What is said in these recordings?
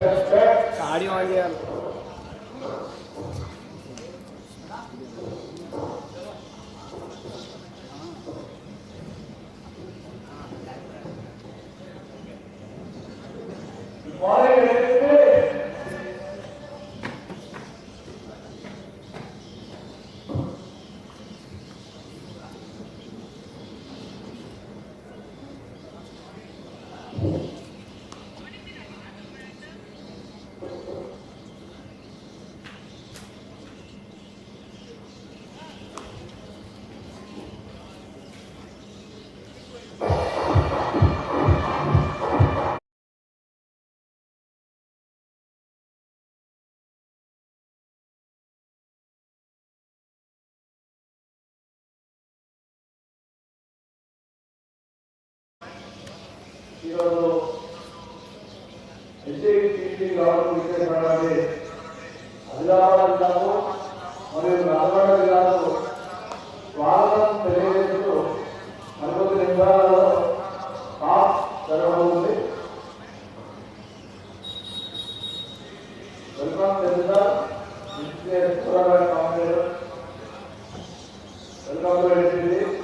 गाड़ी आ गया ఆదిలాబాద్ జిల్లాకు మరియు నల్గొండ జిల్లాకు స్వాగతం తెలియజేస్తూ మరికొద్ది నిమిషాలలో టాప్ జరగబోతుంది. Welcome centre welcome to editing.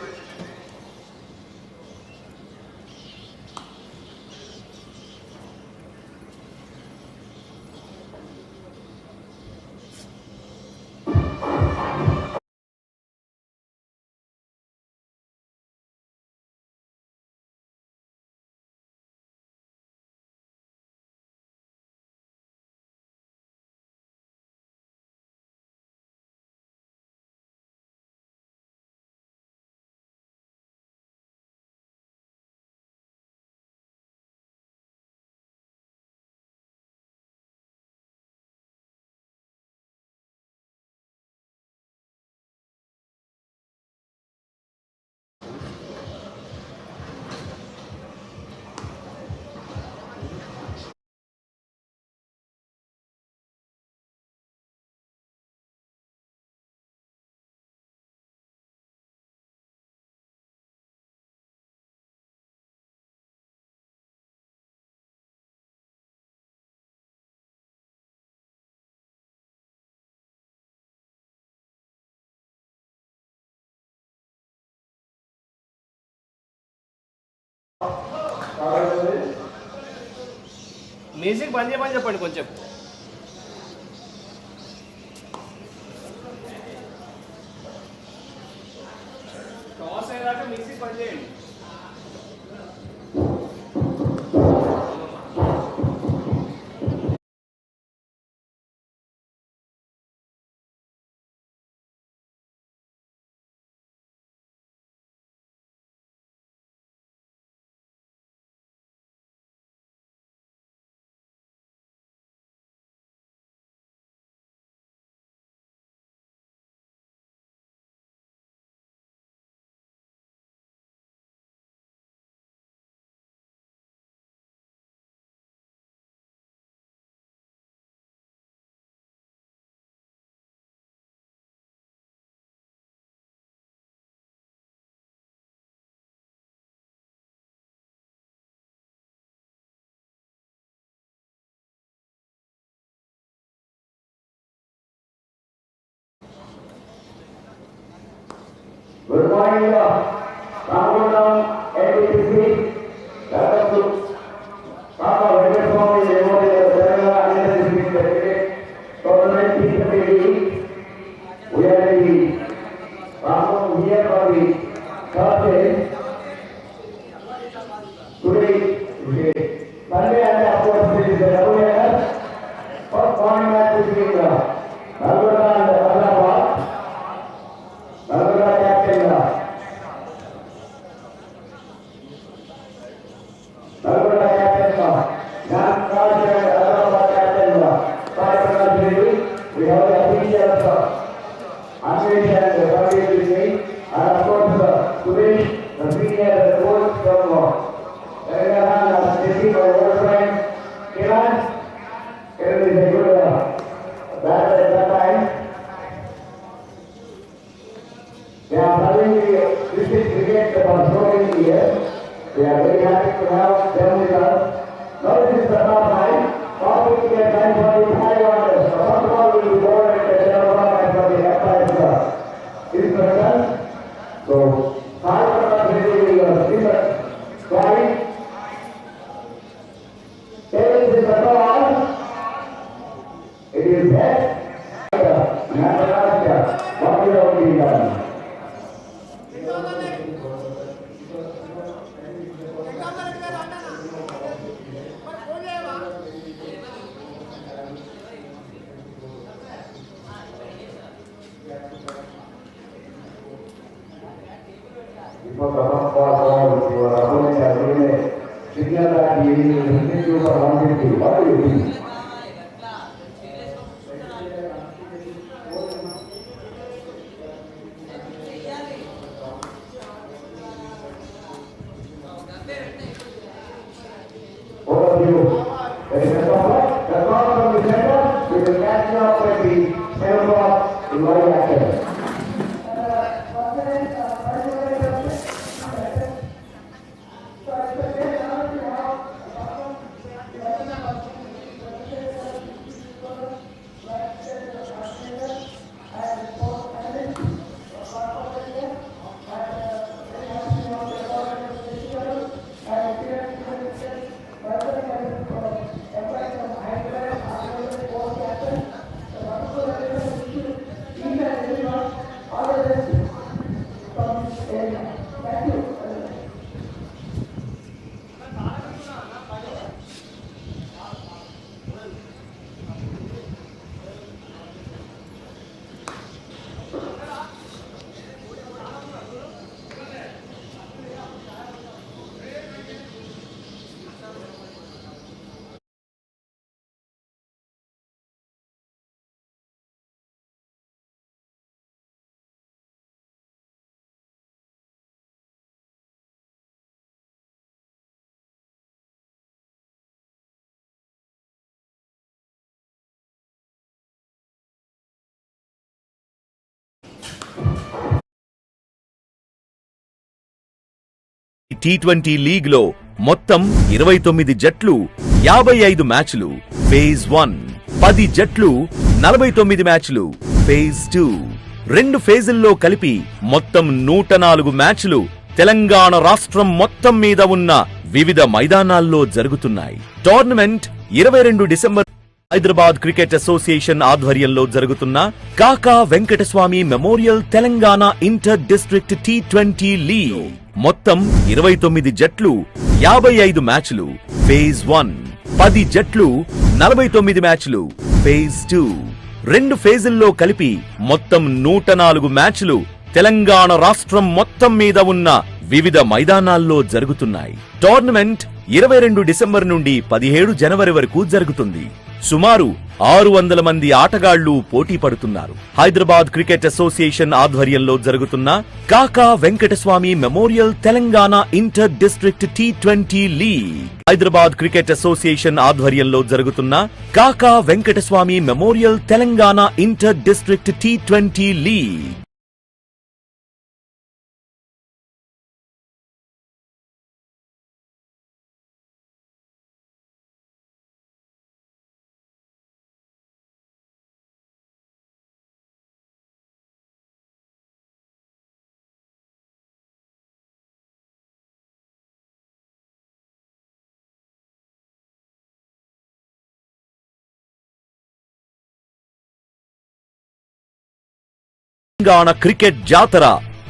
Music बंद చెప్పండి కొంచెం. టాస్ అయ్యేదాకా మ్యూజిక్ బంద్ చేయండి. Good morning, Nalgonda ADILABAD We are ready. Here for the Thursday. Today, Sunday and afterwards is the first morning match between Nalgonda and ADILABAD. Nalgonda captain Nalgonda captain Nalgonda and ADILABAD captain we have the official 𝗬𝗏 and 𝗀𝗏𝗃 and of course Suresh, the senior coach from Telangana, taking my old friend Kiran. Kiran is a good batter at that time. They are serving the district cricket for so many years. We are very happy to have them with us. Now this is the top line. for your opponent has given a signal that he will visit you for 150. What do you think? All of you, there is a problem. The problem from the center, we will catch you up at the 7 o'clock in my accident. T20 league లో మొత్తం 29 జట్లు 55 మ్యాచ్లు phase 1, 10 జట్లు 49 మ్యాచ్లు phase 2, 2 ఫేజుల్లో కలిపి మొత్తం 104 మ్యాచ్లు తెలంగాణ రాష్ట్రం మొత్తం మీద ఉన్న వివిధ మైదానాల్లో జరుగుతున్నాయి. Tournament 22 December Hyderabad cricket association ఆధ్వర్యంలో జరుగుతున్న Kaka Venkataswamy memorial Telangana inter district T20 league మొత్తం 29 జట్లు 55 మ్యాచ్లు ఫేజ్ 1, 10 జట్లు 49 మ్యాచ్లు ఫేజ్ 2, 2 ఫేజుల్లో కలిపి మొత్తం 104 మ్యాచ్లు తెలంగాణ రాష్ట్రం మొత్తం మీద ఉన్న వివిధ మైదానాల్లో జరుగుతున్నాయి. టోర్నమెంట్ 22 డిసెంబర్ నుండి 17 జనవరి వరకు జరుగుతుంది. సుమారు 600 మంది ఆటగాళ్లు పోటీ పడుతున్నారు. హైదరాబాద్ క్రికెట్ అసోసియేషన్ ఆధ్వర్యంలో జరుగుతున్న Kaka Venkataswamy memorial Telangana inter district T20 league Hyderabad cricket association ఆధ్వర్యంలో జరుగుతున్న Kaka Venkataswamy memorial Telangana inter district T20 league Telangana cricket జాతర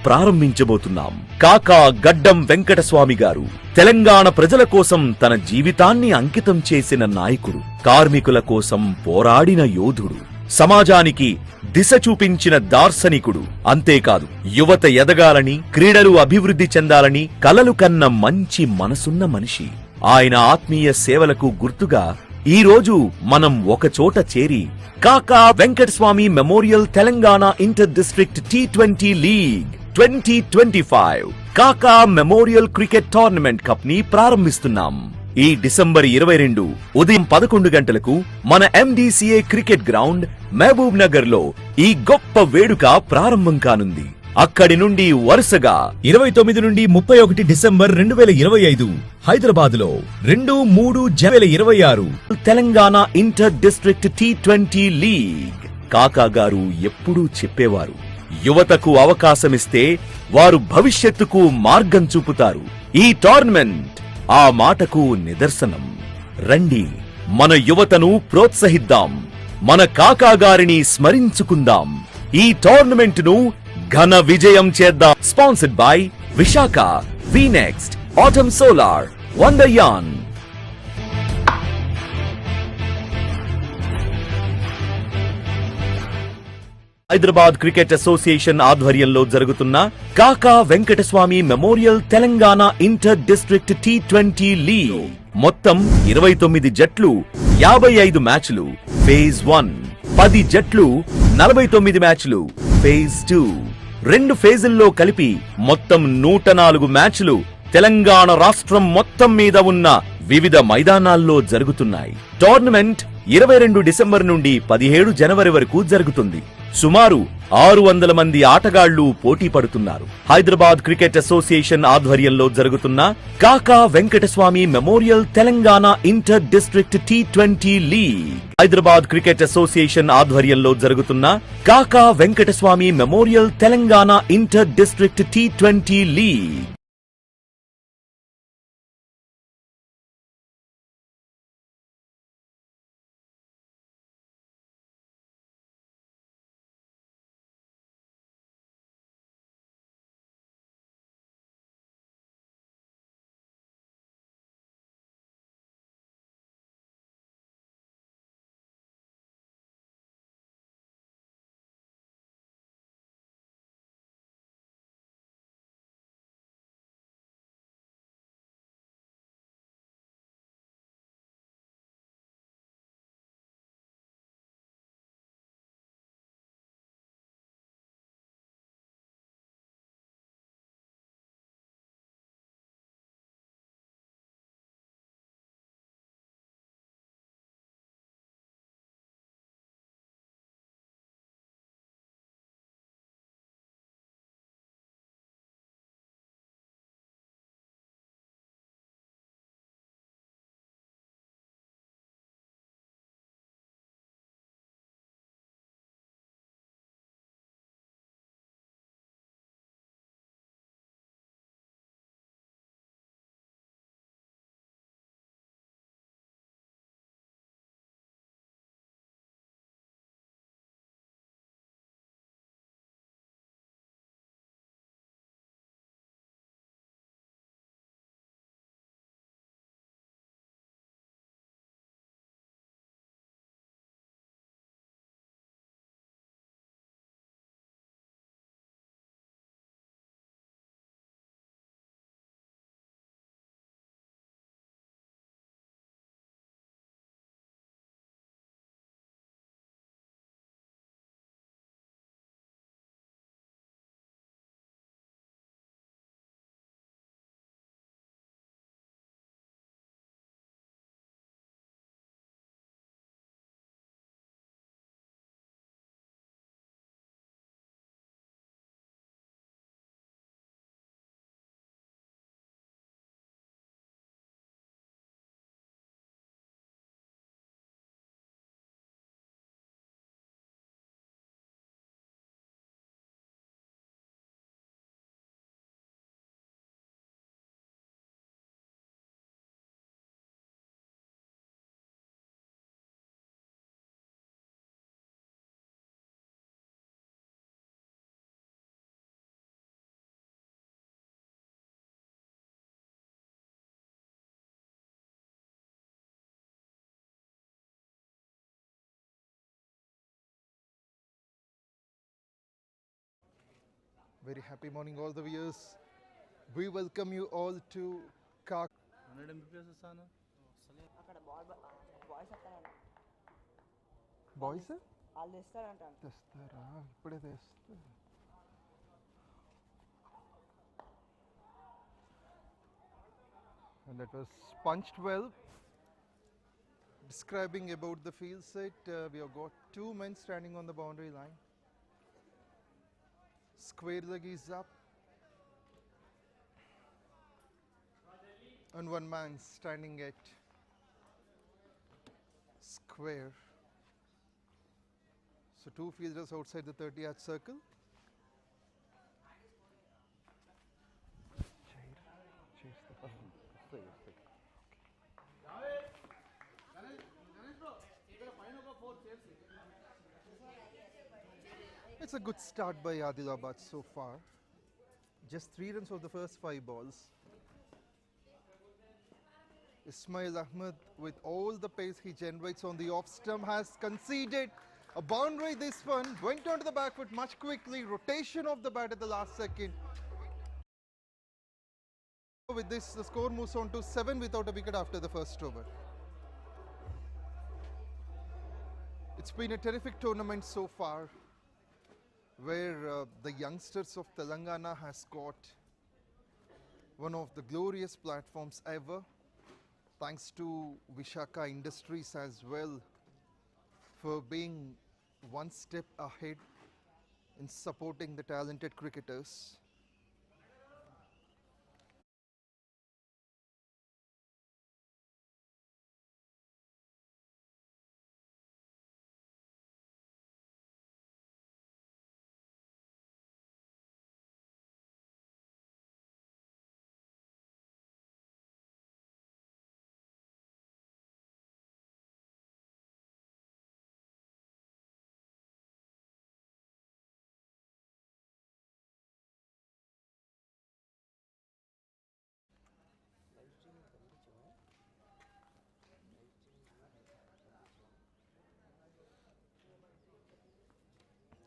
ప్రారంభించబోతున్నాం. కాకా గడ్డం వెంకటస్వామి గారు తెలంగాణ ప్రజల కోసం తన జీవితాన్ని అంకితం చేసిన నాయకుడు, కార్మికుల కోసం పోరాడిన యోధుడు, సమాజానికి దిశ చూపించిన దార్శనికుడు. అంతేకాదు యువత ఎదగాలని, క్రీడలు అభివృద్ధి చెందాలని కలలు కన్న మంచి మనసున్న మనిషి. ఆయన ఆత్మీయ సేవలకు గుర్తుగా ఈ రోజు మనం ఒకచోట చేరి కాకా Venkataswamy memorial Telangana inter district T20 league 2025 కాకా మెమోరియల్ క్రికెట్ టోర్నమెంట్ కప్ ని ప్రారంభిస్తున్నాం. ఈ డిసెంబర్ 22 ఉదయం 11 గంటలకు మన MDCA cricket ground Mahabubnagar లో ఈ గొప్ప వేడుక ప్రారంభం కానుంది. అక్కడి నుండి వరుసగా 29 నుండి 31 డిసెంబర్ 2025 హైదరాబాద్ లో 2, 3 జనవరి 2026 Telangana inter district T20 league. కాకా గారు ఎప్పుడూ చెప్పేవారు, యువతకు అవకాశమిస్తే వారు భవిష్యత్తుకు మార్గం చూపుతారు. ఈ టోర్నమెంట్ ఆ మాటకు నిదర్శనం. రండి, మన యువతను ప్రోత్సహిద్దాం, మన కాకా గారిని స్మరించుకుందాం. ఈ టోర్నమెంట్ ను ఘన విజయం చేద్దాం. స్పాన్సర్డ్ బై విశాఖ, వీనెక్స్ట్, ఆటమ్ సోలార్, వండర్యాన్. హైదరాబాద్ క్రికెట్ అసోసియేషన్ ఆధ్వర్యంలో జరుగుతున్న Kaka Venkataswamy memorial Telangana inter district T20 league. మొత్తం 29 జట్లు, 55 మ్యాచ్లు ఫేజ్ 1, 10 జట్లు, 49 మ్యాచ్లు ఫేజ్ 2. 2 ఫేజుల్లో కలిపి మొత్తం 104 మ్యాచ్లు తెలంగాణ రాష్ట్రం మొత్తం మీద ఉన్న వివిధ మైదానాల్లో జరుగుతున్నాయి. టోర్నమెంట్ 22 డిసెంబర్ నుండి 17 జనవరి వరకు జరుగుతుంది. సుమారు 600 మంది ఆటగాళ్లు పోటీ పడుతున్నారు. హైదరాబాద్ క్రికెట్ అసోసియేషన్ ఆధ్వర్యంలో జరుగుతున్న Kaka Venkataswamy memorial Telangana inter district T20 league. Hyderabad cricket association ఆధ్వర్యంలో జరుగుతున్న Kaka Venkataswamy memorial Telangana inter district T20 league. Very happy morning, all the viewers. We welcome you all to KAKA. Boys? And that was punched well. Describing about the field set, we have got 2 men standing on the boundary line. Square leg is up and 1 man standing at square. So 2 fielders outside the 30-yard circle. It's a good start by Adilabad so far. Just 3 runs of the first 5 balls. Ismail Ahmed, with all the pace he generates on the off stump, has conceded A boundary, this one went onto the back foot much quickly, rotation of the bat at the last second. With this, the score moves on to 7 without a wicket after the first over. It's been a terrific tournament so far, where the youngsters of Telangana has got one of the glorious platforms ever, thanks to Vishaka Industries as well for being one step ahead in supporting the talented cricketers.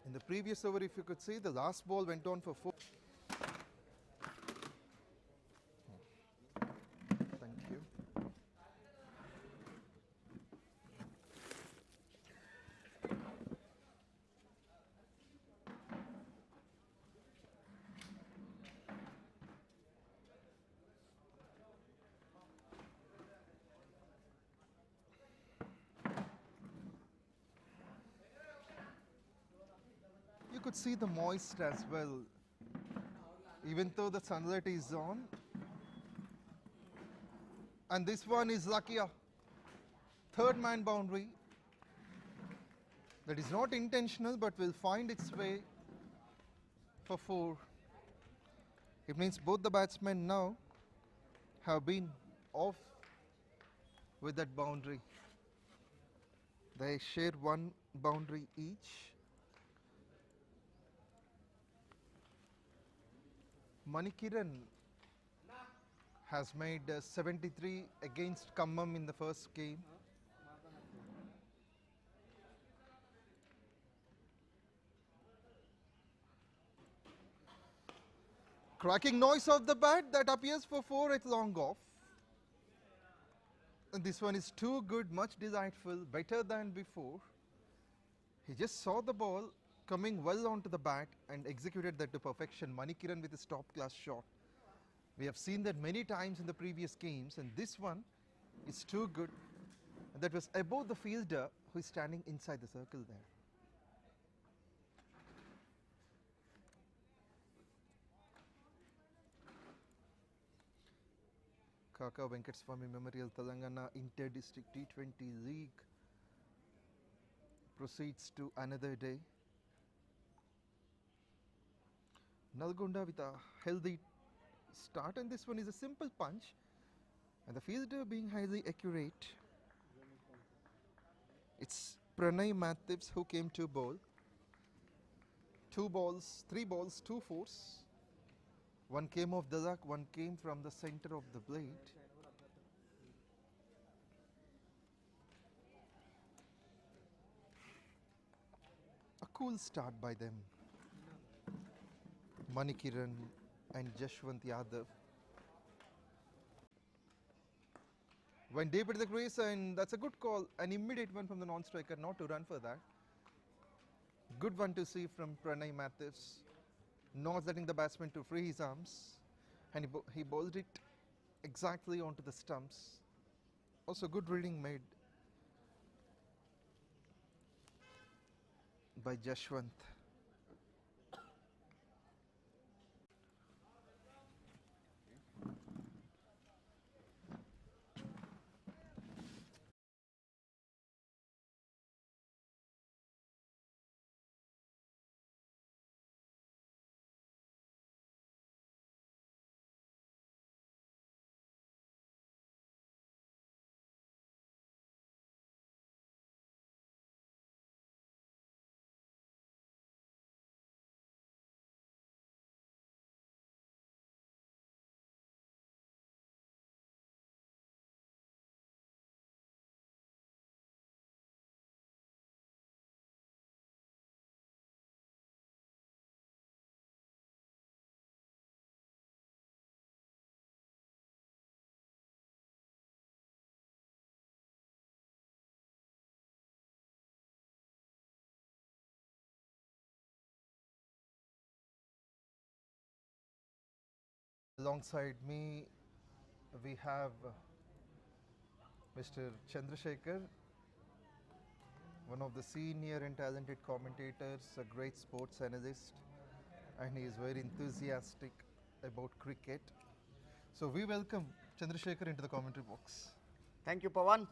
In the previous over, if you could see, the last ball went on for 4. Thank you. You could see the moist as well, even though the sunlight is on. And this one is lucky, a third man boundary. That is not intentional, but will find its way for 4. It means both the batsmen now have been off with that boundary. They share one boundary each. Manikiran has made 73 against Khammam in the first game. Cracking noise of the bat that appears for 4 at long off. And this one is too good, much delightful, better than before. He just saw the ball coming well onto the bat and executed that to perfection. Manikiran with his top class shot. We have seen that many times in the previous games, and this one is too good. And that was above the fielder who is standing inside the circle there. KAKA Venkateswamy Memorial Telangana Inter-District T20 League proceeds to another day. Nalgonda with a healthy start, and this one is a simple punch, and the fielder being highly accurate. It's 𝗏𝗏𝗃𝗏 who came to bowl. 2 balls, 3 balls, 2 fours. One came off the luck, one came from the center of the blade. A cool start by them. Manikiran and Jashwant Yadav. Went deep into the crease, and that's a good call. An immediate one from the non-striker, not to run for that. Good one to see from 𝗏𝗏𝗃𝗏, not letting the batsman to free his arms, and he bowled it exactly onto the stumps. Also good reading made by Jashwant. Alongside me, we have Mr. Chandrasekhar, one of the senior and talented commentators, a great sports analyst, and he is very enthusiastic about cricket. So we welcome Chandrasekhar into the commentary box. Thank you, Pawan.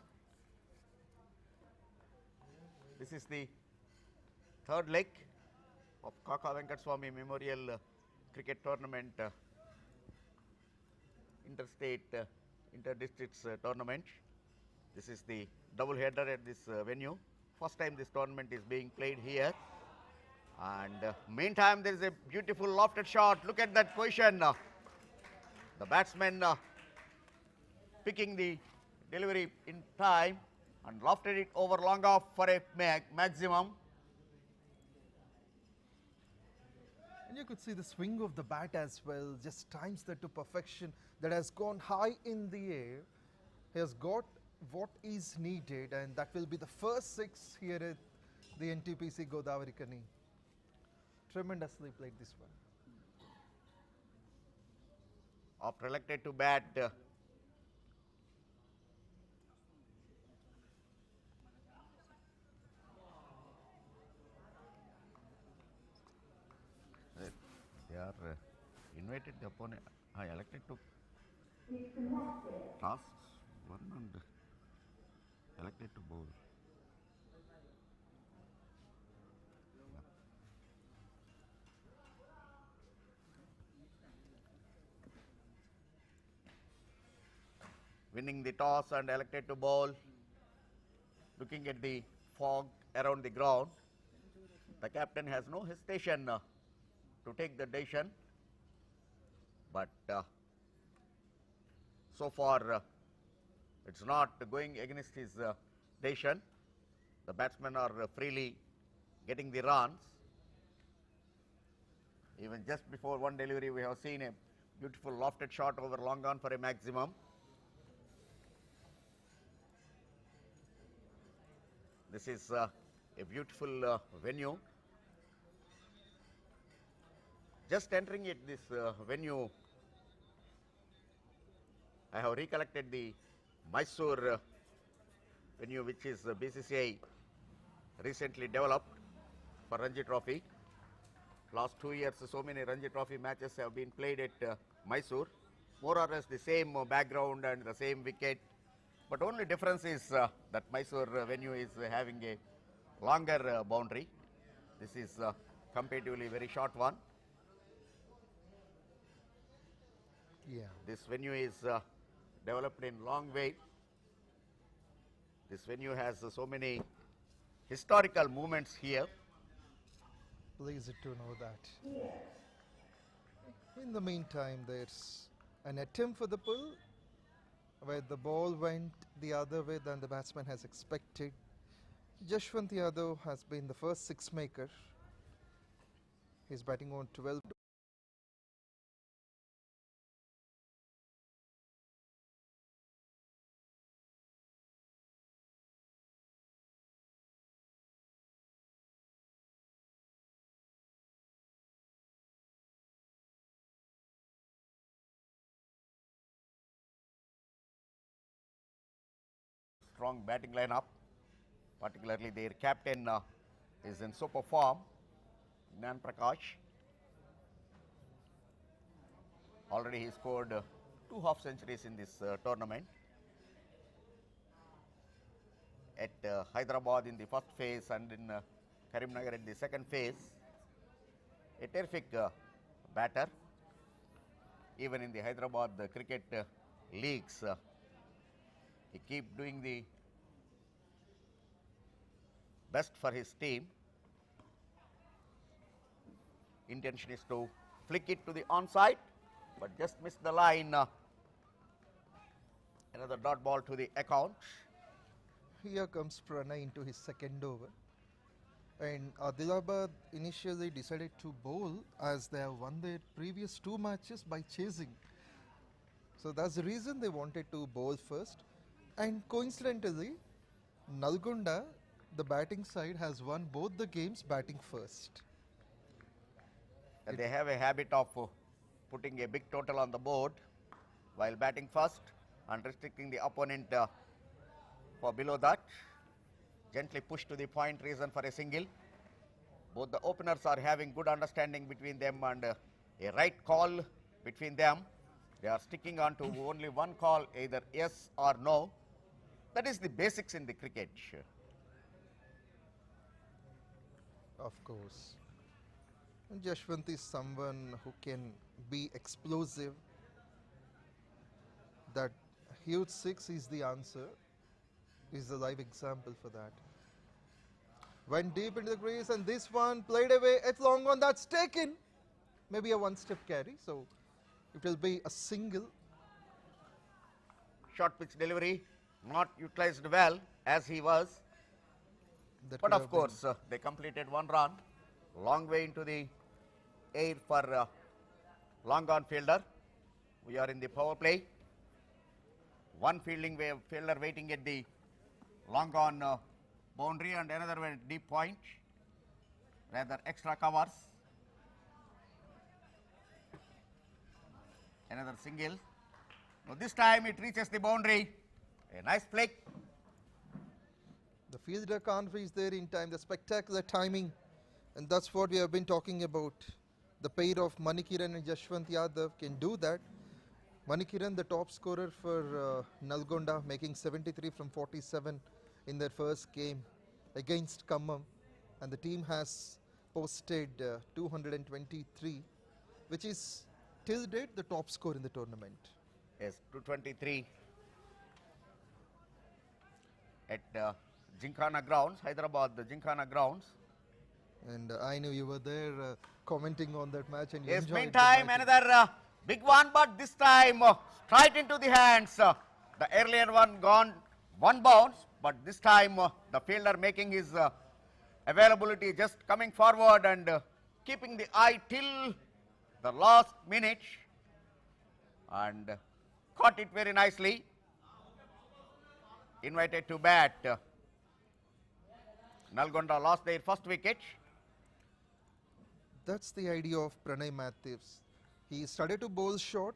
This is the third leg of KAKA Venkataswamy Memorial Cricket Tournament, interstate, inter-districts tournament. This is the double header at this venue. First time this tournament is being played here. And meantime, there is a beautiful lofted shot. Look at that position. The batsman picking the delivery in time and lofted it over long off for a maximum. And you could see the swing of the bat as well, just times that to perfection, that has gone high in the air. He has got what is needed, and that will be the first six here at the NTPC Godavari Kani. Tremendously played this one. After elected to bat, they are invited the opponent. I elected to tasks one and elected to bowl. Winning the toss and elected to bowl. Looking at the fog around the ground, the captain has no hesitation to take the decision, but so far it's not going against his decision. The batsmen are freely getting the runs. Even just before one delivery, we have seen a beautiful lofted shot over long on for a maximum. This is a beautiful venue. Just entering it, this venue, I have recollected the Mysore venue, which is BCCI recently developed for Ranji Trophy. Last 2 years, so many Ranji Trophy matches have been played at Mysore. More or less the same background and the same wicket. But only difference is that Mysore venue is having a longer boundary. This is comparatively very short one. Yeah. This venue is developed in long way. This venue has so many historical movements here. Pleased to know that. In the meantime, there's an attempt for the pull, where the ball went the other way than the batsman has expected. 𝗪𝗺 has been the first six maker. He's batting on 12. Strong batting lineup, particularly their captain is in super form, Gnan Prakash. Already he scored 2 half centuries in this tournament. At Hyderabad in the first phase and in Karimnagar in the second phase. A terrific batter. Even in the Hyderabad cricket leagues, he keep doing the best for his team. Intention is to flick it to the onside, but just missed the line. Another dot ball to the account. Here comes Pranay into his second over. And Adilabad initially decided to bowl, as they have won their previous 2 matches by chasing. So that's the reason they wanted to bowl first. And coincidentally, Nalgonda, the batting side, has won both the games batting first. And they have a habit of putting a big total on the board while batting first and restricting the opponent for below that. Gently push to the point, reason for a single. Both the openers are having good understanding between them and a right call between them. They are sticking on to only one call, either yes or no. That is the basics in the cricket. Of course. And Yashwant is someone who can be explosive. That 𝘀𝗁𝗃 is the answer. Is the live example for that. Went deep into the crease and this one played away. It's long on, that's taken. Maybe a one-step carry, so it will be a single. Short pitch delivery, not utilized well as he was. That But could of have been- course, they completed one run. Long way into the air for long on fielder. We are in the power play. One fielder waiting at the long on boundary and another one deep point. Rather extra covers. Another single. Now this time it reaches the boundary. A nice flick. The fielder can't reach there in time, the spectacular timing, and that's what we have been talking about. The pair of Manikiran and Yashwant Yadav can do that. Manikiran, the top scorer for Nalgonda, making 73 from 47 in their first game against Khammam, and the team has posted 223, which is till date the top score in the tournament. Yes, 223 at Gymkhana grounds, Hyderabad, the Gymkhana grounds. And I know you were there commenting on that match, and you Yes, enjoyed meantime, the batting. another big one, but this time straight into the hands. The earlier one gone one bounce, but this time the fielder making his availability, just coming forward and keeping the eye till the last minute and caught it very nicely. Invited to bat. Nalgonda lost their first wicket. That's the idea of Pranay Matthews. He started to bowl short.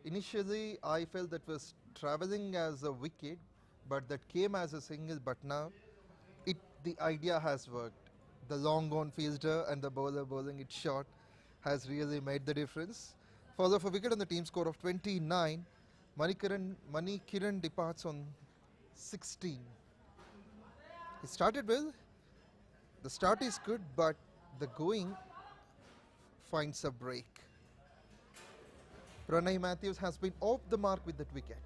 Initially, I felt that was traveling as a wicket, but that came as a single. But now, the idea has worked. The long on fielder and the bowler bowling it short has really made the difference. Follow for wicket on the team score of 29. Manikiran departs on 16. He started well. The start is good, but the going finds a break. Pranay Matthews has been off the mark with that wicket.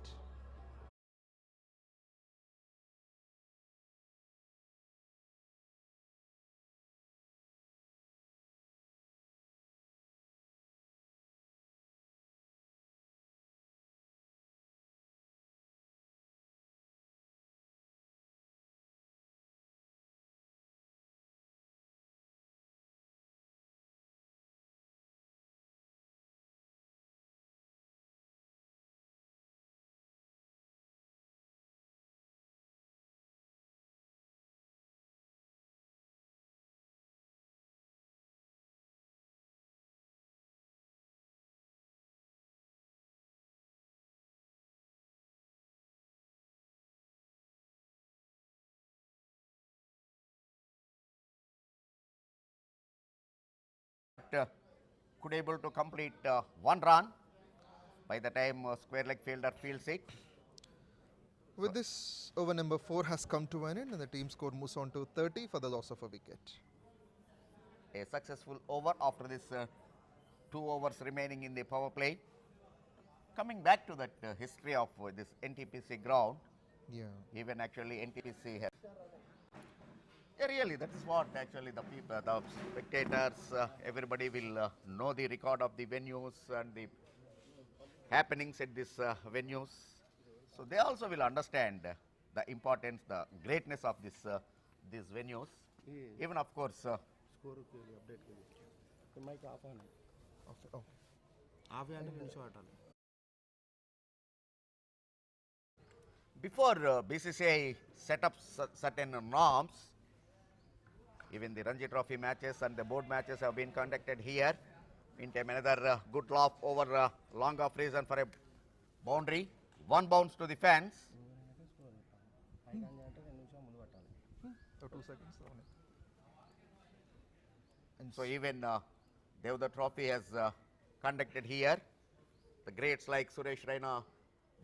Could able to complete one run by the time square leg fielder fields it. With this, over number 4 has come to an end and the team score moves on to 30 for the loss of a wicket. A successful over after this 2 overs remaining in the power play. Coming back to that history of this NTPC ground, Yeah. even actually NTPC has. Yeah, really, that is what actually the people, the spectators, everybody will know the record of the venues and the happenings at these venues. So they also will understand the importance, the greatness of this these venues. Even of course. Before BCCI set up certain norms, even the Ranji Trophy matches and the board matches have been conducted here. Meantime, another good lob over long off reason for a boundary. One bounce to the fence. 2 seconds. And so even 𝗪𝗏𝗃𝗲 has conducted here. The greats like Suresh Raina,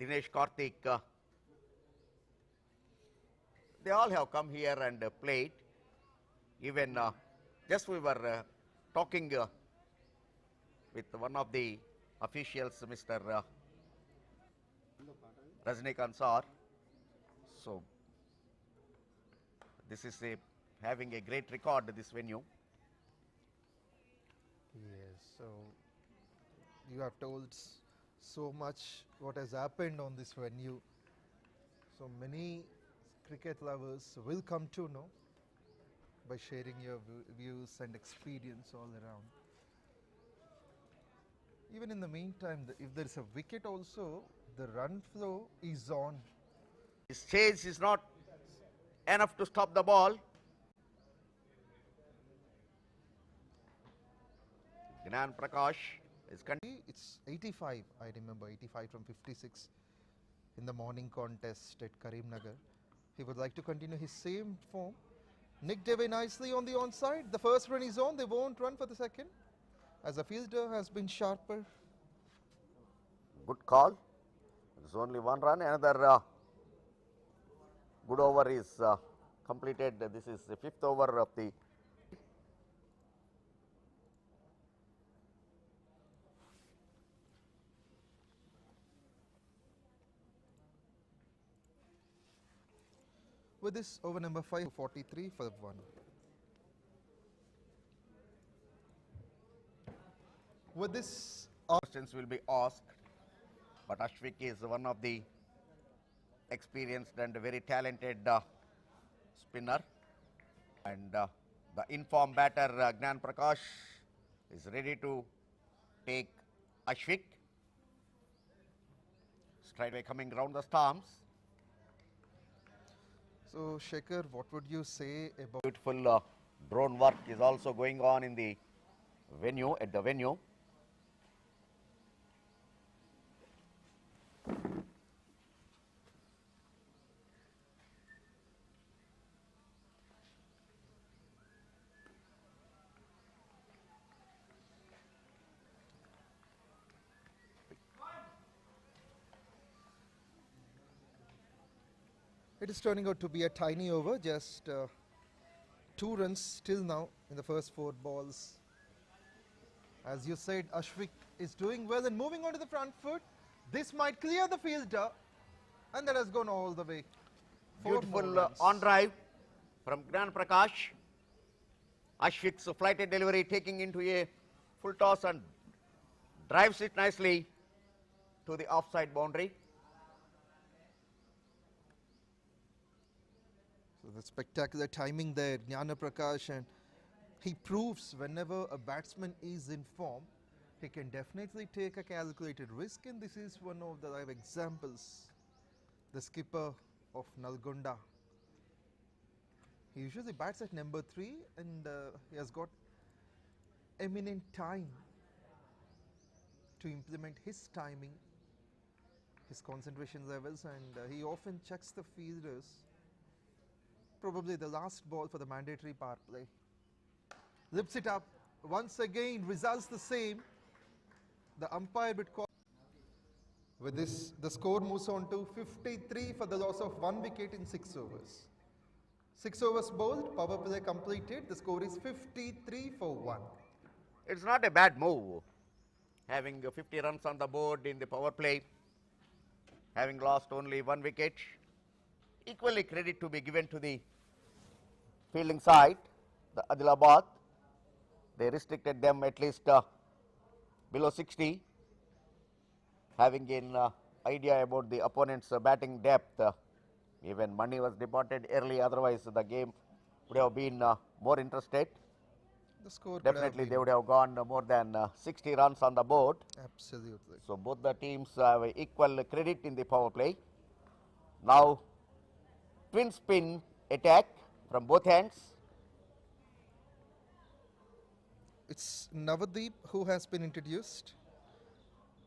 Dinesh Karthik, they all have come here and played. Even just we were talking with one of the officials, Mr. Rajnikant sir. So this is having a great record, this venue. Yes, so you have told so much what has happened on this venue. So many cricket lovers will come to know by sharing your views and experience all around. Even in the meantime, if there is a wicket also, the run flow is on. His chase is not enough to stop the ball. 𝗃𝗃𝗃𝗃 is It's 85, I remember, 85 from 56 in the morning contest at Karimnagar. He would like to continue his same form. Nicked away nicely on the onside. The first run is on, they won't run for the second, as the fielder has been sharper. Good call. There's only one run. Another good over is completed. This is the 5th over of the. With this, over number 5, 43 for 1. With this, Questions will be asked, but 𝗪𝗏𝗃𝗃 is one of the experienced and very talented spinner, and the informed batter 𝗃𝗃𝗃𝗃 is ready to take 𝗪𝗏𝗃. Straightaway coming round the stumps. so Shekhar, what would you say about Beautiful drone work is also going on in the venue, at the venue. It is turning out to be a tiny over, just 2 runs till now in the first 4 balls. As you said, 𝗪𝗏𝗃 is doing well and moving on to the front foot. This might clear the fielder, and that has gone all the way. 4 more Beautiful runs. on drive from 𝗃𝗃𝗃𝗃. 𝗪𝗏𝗃's flighted delivery taking into a full toss and drives it nicely to the offside boundary. So the spectacular timing there, 𝗃𝗃𝗃𝗃, and he proves whenever a batsman is in form, he can definitely take a calculated risk, and this is one of the live examples. The skipper of NALGONDA. He usually bats at number 3, and he has got eminent time to implement his timing, his concentration levels, and he often checks the fielders. Probably the last ball for the mandatory power play. Lifts it up. Once again, results the same. The umpire would call. With this, the score moves on to 53 for the loss of 1 wicket in 6 overs. 6 overs bowled, power play completed. The score is 53 for 1. It's not a bad move, having 50 runs on the board in the power play, having lost only 1 wicket. Equally credit to be given to the fielding side, the ADILABAD. They restricted them at least below 60, having an idea about the opponent's batting depth. Even money was departed early, otherwise the game would have been more interested. The score Definitely they would have gone more than 60 runs on the board. Absolutely. So both the teams have equal credit in the power play. Now twin spin attack from both hands. it's Navdeep who has been introduced.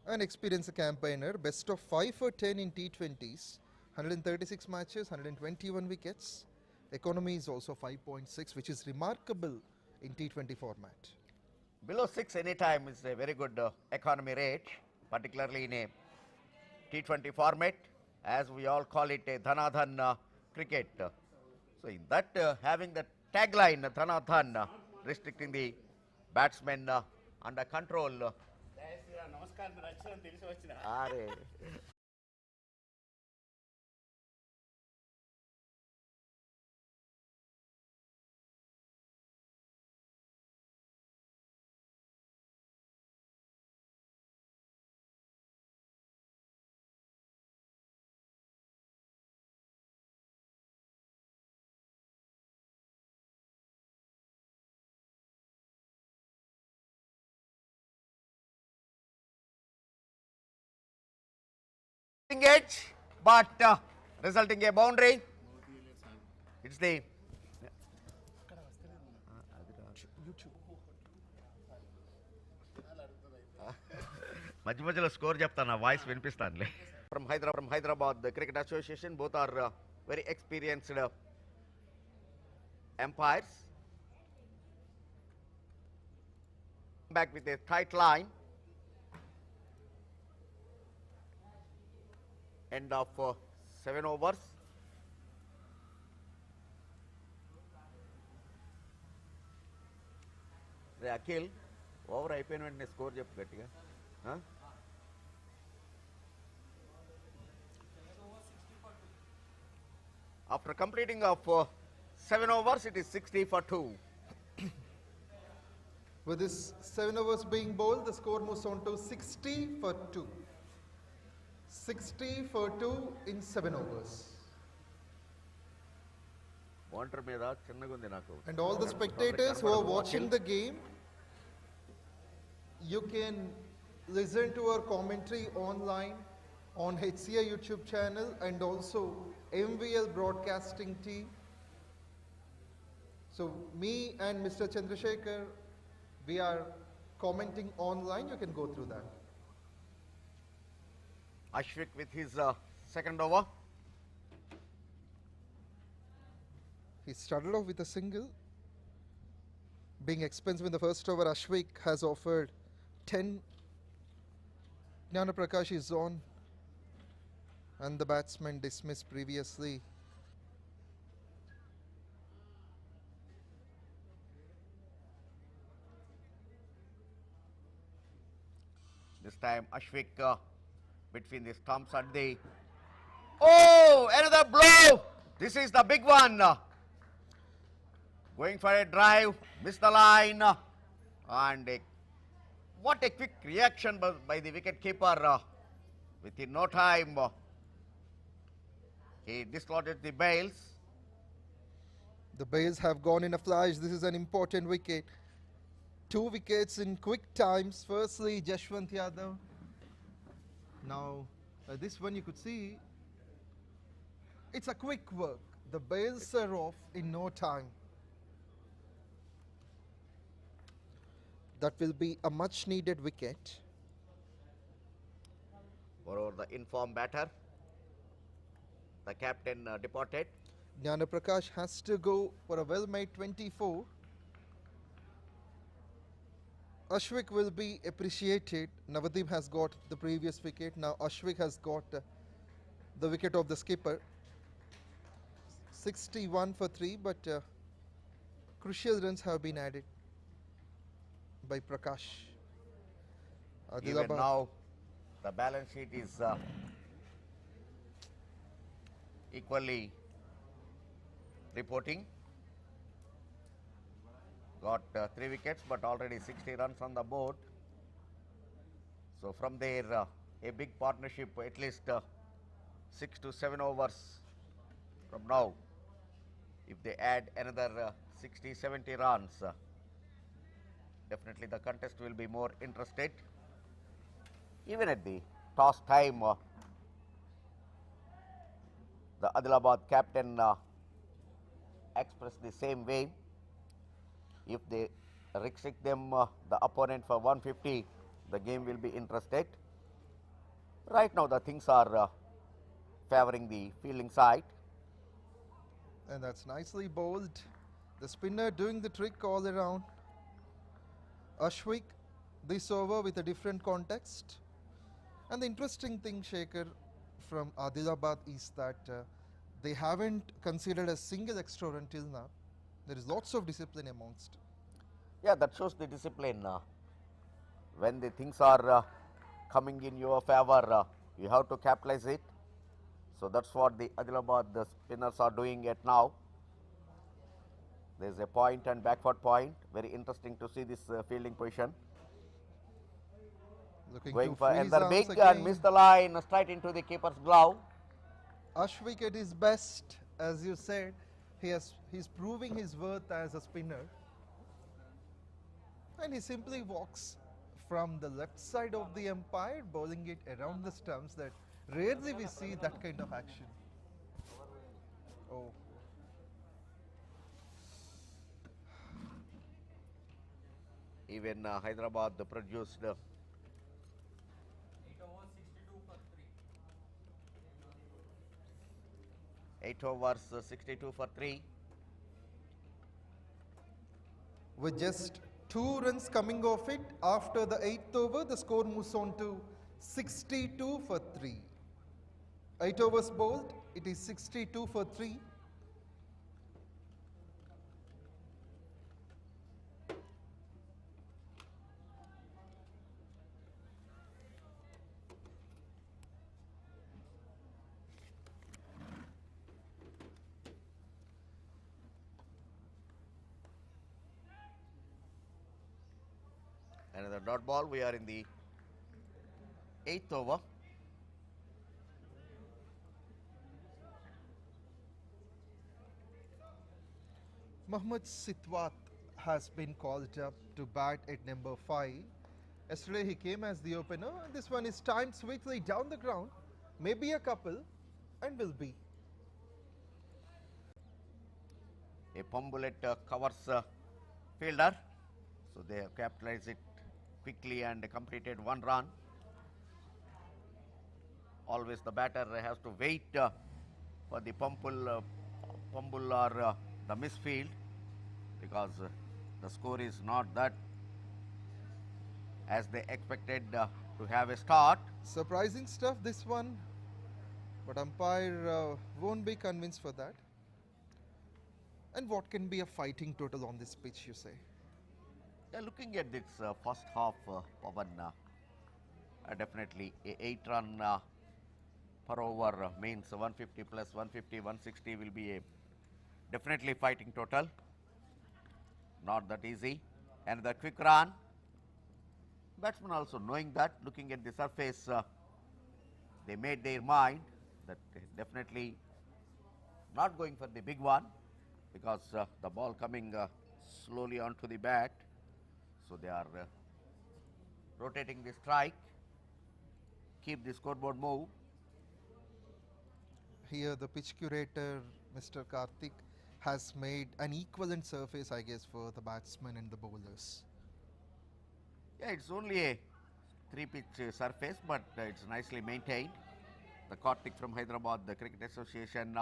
An experienced campaigner, best of 5 for 10 in T20s, 136 matches, 121 wickets. Economy is also 5.6, which is remarkable in T20 format. Below 6 anytime is a very good economy rate, particularly in a T20 format, as we all call it a Dhanadhan cricket. So in that, having the tagline Dhanadhan, restricting the batsmen under control. నమస్కారం మీరు వచ్చారని తెలిసి వచ్చిన Edge, but resulting a boundary. It's the మధ్య మధ్యలో score చెప్తాను, నా voice వినిపిస్తానులే. From Hyderabad, the Cricket Association, both are very experienced umpires. Back with a tight line. End of 7 overs. Akhil, over అయిపోయిన వెంటనే స్కోర్ చెప్పు గట్టిగా. After completing of 7 overs, it is 60 for 2. With this 7 overs being bowled, the score moves on to 60 for 2. 60 for 2 in 7 overs. Water మీద చిన్నగా ఉంది నాకు. And all the spectators who are watching the game, you can listen to our commentary online on HCI YouTube channel and also MVL broadcasting team. So me and Mr. Chandrasekhar, we are commenting online. You can go through that. Ashwik with his second over. He started off with a single. Being expensive in the first over, Ashwik has offered 10. Gnanaprakash is on and the batsman dismissed previously. This time Ashwik between the stumps and the... Oh! Another blow! This is the big one. Going for a drive, missed the line. And what a quick reaction by the wicket keeper. Within no time, he dislodged the bails. The bails have gone in a flash. This is an important wicket. 2 wickets in quick times. Firstly, Jashwant Yadav. Now, this one you could see, it's a quick work. The bails are off in no time. That will be a much needed wicket. Moreover, the informed batter, the captain departed. Gnanaprakash has to go for a well-made 24. Ashwik will be appreciated. Navdeep has got the previous wicket. Now Ashwik has got the wicket of the skipper. 61 for 3, but crucial runs have been added by Prakash. Even now, the balance sheet is equally reporting. Got 3 wickets, but already 60 runs on the board. So from there, a big partnership, at least 6 to 7 overs from now. If they add another 60, 70 runs, definitely the contest will be more interested. Even at the toss time, the Adilabad captain expressed the same way. If they 𝗃𝗃𝗵𝗃𝗃 the opponent for 150, the game will be interested. Right now the things are favoring the fielding side. And that's nicely bowled. The spinner doing the trick all around. Ashwik, this over with a different context. And the interesting thing, Shekhar, from Adilabad is that they haven't considered a single extra run till now. There is lots of discipline amongst. Yeah, that shows the discipline. When the things are coming in your favor, you have to capitalize it. So that's what the Adilabad the spinners are doing at now. There is a point and backward point. Very interesting to see this fielding position. Looking Going to for freeze another arms big and again. miss the line straight into the keeper's glove. Ashwik at his best, as you said. He's proving his worth as a spinner. And he simply walks from the left side of the umpire, bowling it around the stumps. That rarely we see that kind of action. Oh. Even Hyderabad produced 8 overs 62 for 3. With just 2 runs coming off it, after the 8th over, the score moves on to 62 for 3. 8 overs bowled, it is 62 for 3. Another dot ball. We are in the 8th over. 𝗵𝗺𝗃𝗃 has been called up to bat at number 5. Yesterday he came as the opener, and this one is timed swiftly down the ground. Maybe a couple, and will be. A 𝗵𝗵𝗃𝗃𝗲 fielder. So they have capitalized it quickly and completed 1 run. Always the batter has to wait for the 𝗵𝗵𝗃𝗃 or the misfield, because the score is not that as they expected to have a start. Surprising stuff, this one, but umpire won't be convinced for that. And what can be a fighting total on this pitch, you say? Yeah, looking at this first half, Pavan, definitely a 8 run per over means 150 plus 150, 160 will be a definitely fighting total. Not that easy. And the quick run, batsmen also knowing that, looking at the surface, they made their mind that definitely not going for the big one, because the ball coming slowly onto the bat. So they are rotating the strike, keep the scoreboard move. Here the pitch curator, Mr. Karthik, has made an equivalent surface, I guess, for the batsmen and the bowlers. Yeah, it's only a 3-pitch surface, but it's nicely maintained. The Karthik from Hyderabad, the Cricket Association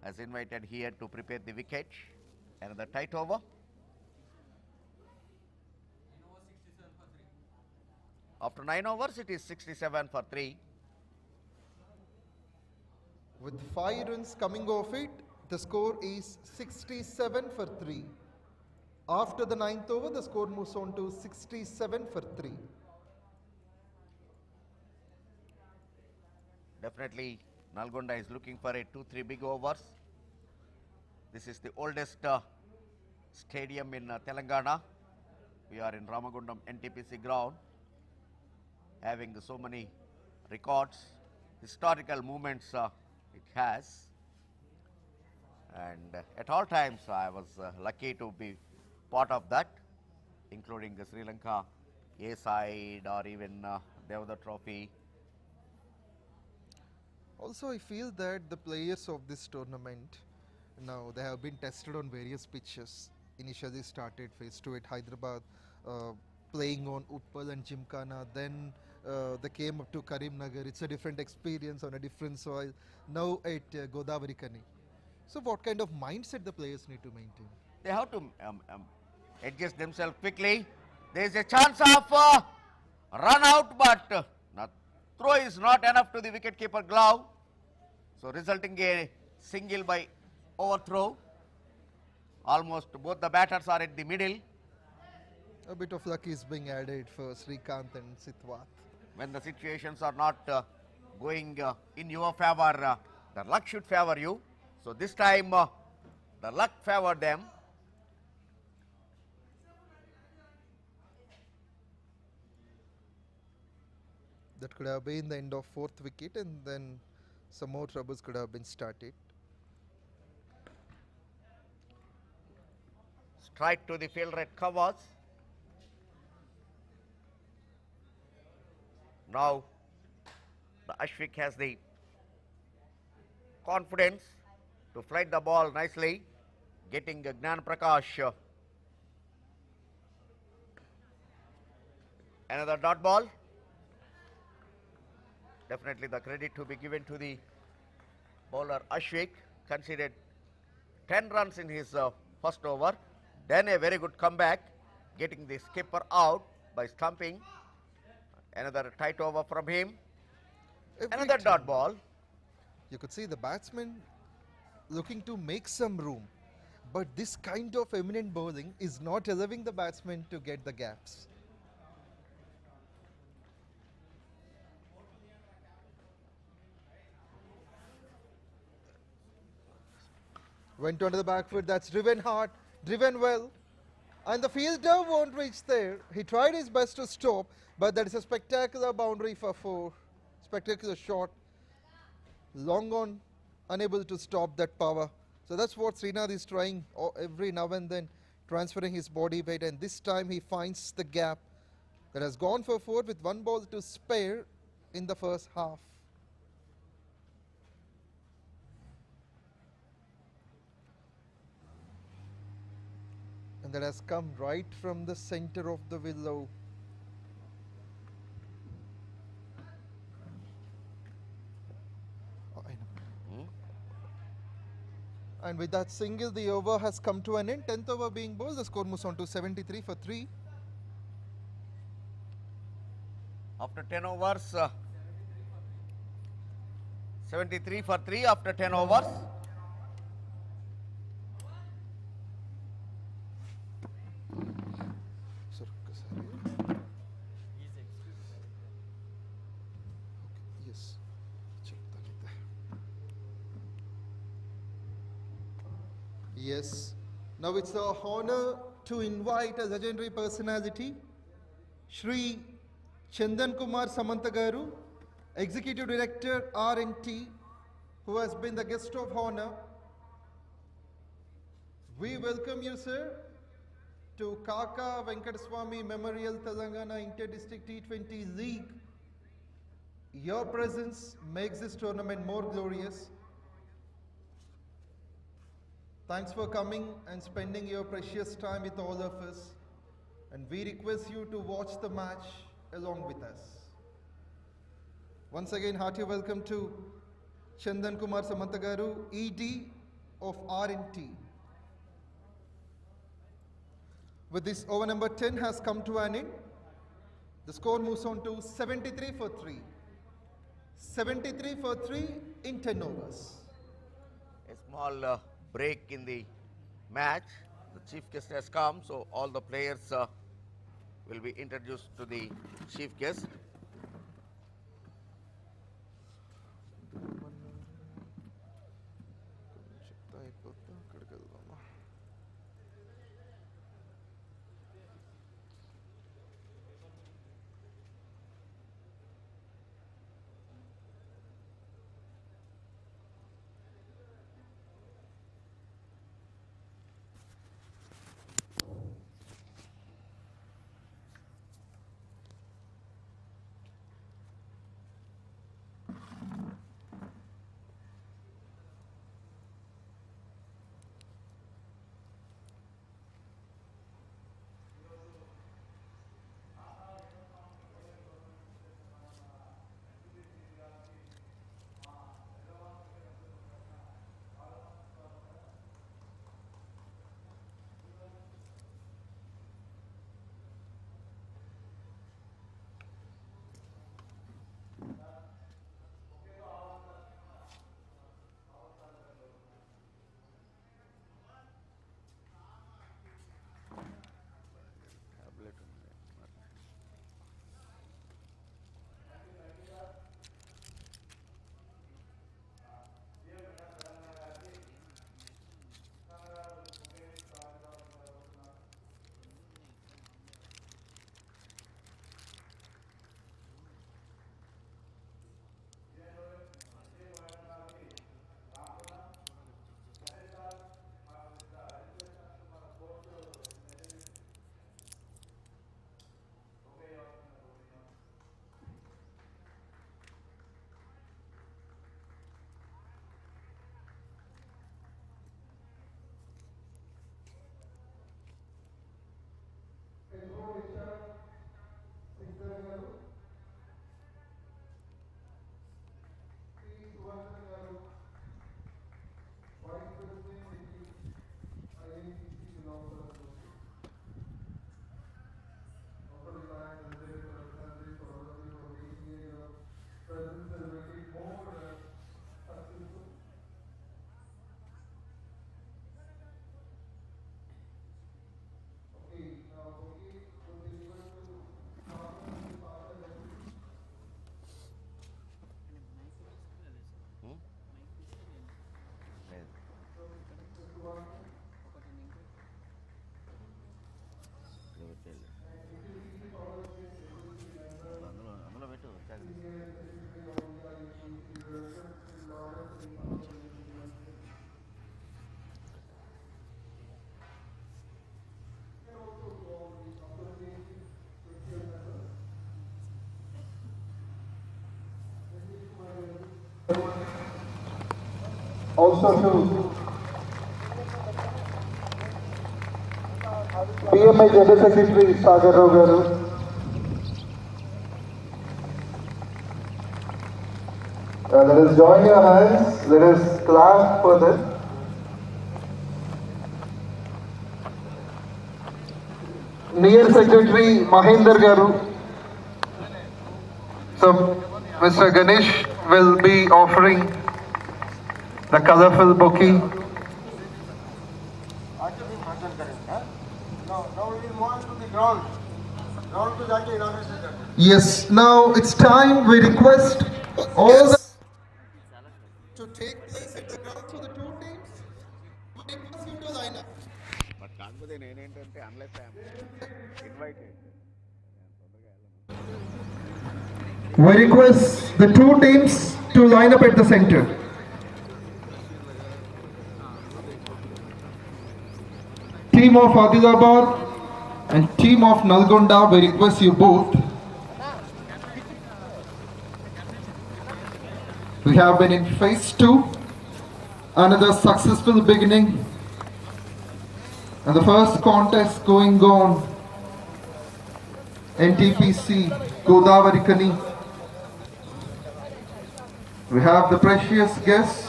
has invited here to prepare the wicket. Another tight over. After 9 overs, it is 67 for 3. With 5 runs coming off it, the score is 67 for 3. After the 9th over, the score moves on to 67 for 3. Definitely, Nalgonda is looking for a 2-3 big overs. This is the oldest stadium in Telangana. We are in Ramagundam NTPC ground, having so many records, historical movements it has. And at all times, I was lucky to be part of that, including the Sri Lanka A side or even 𝗬𝗏 Trophy. Also, I feel that the players of this tournament, now they have been tested on various pitches. initially started phase 2 at Hyderabad, playing on Uppal and Gymkhana. Then they came up to Karimnagar. It's a different experience on a different soil. Now at Godavari Kani. So what kind of mindset the players need to maintain? They have to adjust themselves quickly. There is a chance of run out, but throw is not enough to the wicket-keeper glove. So resulting a single by overthrow. Almost both the batters are at the middle. A bit of luck is being added for Srikanth and Sitwat. When the situations are not going in your favor, the luck should favor you. So this time the luck favored them. That could have been the end of 4th wicket, and then some more troubles could have been started. Strike to the fielder at covers. Now the Ashwik has the confidence to flight the ball nicely, getting Gnan Prakash. Another dot ball. Definitely the credit to be given to the bowler Ashwik. Conceded 10 runs in his first over. Then a very good comeback, getting the skipper out by stumping. Another tight over from him. Another dot ball. You could see the batsman looking to make some room, but this kind of eminent bowling is not allowing the batsman to get the gaps. Went onto the back foot. That's driven hard, driven well, and the fielder won't reach there. He tried his best to stop, but that is a spectacular boundary for 4. Spectacular shot. Long on, unable to stop that power. So that's what Srinath is trying every now and then, transferring his body weight, and this time he finds the gap that has gone for 4 with 1 ball to spare in the first half. And that has come right from the center of the willow. And with that single, the over has come to an end. 10th over being bowled, the score moves on to 73 for 3. After 10 overs, 73 for 3 after 10 overs. Yes. Yes. Now it's our honor to invite a legendary personality, Shri Chandan Kumar Samanta Garu, Executive Director R&T, who has been the guest of honor. We welcome you, sir, to KAKA Venkataswamy Memorial Telangana Inter-District T20 League. Your presence makes this tournament more glorious. Thanks for coming and spending your precious time with all of us. And we request you to watch the match along with us. Once again, hearty welcome to Chandan Kumar Samanta Garu, ED of R&T. With this, over number 10 has come to an end. The score moves on to 73 for 3. 73 for 3 in 10 overs. A small break in the match. The chief guest has come, so all the players will be introduced to the chief guest. also to PMI General Secretary Sagar Garu. Let us join your hands. Let us clap for them. Near Secretary Mahinder Garu. So Mr. Ganesh will be offering the colorful bouquet. Now we will move on to the ground. Ground to Jackie inauguration. Yes, now it's time we request all the to take place at the ground for the two teams. We request you to line up. But కాకపోతే నేనేంటంటే unless I am invited. We request the two teams to line up at the center. Team of Adilabad and team of Nalgonda, we request you both. We have been in phase 2, another successful beginning, and the first contest going on, 𝗃𝗶𝗃𝗲𝗄𝗏. We have the precious guests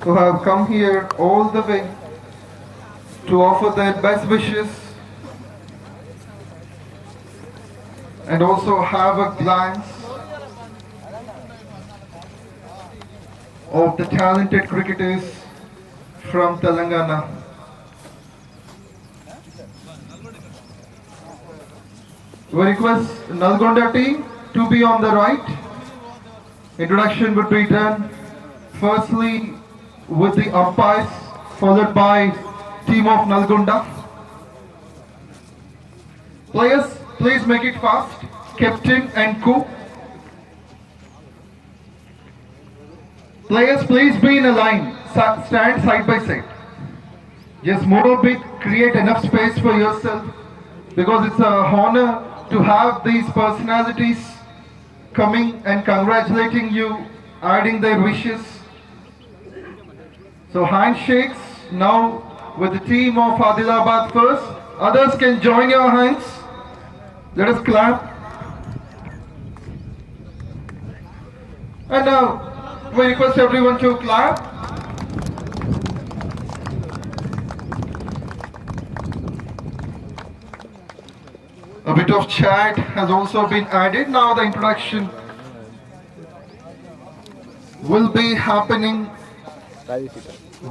who have come here all the way to offer their best wishes and also have a glance of the talented cricketers from Telangana. We request Nalgonda team to be on the right. Introduction would be done firstly with the umpires, followed by team of Nalgonda. Players, please make it fast. Captain and co. Players, please be in a line. Stand side by side. Just move a bit, create enough space for yourself, because it's an honor to have these personalities coming and congratulating you, adding their wishes. So handshakes now with the team of Adilabad first. Others can join your hands. Let us clap. And now we request everyone to clap. A bit of chat has also been added. Now the introduction will be happening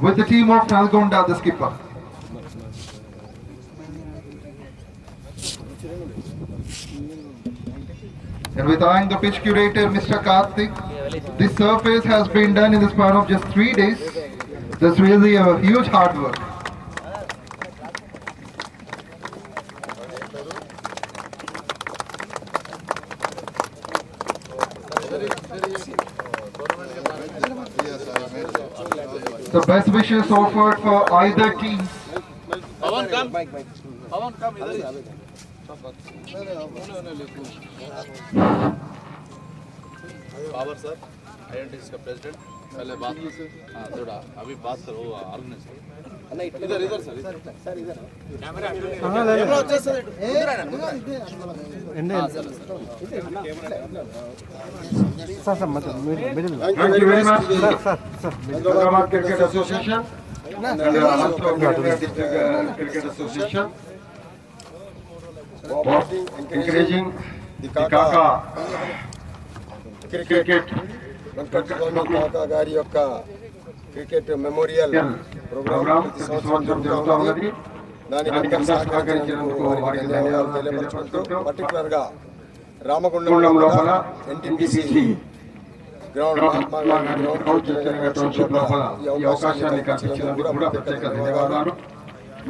with the team of Nalgonda, the skipper. And we thank the pitch curator, Mr. Karthik. This surface has been done in the span of just 3 days. That's really a huge hard work. The best wishes offered for either team. Pawan, come. Pawan, come. Power, sir. INTC का president. पहले बात थोड़ा अभी बात करो organise इधर इधर sir sir इधर कैमरा इधर आना सर मतलब middle Thank you very much, sir. Hyderabad Cricket Association and also Cricket Association for encouraging the KAKA cricket. Venkataswamy కాకా గారి యొక్క క్రికెట్ మెమోరియల్ ప్రోగ్రామ్ ప్రతి సంవత్సరం జరుగుతూ ఉన్నది. దానికి అందరూ సహకరించినందుకు వారికి ధన్యవాదాలు తెలియపరుచుకుంటూ పర్టికులర్గా రామగుండం లోపల ఎన్టీపీసీ గ్రౌండ్ ఈ అవకాశాన్ని కల్పించినందుకు కూడా ప్రత్యేక ధన్యవాదాలు.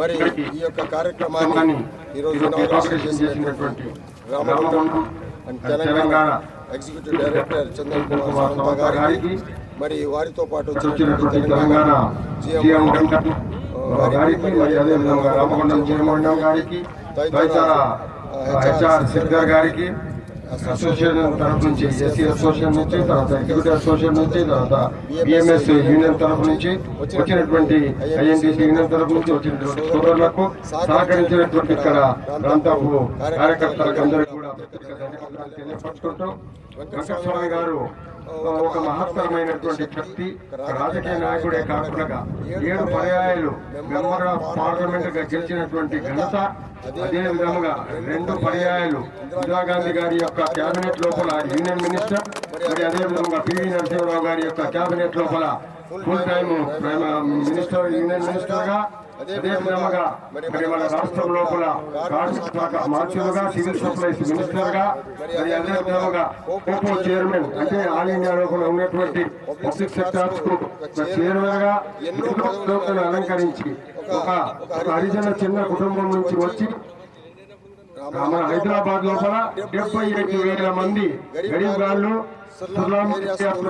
మరి ఈ యొక్క కార్యక్రమాన్ని ఈరోజు ఇనాగరేషన్ చేసినటువంటి Ramagundam and Telangana executive director 𝗀𝗏 గారికి, మరి వారితో పాటు వచ్చినటువంటి తెలంగాణ జీఎం గారికి, మరి అదేవిధంగా రామగుండం జీఎం గారికి, తదితర హెచ్ఆర్ శ్రీధర్ గారికి, అసోసియేషన్ తరఫు నుంచి ఎస్సీ అసోసియేషన్ నుంచి తర్వాత ఎగ్జిక్యూటివ్ అసోసియేషన్ నుంచి తర్వాత బిఎంఎస్ యూనియన్ తరఫు నుంచి వచ్చినటువంటి ఐఎన్టీసీ యూనియన్ తరఫు నుంచి వచ్చినటువంటి సోదరులకు సహకరించినటువంటి ఇక్కడ ప్రాంతపు కార్యకర్తలకు అందరికీ కూడా ధన్యవాదాలు తెలియపరుచుకుంటూ వెంకటస్వామి గారు ఒక మహత్తరమైనటువంటి వ్యక్తి, రాజకీయ నాయకుడే కాకుండా 7 పర్యాయాలు మెంబర్ ఆఫ్ పార్లమెంట్ గా గెలిచినటువంటి ఘనత, అదే విధంగా 2 పర్యాయాలు ఇందిరాగాంధీ గారి యొక్క కేబినెట్ లోపల యూనియన్ మినిస్టర్, మరి అదే విధంగా పివి నరసింహరావు గారి యొక్క కేబినెట్ లోపల full time minister, union minister గా, అదే విధంగా మరి మన రాష్ట్రం లోపల కార్మిక శాఖ మంత్రులుగా, సివిల్ సప్లైస్ మినిస్టర్ గా, మరి అదే విధంగా కోపో చైర్మన్ అంటే ఆల్ ఇండియా లోపల ఉన్నటువంటి పబ్లిక్ సెక్టార్స్ కు చైర్మన్ గా ఎన్నో అలంకరించి ఒక హరిజన చిన్న కుటుంబం నుంచి వచ్చి మన హైదరాబాద్ లోపల 75,000 మంది గరీబ్ గాళ్ళు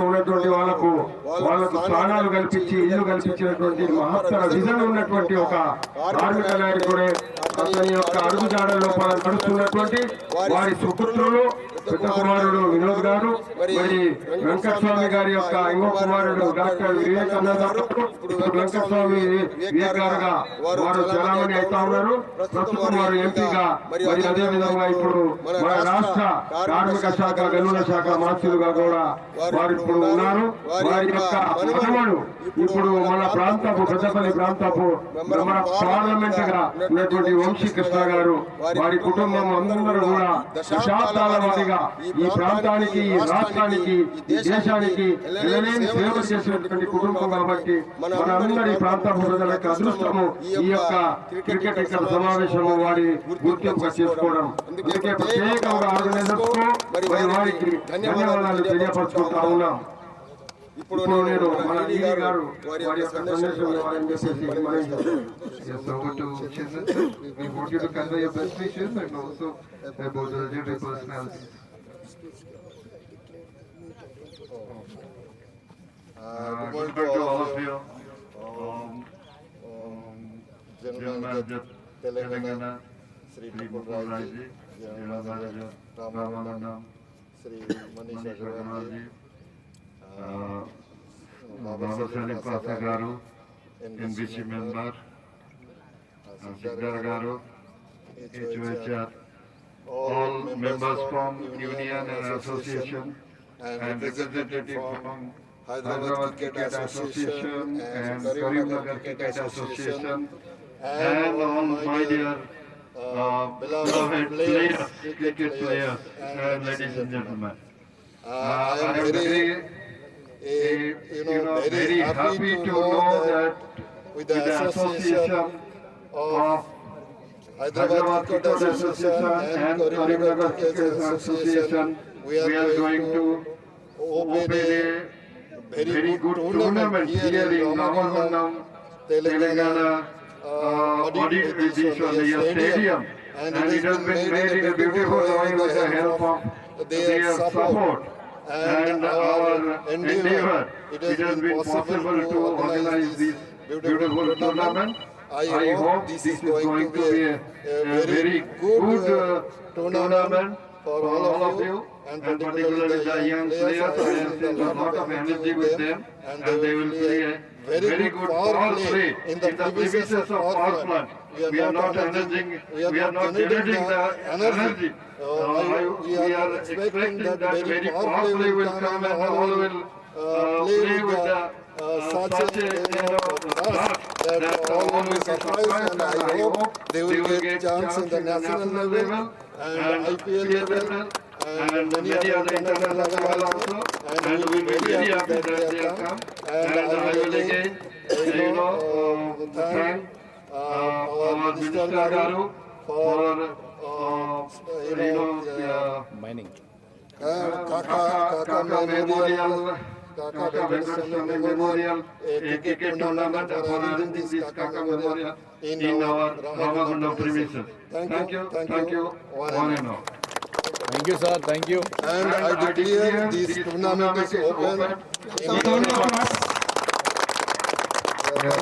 ఉన్నటువంటి వాళ్ళకు స్థానాలు కల్పించి ఇల్లు కల్పించినటువంటి మహత్తర విజన్ ఉన్నటువంటి ఒక కార్మిక నాయకుడే. అతని యొక్క అడుగుజాడ లోపల నడుస్తున్నటువంటి వారి సుపుత్రులు పెద్ద కుమారుడు వినోద్ గారు, మరి వెంకటస్వామి గారి యొక్క ఇంకో కుమారుడు డాక్టర్ వివేకానంద, వెంకటస్వామి వివేక్ గారుగా వారు చలామణి అవుతా ఉన్నారు. ప్రస్తుతం వారు ఎంపీగా, మరి అదే విధంగా ఇప్పుడు మన రాష్ట్ర కార్మిక శాఖ, గనుల శాఖ మంత్రులుగా కూడా వారు ఇప్పుడు ఉన్నారు. వారి యొక్క మనవడు ఇప్పుడు మన ప్రాంతపు పెద్దపల్లి ప్రాంతపు మన పార్లమెంట్ గా ఉన్నటువంటి 𝗬𝗁 గారు, వారి కుటుంబం అందరూ కూడా దశాబ్దాల వారీగా ఈ ప్రాంతానికి, ఈ రాష్ట్రానికి, ఈ దేశానికి ఎనలేని సేవ చేసినటువంటి కుటుంబం కాబట్టి మనందరి ప్రాంత ప్రజల యొక్క అదృష్టము ఈ యొక్క క్రికెట్ ఇక్కడ సమావేశము వారి గుర్తింపుగా చేసుకోవడం. అందుకే ప్రత్యేకంగా ఆర్గనైజర్స్ కు మరి వారికి ధన్యవాదాలు తెలియపరచుకుంటా ఉన్నాం. ఇప్పుడు నేను మన ఈడీ గారు వారి యొక్క సందేశం ఇవ్వాలని చెప్పేసి we want you to convey your best wishes and also about the legendary personalities. Good morning to all of you. General Manager Telangana, Sri 𝗃𝗃𝗃𝗃, General Manager Ramanandam, Sri 𝗃𝗃𝗃𝗃, 𝗪𝗏𝗃𝗃𝗃 garu, NBC member, Siddhar garu, 𝗬𝗃𝗃𝗃, all members from union and association and representative from Hyderabad Cricket Association and Karimnagar Cricket Association and all my dear beloved players, cricket players and ladies and gentlemen. I am very happy to know that with the association of Hyderabad Cricket Association and Karimnagar Cricket Association, we are going to open a very good tournament here in NALGONDA, Telangana, stadium, and it has been made in a beautiful way with the help of their support and our endeavor. It has been possible to organize this beautiful tournament. I hope this is going to be a very good tournament for all of you, and particularly the young players. I have seen a lot of energy with them, and they will play a very good power play in the premises of power plant. We are not generating the energy. We are expecting that very power play will come and all will play with the such a that all will be surprised, and I hope they will get chance in the national level and IPL level and many other international level also, and we will be very happy that they have come. And I will again thank our Minister Garu for mining. KAKA Memorial, KAKA Venkataswamy Memorial, a cricket tournament for arranging this KAKA Memorial in our NALGONDA premises. Thank you, one and all. Thank you, sir. Thank you. And I declare this tournament is open.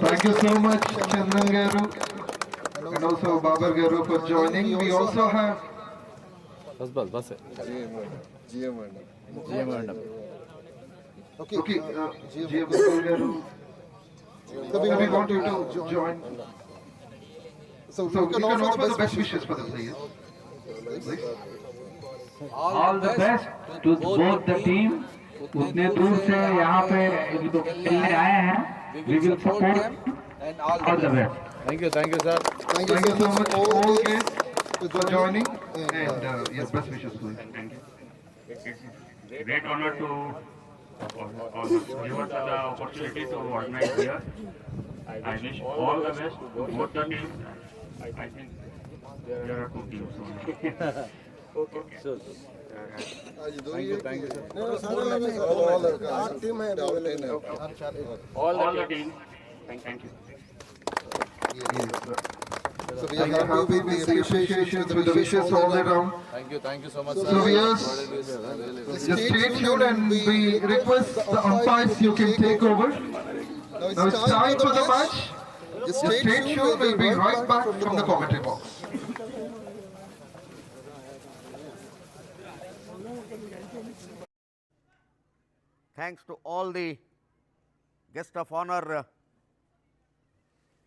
Thank you so much, Chandran Garu, and also Babar Garu for joining. We also have बस है GM madam. Okay, GM. So we want you to join. So we can offer the best wishes for the players. All the best to both the team. उतने दूर से यहाँ पे खेलने आए हैं. We will support and all the best. Thank you sir. Thank you so much all guys for joining and yes, best wishes please. Thank you. It's great honor to give us the opportunity to organize here. I wish all the best to both the teams. I think there are two teams only. Okay. Sure. Thank you sir. All the teams. Thank you. So we are happy with the appreciations, with the wishes all around. Thank you so much So sir. yes, just stay tuned and we request the umpires you can take over. Now it's time for the match. Just stay tuned, we'll be right back from the commentary box. Thanks to all the guests of honor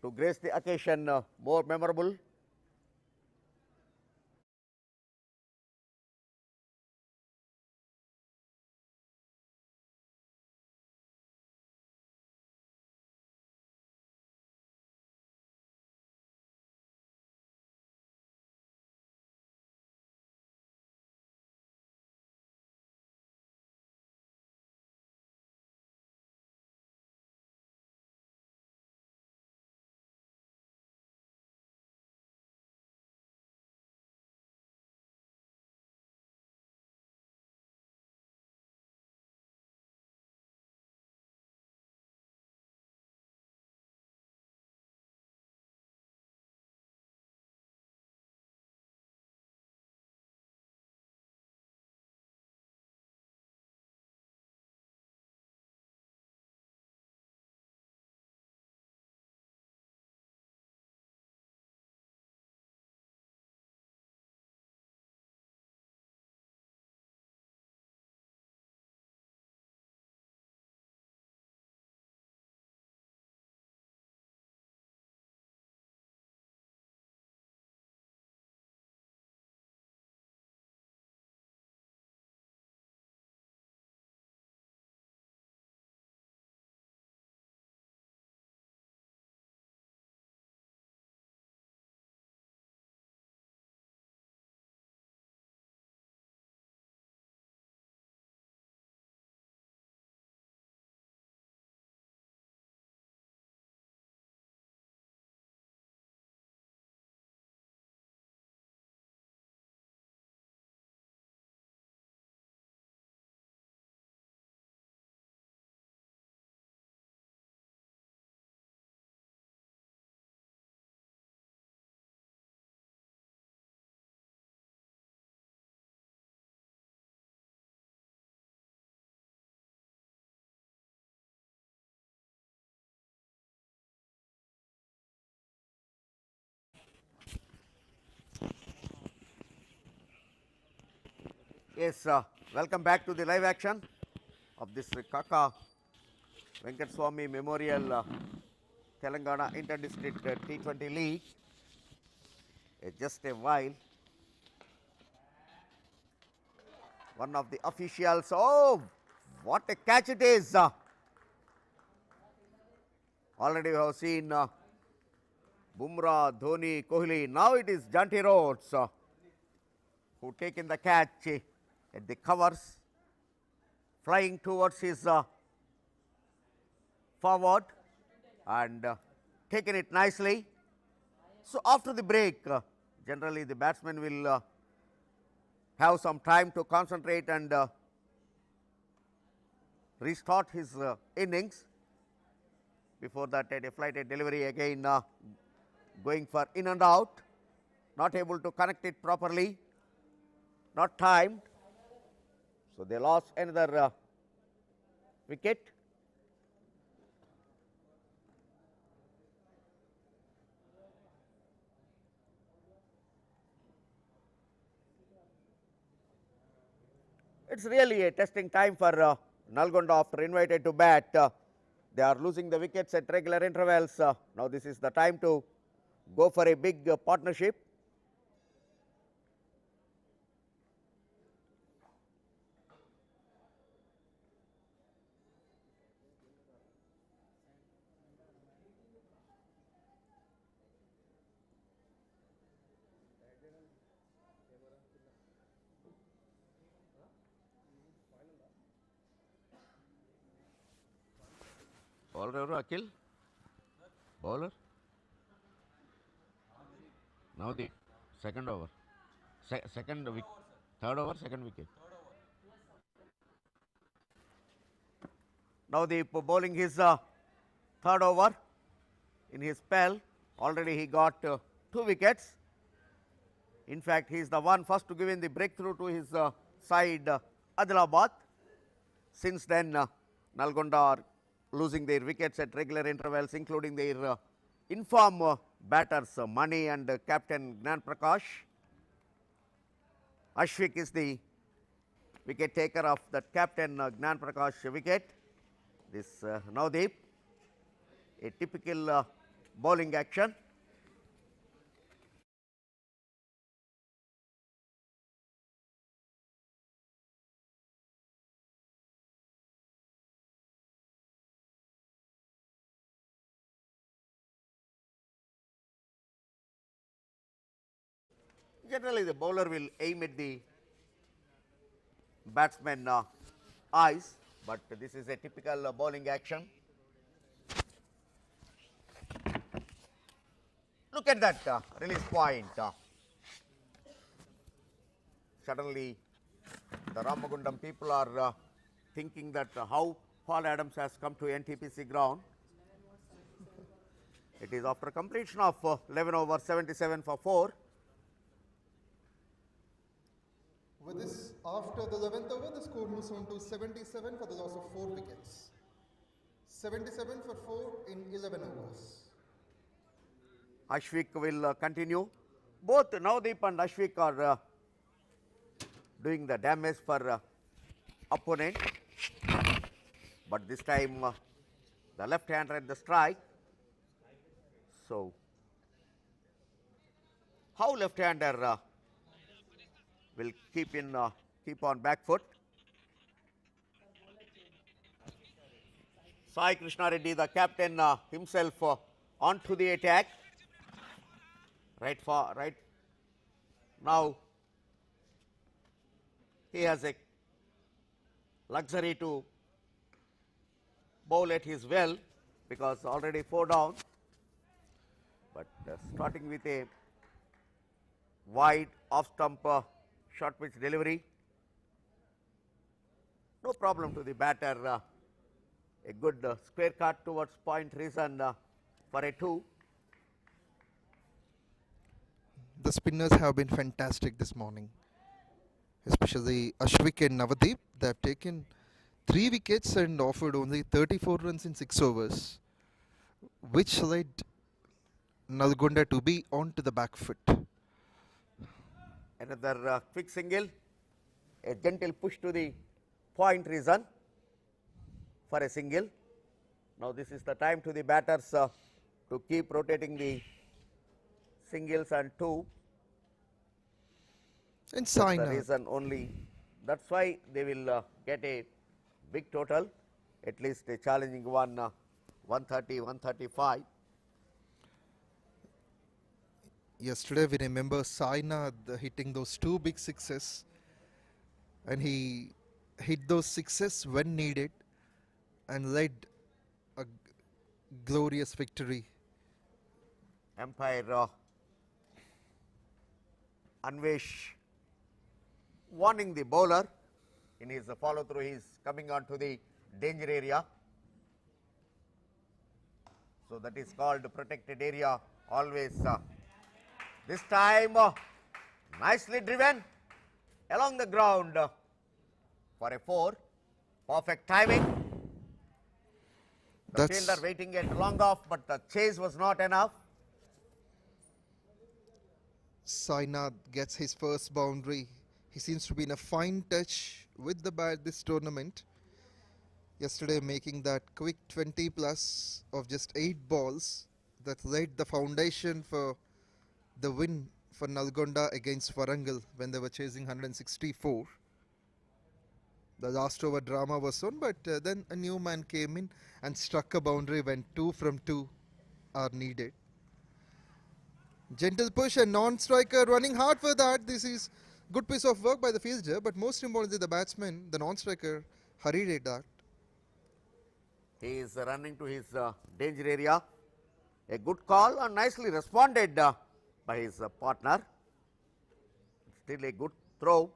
to grace the occasion more memorable. Yes, welcome back to the live action of this KAKA Venkataswamy Memorial Telangana Inter-District T20 League. Just a while, one of the officials, oh, what a catch it is! Already we have seen Bumrah, Dhoni, Kohli. Now it is Janty Rhodes who taken the catch at the covers, flying towards his forward and taken it nicely. So after the break, generally the batsman will have some time to concentrate and restart his innings. Before that, at a flighted delivery again going for in and out, not able to connect it properly, not timed. So they lost another wicket. It's really a testing time for Nalgonda after invited to bat. They are losing the wickets at regular intervals. Now this is the time to go for a big partnership. Bowler Akhil? Bowler? Now the second over. Second wicket. Third over, second wicket. Now the bowling his third over in his spell. Already he got 2 wickets. In fact, he is the one first to give in the breakthrough to his side ADILABAD. Since then, Nalgonda are losing their wickets at regular intervals, including their inform batters Mani and captain 𝗀𝗏. Ashwik is the wicket taker of the captain 𝗀𝗏 wicket. This 𝗀𝗏𝗃, a typical bowling action. Generally, the bowler will aim at the batsman eyes, but this is a typical bowling action. Look at that release point. Suddenly, the Ramagundam people are thinking that how Paul Adams has come to NTPC ground. It is after completion of 11 overs, 77 for 4. With this, after the 11th over, the score moves on to 77 for the loss of 4 wickets. 77 for 4 in 11 overs. Ashwik will continue. Both 𝗀𝗏𝗃 and Ashwik are doing the damage for opponent, but this time the left hander at the strike. So, how left hander will keep on back foot. Sai Krishna Reddy, the captain himself onto the attack. Right now, he has a luxury to bowl at his will because already 4 down. But starting with a wide off stump short pitch delivery, no problem to the batter. A good square cut towards point reason for a 2. The spinners have been fantastic this morning, especially Ashwik and 𝗀𝗏𝗃. They have taken 3 wickets and offered only 34 runs in 6 overs, which led Nalgonda to be onto the back foot. Another quick single, a gentle push to the point reason for a single. Now this is the time to the batters to keep rotating the singles and 2. And That's Saina, the reason only. That's why they will get a big total, at least a challenging one, 130, 135. yesterday we remember Saina hitting those 2 big sixes, and he hit those sixes when needed and led a glorious victory. Umpire Anvesh warning the bowler in his follow through. He is coming on to the danger area. So that is called protected area always. This time nicely driven along the ground for a 4. Perfect timing. The fielder waiting at long off, but the chase was not enough. Saina gets his first boundary. He seems to be in a fine touch with the bat this tournament. Yesterday making that quick 20 plus of just 8 balls that laid the foundation for the win for Nalgonda against Warangal when they were chasing 164. The last over drama was on, but then a new man came in and struck a boundary when 2 from 2 are needed. Gentle push and non-striker running hard for that. This is good piece of work by the fielder, but most importantly the batsman, the non-striker, hurried that. He is running to his danger area. A good call and nicely responded by his partner. Still a good throw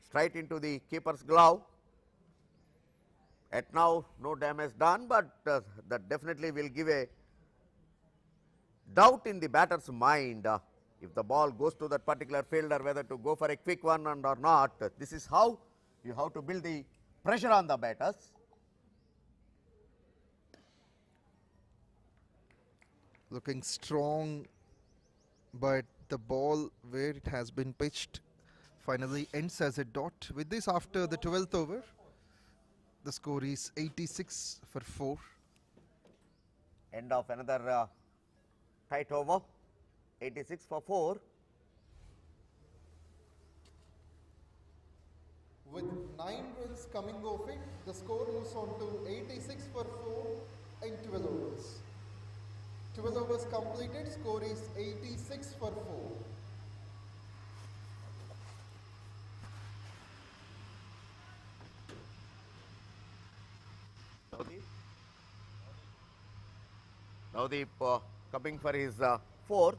straight into the keeper's glove. At now no damage done, but that definitely will give a doubt in the batter's mind if the ball goes to that particular fielder, whether to go for a quick one or not. This is how you have to build the pressure on the batters. Looking strong, but the ball where it has been pitched finally ends as a dot. With this, after the 12th over, the score is 86 for 4. End of another tight over, 86 for 4. With 9 runs coming off it, the score moves on to 86 for 4 in 12 overs. 12 overs completed, score is 86 for 4. Navdeep coming for his 4th,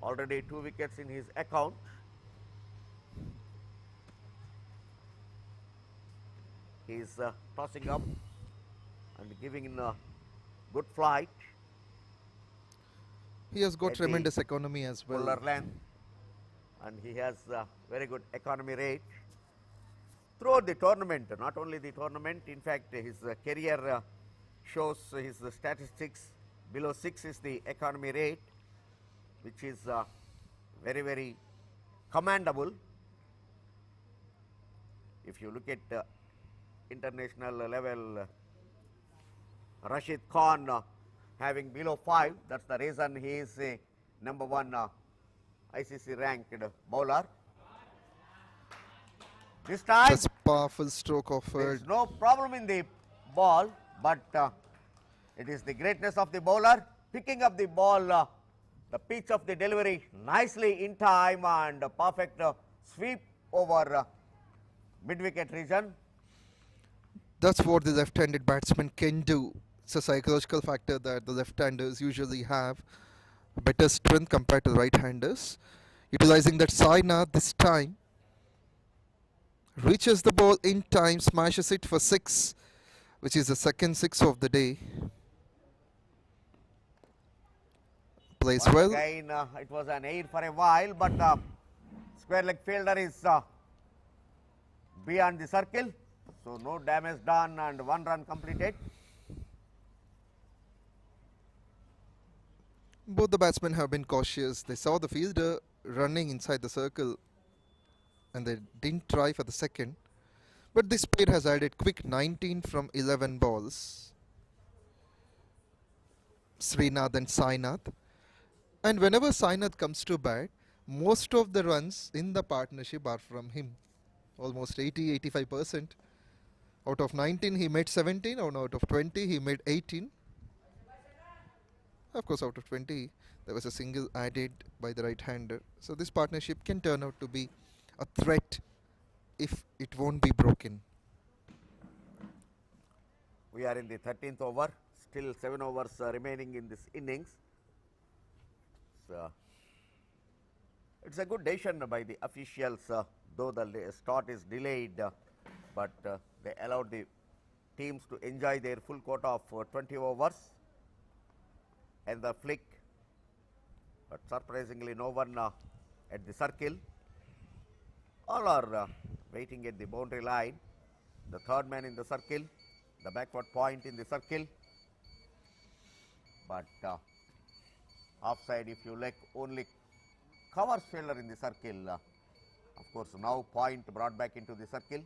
already 2 wickets in his account. He is tossing up and giving in a good flight. He has got tremendous economy as well. Bowler length, and he has very good economy rate throughout the tournament. Not only the tournament, in fact his career shows his statistics. Below 6 is the economy rate, which is very, very commendable. If you look at international level, Rashid Khan having below 5, that's the reason he is a #1 ICC ranked bowler. This time, That's powerful stroke there offered. is no problem in the ball, but it is the greatness of the bowler picking up the ball, the pitch of the delivery nicely in time, and a perfect sweep over mid-wicket region. That's what the left-handed batsman can do. It's a psychological factor that the left-handers usually have better strength compared to the right-handers. Utilizing that Sainath this time, reaches the ball in time, smashes it for 6, which is the second 6 of the day. Plays Once well. again, it was an air for a while, but square leg fielder is beyond the circle, so no damage done and 1 run completed. Both the batsmen have been cautious. They saw the fielder running inside the circle and they didn't try for the second. But this pair has added quick 19 from 11 balls. Srinath and Sainath. And whenever Sainath comes to bat, most of the runs in the partnership are from him. Almost 80-85%. Out of 19 he made 17, and out of 20 he made 18. Of course, out of 20 there was a single added by the right-hander. So this partnership can turn out to be a threat if it won't be broken. We are in the 13th over, still 7 overs remaining in this innings. So, it's a good decision by the officials, though the start is delayed, but they allowed the teams to enjoy their full quota of 20 overs and the flick, but surprisingly no one at the circle. All are waiting at the boundary line. The third man in the circle, the backward point in the circle, but offside if you like only covers fielder in the circle. Of course, now point brought back into the circle.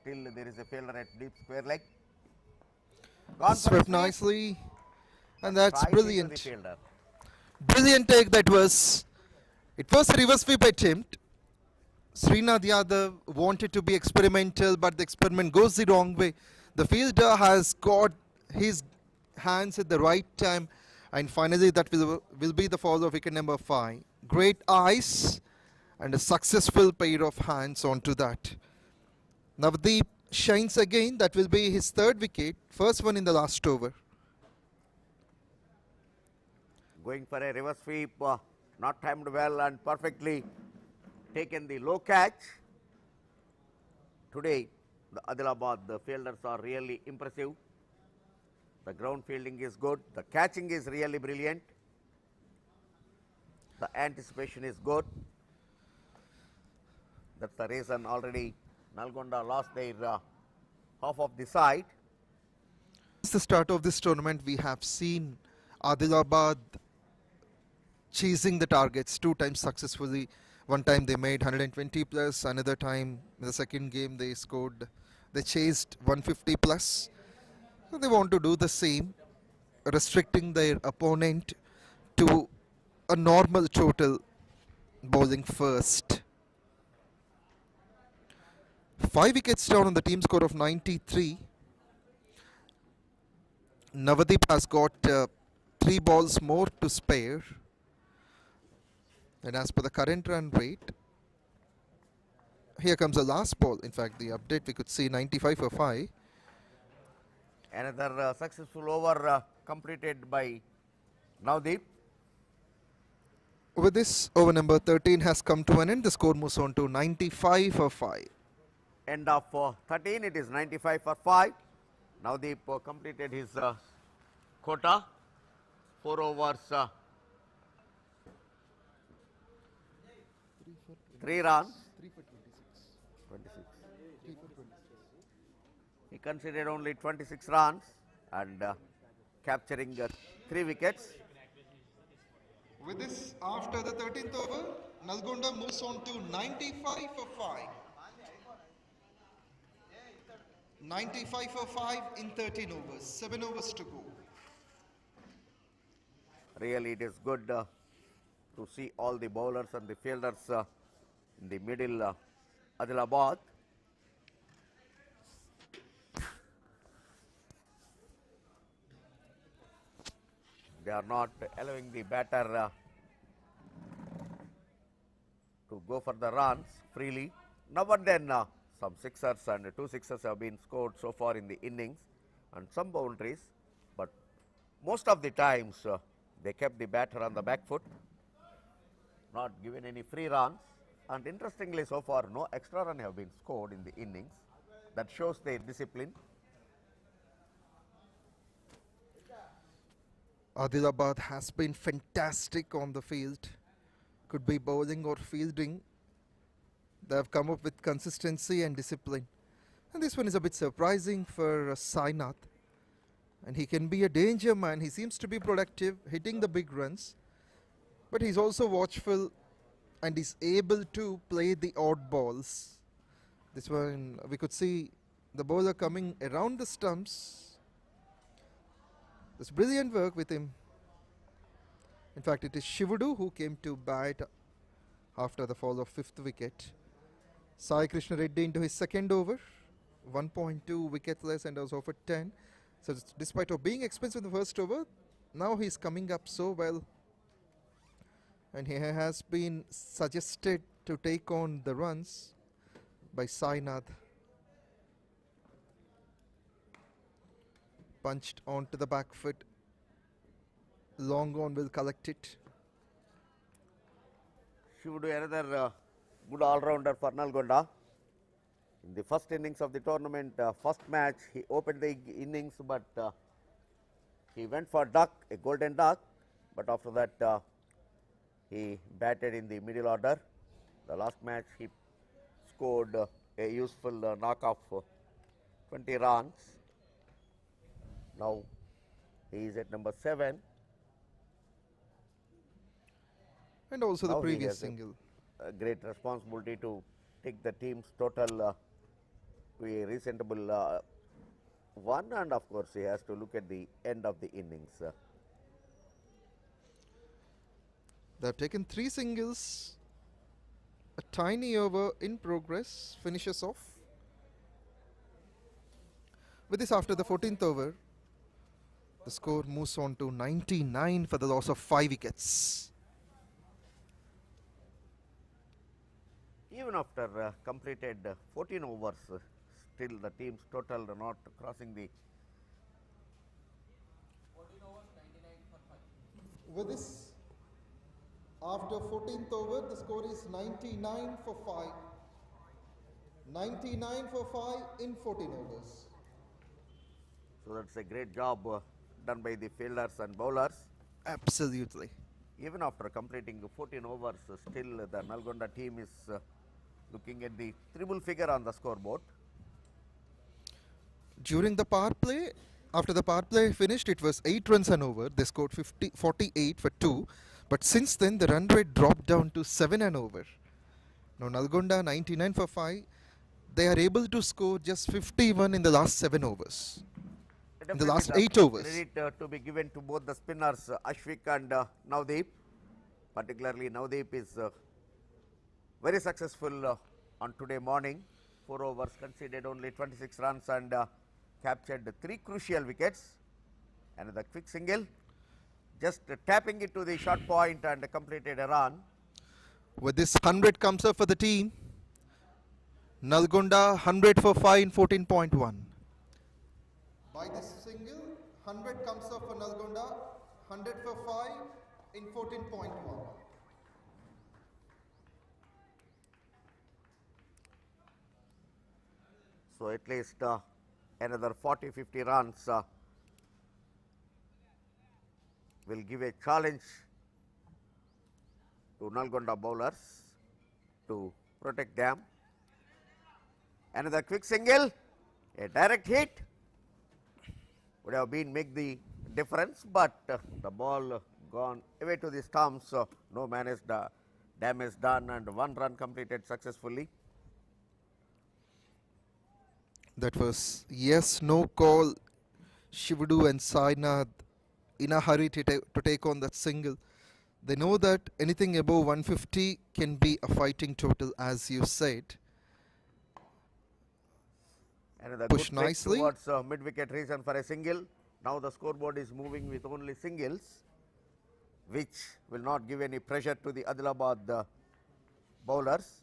still there is a fielder at deep square leg. Gone for a Swept sweep, nicely, and that's right into the brilliant. fielder. Brilliant take that was. It was a reverse sweep attempt. 𝗏𝗏𝗃𝗲 wanted to be experimental, but the experiment goes the wrong way. The fielder has got his hands at the right time, and finally that will be the fall of wicket number 5. Great eyes and a successful pair of hands onto that. Navdeep shines again. That will be his 3rd wicket, first one in the last over. Going for a reverse sweep, not timed well and perfectly taken the low catch. Today, the Adilabad, the fielders are really impressive. The ground fielding is good. The catching is really brilliant. The anticipation is good. That's the reason already Nalgonda lost their half of the side. Since the start of this tournament, we have seen Adilabad chasing the targets 2 times successfully. One time they made 120 plus, another time in the second game they chased 150 plus. So they want to do the same, restricting their opponent to a normal total, bowling first. 5 wickets down on the team score of 93. Navdeep has got 3 balls more to spare. And as per the current run rate, here comes the last ball. In fact, the update we could see 95 for 5. Another successful over completed by Navdeep. With this, over number 13 has come to an end. The score moves on to 95 for 5. End of 13, it is 95 for 5. Navdeep completed his quota. 4 overs, 3 runs. 26. He considered only 26 runs and capturing 3 wickets. With this, after the 13th over, Nalgonda moves on to 95 for 5. 95 for 5 in 13 overs. 7 overs to go. Really, it is good to see all the bowlers and the fielders in the middle Adilabad. They are not allowing the batter to go for the runs freely. Now and then some sixers and 2 sixers have been scored so far in the innings and some boundaries, but most of the times they kept the batter on the back foot, not given any free runs, and interestingly so far no extra run have been scored in the innings. That shows their discipline. Adilabad has been fantastic on the field. Could be bowling or fielding. They have come up with consistency and discipline. And this one is a bit surprising for Sainath. And he can be a danger man. He seems to be productive, hitting the big runs. But he's also watchful and is able to play the odd balls. This one, we could see the bowler coming around the stumps. There's brilliant work with him. In fact, it is Shivudu who came to bat after the fall of 5th wicket. Sai Krishna Reddy into his 2nd over. 1.2 wicketless and was offered 10. So despite of being expensive in the first over, now he's coming up so well. And he has been suggested to take on the runs by Sainath. Punched onto the back foot. Long on will collect it. She would do another good all-rounder for Nalgonda. In the first innings of the tournament, first match, he opened the innings, but he went for duck, a golden duck. But after that, he batted in the middle order. The last match, he scored a useful knock of 20 runs. Now, he is at number 7. And also Now the he previous has single. A great responsibility to take the team's total to a reasonable one, and of course he has to look at the end of the innings. They have taken 3 singles. A tiny over in progress finishes off. With this, after the 14th over, the score moves on to 99 for the loss of 5 wickets. Even after completed 14 overs, still the team's total not crossing the. With this, after 14th over, the score is 99 for 5. 99 for 5 in 14 overs. So that's a great job done by the fielders and bowlers. Absolutely. Even after completing 14 overs, still the Nalgonda team is looking at the triple figure on the scoreboard. During the power play, after the power play finished, it was 8 runs an over. They scored 48 for 2. But since then, the run rate dropped down to 7 and over. Now, Nalgonda 99 for 5. They are able to score just 51 in the last 7 overs. In the last 8 overs. Credit to be given to both the spinners, Ashwik and Navdeep. Particularly, Navdeep is very successful on today morning. 4 overs, conceded only 26 runs and captured 3 crucial wickets. Another quick single. Just tapping it to the short point and completed a run. With this, 100 comes up for the team. Nalgonda 100 for 5 in 14.1. By this single, 100 comes up for Nalgonda, 100 for 5 in 14.1. So at least another 40-50 runs will give a challenge to Nalgonda bowlers to protect them. Another quick single, a direct hit would have been make the difference, but the ball gone away to the stumps. No damage done and 1 run completed successfully. That was yes, no call. Shivadu and Sainath in a hurry to take on that single. They know that anything above 150 can be a fighting total, as you said. Another Push good flick nicely towards mid-wicket reason for a single. Now the scoreboard is moving with only singles, which will not give any pressure to the Adilabad bowlers.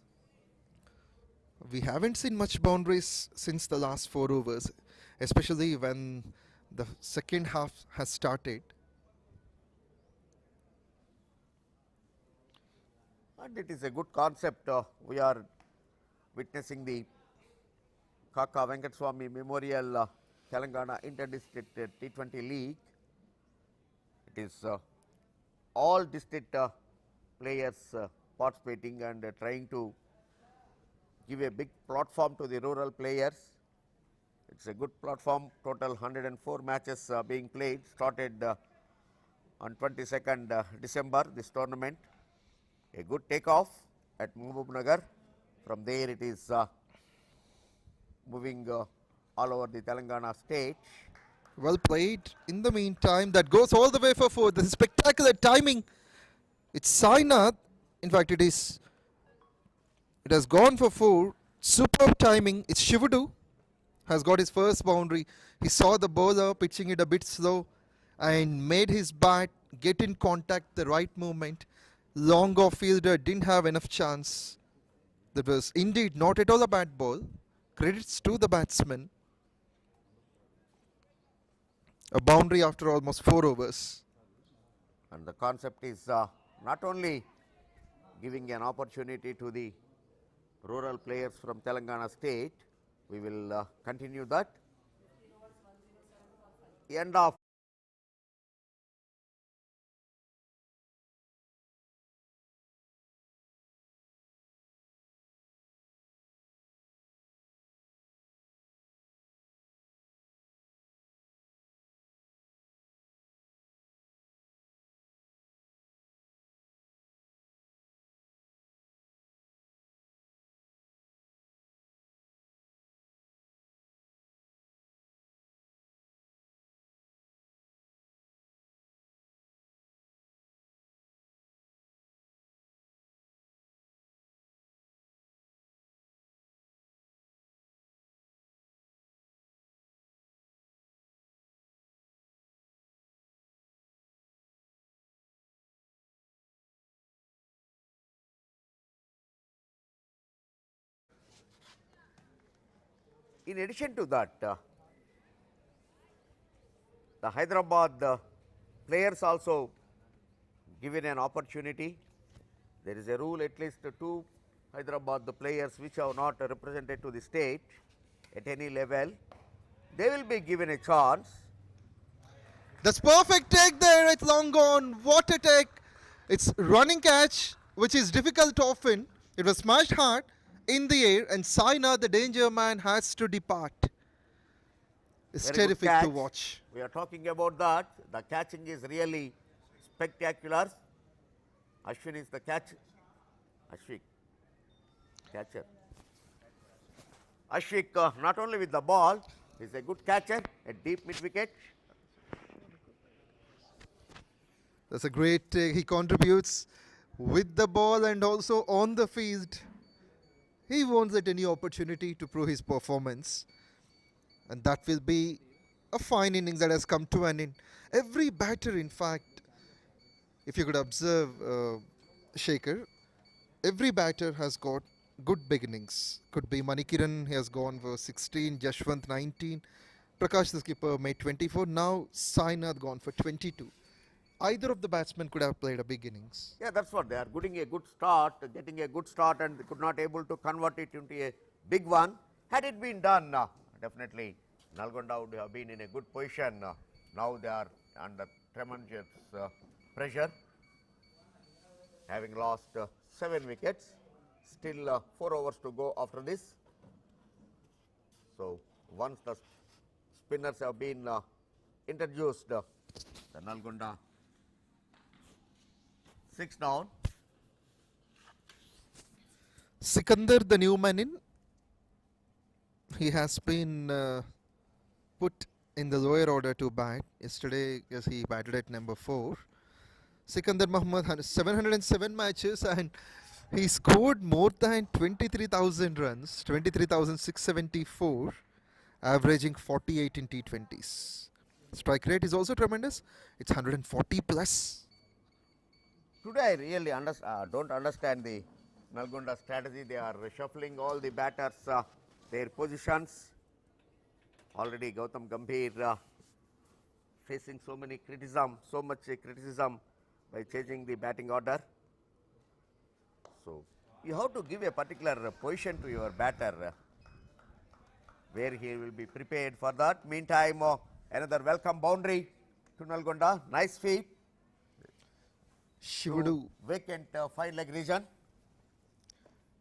We haven't seen much boundaries since the last 4 overs, especially when the second half has started. And it is a good concept. We are witnessing the KAKA Venkataswamy Memorial Telangana Inter-District T20 League. It is all district players participating and trying to give a big platform to the rural players. It's a good platform. Total 104 matches being played. Started on 22nd December this tournament. A good takeoff at Mahbubnagar. From there it is moving all over the Telangana state. Well played. In the meantime, that goes all the way for 4. This is spectacular timing. It's Sainath. In fact, it has gone for 4. Superb timing. It's Shivadu has got his first boundary. He saw the bowler pitching it a bit slow and made his bat get in contact, the right movement. Long off fielder didn't have enough chance. That was indeed not at all a bad ball. Credits to the batsman. A boundary after almost 4 overs. And the concept is not only giving an opportunity to the rural players from Telangana state, we will continue that. End of in addition to that, the Hyderabad players also given an opportunity. There is a rule, at least 2 Hyderabad players which are not represented to the state at any level, they will be given a chance. That's perfect take there. It's long gone. What a take. It's running catch, which is difficult often. It was smashed hard in the air, and Sainath, the danger man, has to depart. It's Very good terrific to catch. watch. We are talking about that. The catching is really spectacular. Ashwin is the catcher. Ashwik, catcher. Ashwik not only with the ball, he is a good catcher at deep mid wicket. That's a great take. He contributes with the ball and also on the field. He won't let any opportunity to prove his performance. And that will be a fine innings that has come to an end. Every batter, in fact, if you could observe Shekhar, every batter has got good beginnings. Could be Manikiran, he has gone for 16, Jashwant 19, Prakash the skipper made 24, now Sainath gone for 22. Either of the batsmen could have played a big innings. Yeah, that's what they are getting a good start, and they could not able to convert it into a big one. Had it been done, definitely Nalgonda would have been in a good position. Now they are under tremendous pressure, having lost 7 wickets. Still 4 overs to go after this. So once the spinners have been introduced, the Nalgonda 6 down. Sikandar, the new man in, he has been put in the lower order to bat. Yesterday, yes, he batted at number 4. Sikandar Mohammad had 707 matches and he scored more than 23,000 runs, 23,674, averaging 48 in T20s. Strike rate is also tremendous. It's 140 plus. Today I really don't understand the Nalgonda strategy. They are shuffling all the batters, their positions. Already Gautam Gambhir facing so much criticism by changing the batting order. So you have to give a particular position to your batter where he will be prepared for that. Meantime, another welcome boundary to Nalgonda. Nice sweep. Shivudu. Vacant 5-leg region.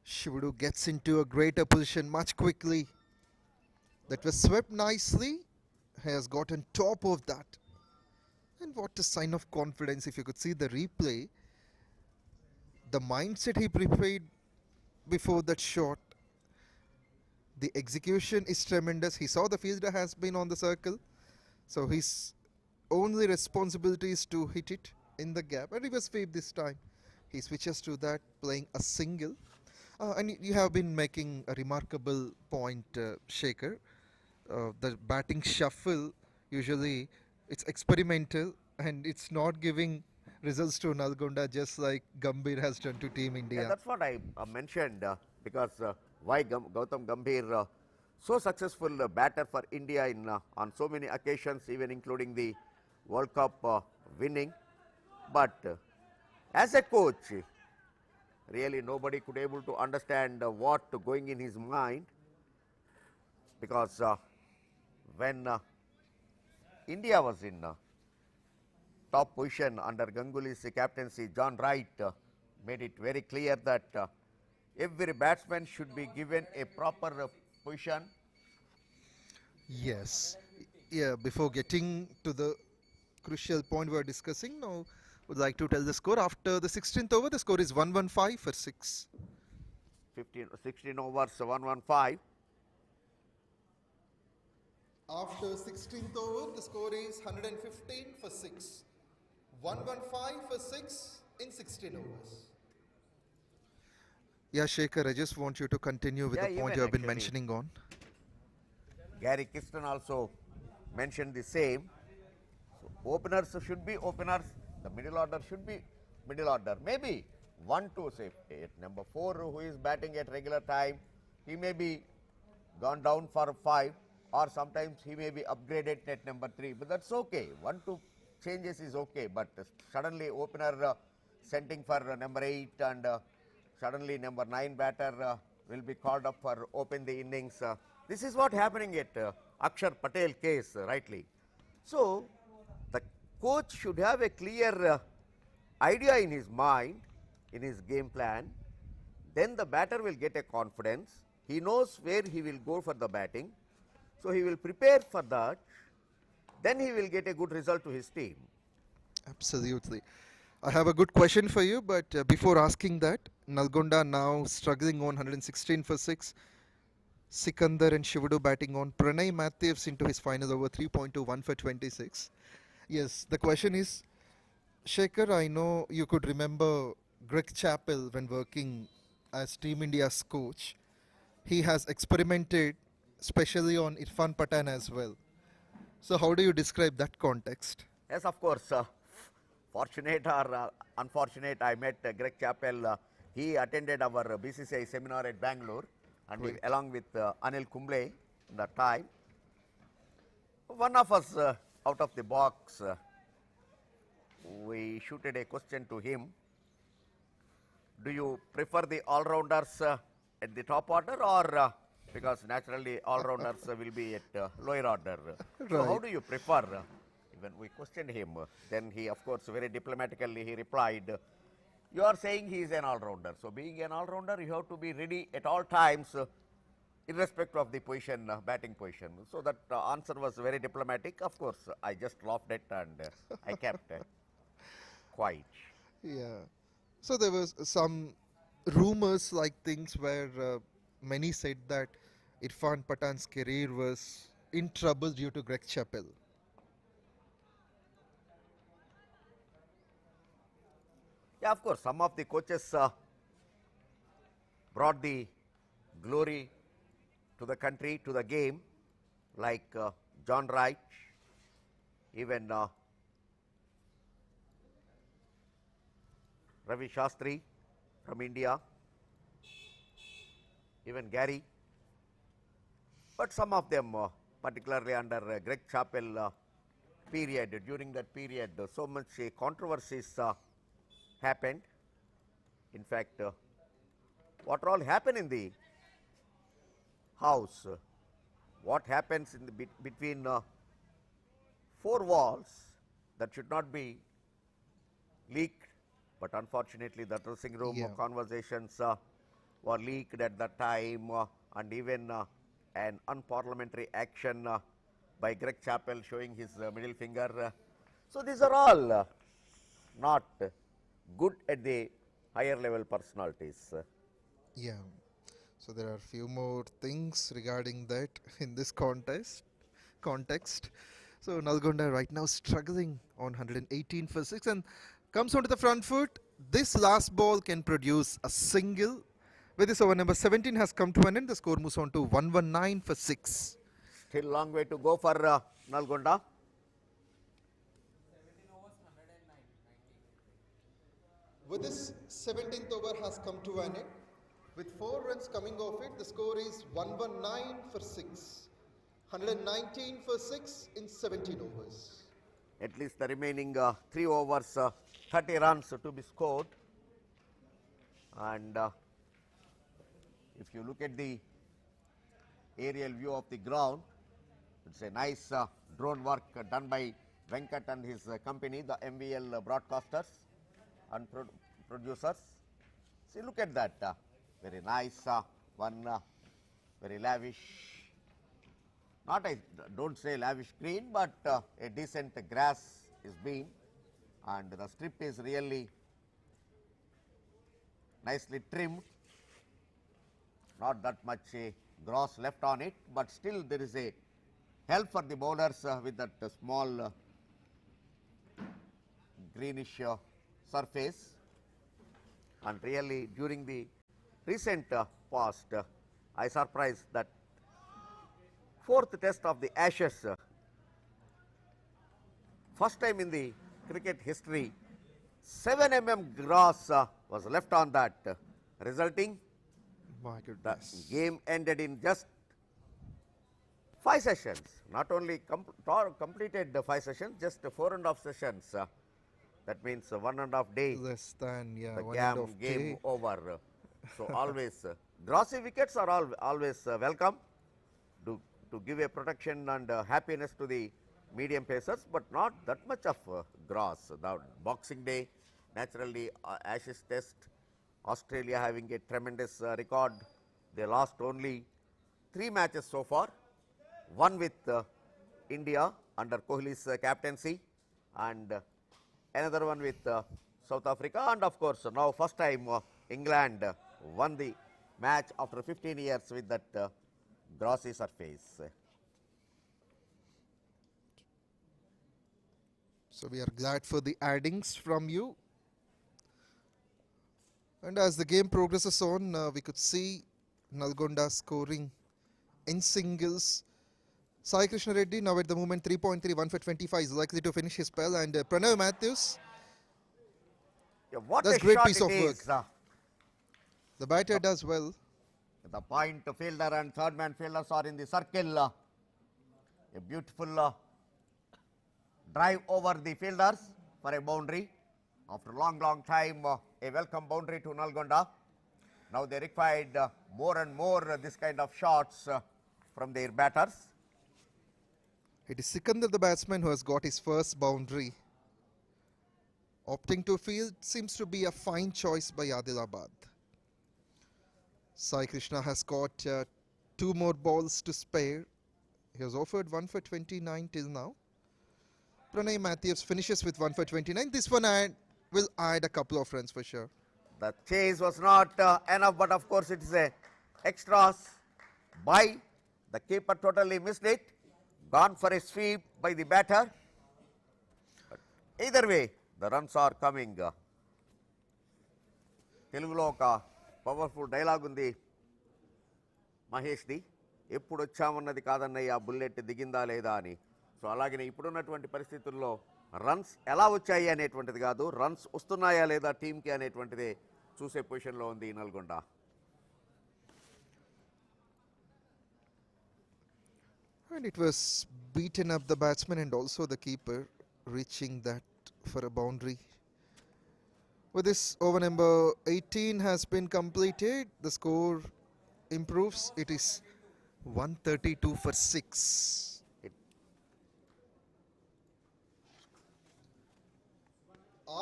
Shivudu gets into a greater position much quickly. That was swept nicely. He has gotten top of that. And what a sign of confidence. If you could see the replay, the mindset he prepared before that shot, the execution is tremendous. He saw the fielder has been on the circle, so his only responsibility is to hit it in the gap, and he was sweep this time. He switches to that, playing a single. And you have been making a remarkable point, Shekhar. The batting shuffle, usually it's experimental and it's not giving results to Nalgonda, just like Gambhir has done to Team India. Yeah, that's what I mentioned, because why Gautam Gambhir, so successful batter for India in on so many occasions, even including the World Cup winning. But as a coach, really nobody could able to understand what going in his mind, because when India was in top position under Ganguly's captaincy, John Wright made it very clear that every batsman should be given a proper position. Yes. Yeah, before getting to the crucial point we are discussing, now would like to tell the score. After the 16th over, the score is 115 for 6. 16 overs, 115. After 16th over, the score is 115 for 6. 115 for 6 in 16 overs. Yeah, Shekhar, I just want you to continue with the point you have been mentioning on. Gary Kirsten also mentioned the same. So openers should be openers. The middle order should be middle order. Maybe 1, 2, say at number 4 who is batting at regular time, he may be gone down for 5, or sometimes he may be upgraded at number 3, but that's okay. 1-2 changes is okay, but suddenly opener sending for number 8 and suddenly number 9 batter will be called up for open the innings. This is what happening at 𝗃𝗃𝗃𝗃 case, rightly. So the coach should have a clear idea in his mind, in his game plan. Then the batter will get a confidence. He knows where he will go for the batting. So he will prepare for that. Then he will get a good result to his team. Absolutely. I have a good question for you, but before asking that, Nalgonda now struggling on 116 for 6. Sikandar and Shivudu batting on. Pranay Matthews into his final over 3.21 for 26. Yes, the question is, Shekhar, I know you could remember 𝗃𝗃𝗃𝗃 when working as Team India's coach. He has experimented especially on Irfan Pathan as well. So how do you describe that context? Yes, of course. Fortunate or unfortunate, I met 𝗃𝗃𝗃𝗃. He attended our BCCI seminar at Bangalore, and we, along with Anil Kumble that time. One of us out of the box, we shooted a question to him. Do you prefer the all-rounders at the top order, or because naturally all-rounders will be at lower order? So how do you prefer? When we questioned him, then he, of course, very diplomatically he replied, you are saying he is an all-rounder. So being an all-rounder, you have to be ready at all times, irrespective of the position, batting position. So that answer was very diplomatic. Of course, I just laughed at and I kept quiet. Yeah. So there was some rumors like things where many said that Irfan Pathan's career was in trouble due to 𝗃𝗃𝗃𝗃. Yeah, of course, some of the coaches brought the glory to the country, to the game, like John Wright, even Ravi Shastri from India, even Gary. But some of them, particularly under 𝗃𝗃𝗃𝗃 period, during that period, so much controversies happened. In fact, what all happened in the house, what happens in the between 4 walls, that should not be leaked, but unfortunately the dressing room conversations were leaked at that time, and even an unparliamentary action by 𝗃𝗃𝗃𝗃 showing his middle finger. So these are all not good at the higher level personalities. Yeah. So there are few more things regarding that in this context. So Nalgonda right now struggling on 118 for 6 and comes onto the front foot. This last ball can produce a single. With this over number 17 has come to an end. The score moves on to 119 for 6. Still long way to go for Nalgonda. With this 17th over has come to an end. With 4 runs coming off it, the score is 119 for 6. 119 for 6 in 17 overs. At least the remaining 3 overs, 30 runs to be scored. And if you look at the aerial view of the ground, it's a nice drone work done by Venkat and his company, the MVL broadcasters and producers. See, look at that, very nice one, very lavish, not I don't say lavish green, but a decent grass is being, and the strip is really nicely trimmed, not that much grass left on it, but still there is a help for the bowlers with that small greenish surface. And really during the recent past, I surprised that 4th test of the Ashes, first time in the cricket history, 7 mm grass was left on that, resulting My the goodness. game ended in just 5 sessions, not only completed the 5 sessions, just 4.5 sessions. That means 1.5 day. Less than, yeah, The 1.5 game day. over. So always glossy wickets are always welcome to give a protection and happiness to the medium pacers, but not that much of grass. The Boxing Day, naturally Ashes Test, Australia having a tremendous record. They lost only 3 matches so far, one with India under Kohli's captaincy, and another one with South Africa, and of course now first time England won the match after 15 years with that grassy surface. So we are glad for the addings from you. And as the game progresses on, we could see Nalgonda scoring in singles. Sai Krishna Reddy now at the moment 3.3, 1 for 25 is likely to finish his spell, and Pranav Matthews. Yeah, what That's a great shot piece it of is. work. The batter does well. The point fielder and third man fielders are in the circle. A beautiful drive over the fielders for a boundary. After long time, a welcome boundary to Nalgonda. Now they required more and more this kind of shots from their batters. It is 𝘃𝗏𝗃𝗃, the batsman, who has got his first boundary. Opting to field seems to be a fine choice by Adilabad. Sai Krishna has got 2 more balls to spare. He has offered 1 for 29 till now. Pranay Matthews finishes with 1 for 29. This one will add a couple of runs for sure. The chase was not enough, but of course it is a extras by the keeper. Totally missed it. Gone for a sweep by the batter. But either way, the runs are coming. తెలుగులో ఒక powerful dialogue ఉంది మహేష్ది, ఎప్పుడు వచ్చామన్నది కాదన్నయ్య bullet దిగిందా లేదా అని. So అలాగే ఇప్పుడున్నటువంటి పరిస్థితుల్లో runs ఎలా వచ్చాయి అనేటువంటిది కాదు, రన్స్ వస్తున్నాయా లేదా టీంకి అనేటువంటిదే చూసే పొజిషన్లో ఉంది Nalgonda. And it was beaten up, the batsman and also the keeper, reaching that for a boundary. With this, over number 18 has been completed. The score improves. It is 132 for 6.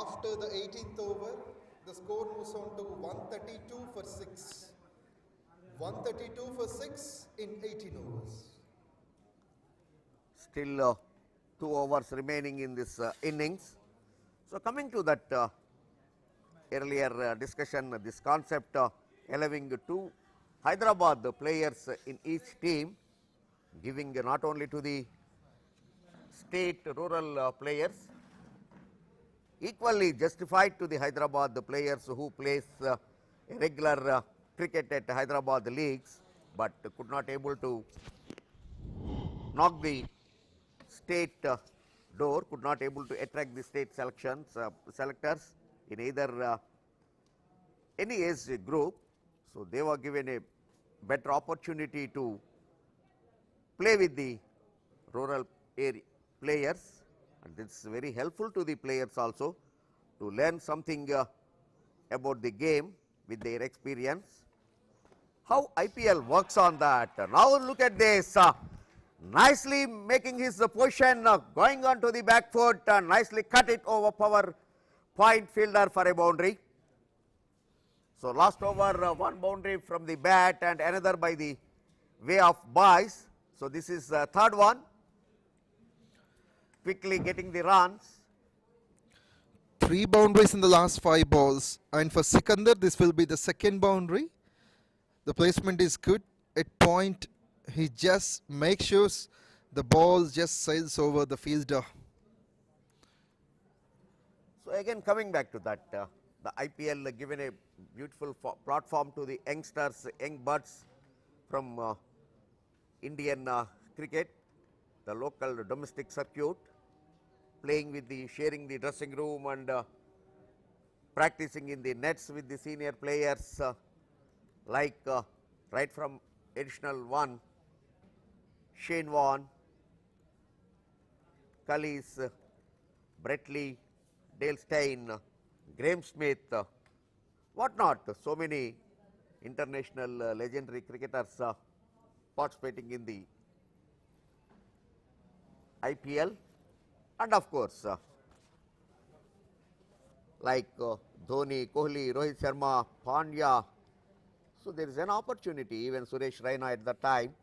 After the 18th over, the score moves on to 132 for 6. 132 for 6 in 18 overs. Still 2 overs remaining in this innings. So coming to that earlier discussion, this concept allowing 2 Hyderabad players in each team, giving not only to the state rural players, equally justified to the Hyderabad players who plays regular cricket at Hyderabad leagues, but could not able to knock the state door, could not able to attract the state selectors in either any age group. So they were given a better opportunity to play with the rural area players, and this is very helpful to the players also to learn something about the game with their experience. How IPL works on that. Now look at this. Nicely making his position, going on to the back foot, nicely cut it over power point fielder for a boundary. So last over, 1 boundary from the bat and another by the way of boys. So this is the third one. Quickly getting the runs. 3 boundaries in the last 5 balls, and for 𝘃𝗏𝗃𝗃, this will be the second boundary. The placement is good. At point, he just makes sure the ball just sails over the fielder. So again coming back to that, the IPL given a beautiful platform to the youngsters, young buds from Indian cricket, the local domestic circuit, playing with the, sharing the dressing room and practicing in the nets with the senior players, like right from additional 1, Shane Warne, Cullis, Bretley, Dale Steyn, Graeme Smith, what not, so many international legendary cricketers participating in the IPL, and of course like Dhoni, Kohli, Rohit Sharma, Pandya. So there is an opportunity, even Suresh Raina at the time,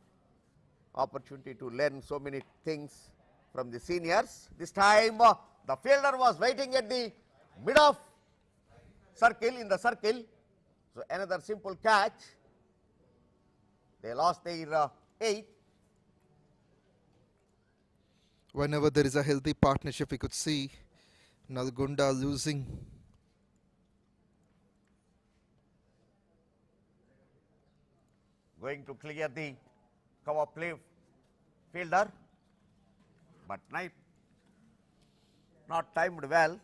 opportunity to learn so many things from the seniors. This time the fielder was waiting at the mid of circle, in the circle. So another simple catch. They lost their 8th. Whenever there is a healthy partnership, we could see Nalgonda losing. Going to clear the 𝗀𝗶𝗃𝗵 fielder, but not timed well.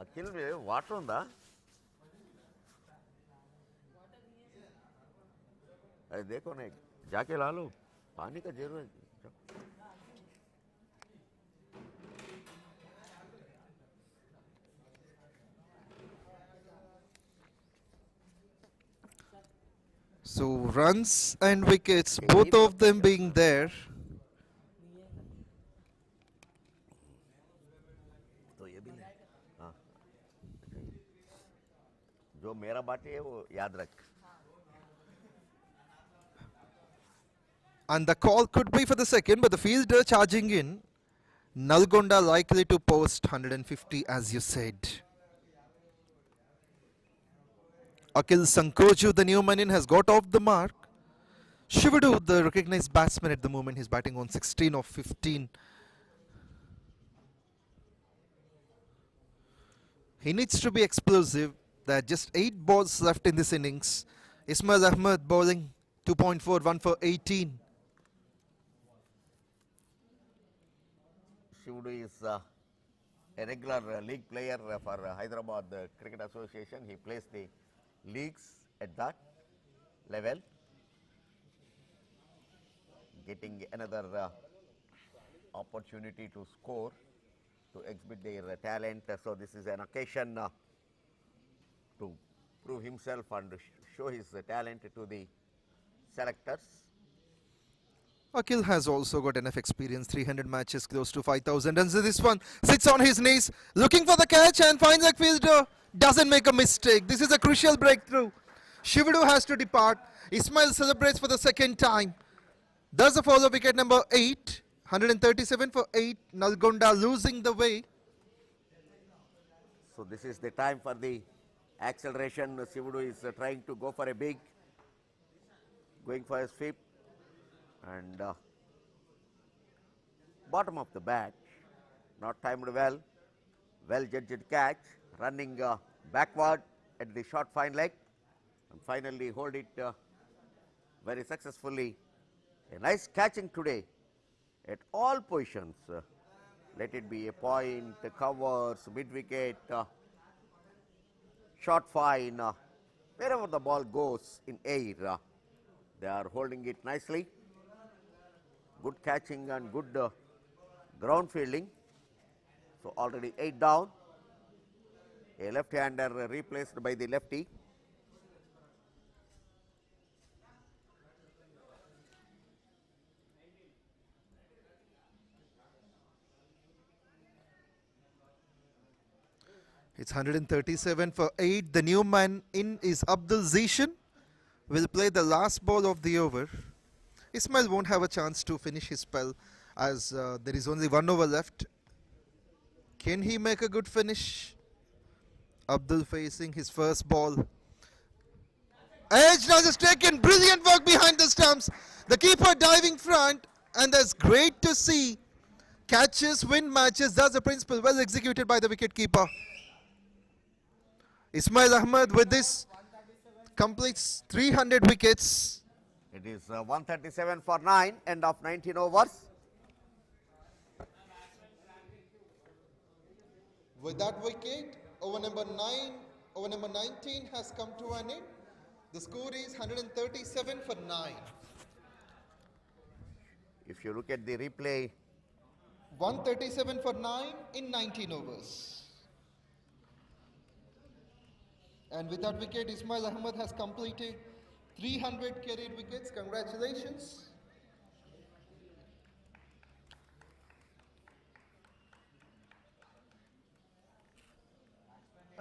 Akhil, water on the देखो ना जाके ला लो, पानी का जरूरत है. So runs and wickets, both of them being there. तो ये भी ले, हाँ, जो मेरा बाटे है वो याद रख. And the call could be for the second, but the fielder charging in. Nalgonda likely to post 150, as you said. Akhil Sankoju, the new man in, has got off the mark. Shivadu, the recognized batsman at the moment, he's batting on 16 of 15. He needs to be explosive. There are just 8 balls left in this innings. Ismail Ahmed bowling 2.4, 1 for 18. Shivadu is a regular league player for Hyderabad Cricket Association. He plays the leagues at that level, getting another opportunity to score, to exhibit their talent. So this is an occasion to prove himself and show his talent to the selectors. Akhil has also got enough experience, 300 matches, close to 5,000 runs. This one sits on his knees, looking for the catch and finds a fielder, doesn't make a mistake. This is a crucial breakthrough. Shivadu has to depart. Ismail celebrates for the second time. Does the follow wicket number 8, 137 for 8, Nalgonda losing the way. So this is the time for the acceleration. Shivadu is trying to go for a big, going for his 5th. And bottom of the bat, not timed well, well judged catch, running backward at the short fine leg, and finally hold it very successfully. A nice catching today at all positions. Let it be a point, covers, mid wicket, short fine, wherever the ball goes in air, they are holding it nicely. Good catching and good ground fielding. So already 8 down. A left-hander replaced by the lefty. It's 137 for 8. The new man in is Abdul Zishan. Will play the last ball of the over. Ismail won't have a chance to finish his spell as there is only 1 over left. Can he make a good finish? Abdul facing his first ball. Edge now just taken. Brilliant work behind the stumps. The keeper diving front, and that's great to see. Catches, win matches. That's the principle well executed by the wicket keeper. Ismail Ahmed with this completes 300 wickets. It is 137 for 9, end of 19 overs. With that wicket, over number 19 has come to an end. The score is 137 for 9. If you look at the replay, 137 for 9 in 19 overs. And with that wicket, Ismail Ahmed has completed 300 carried wickets. Congratulations.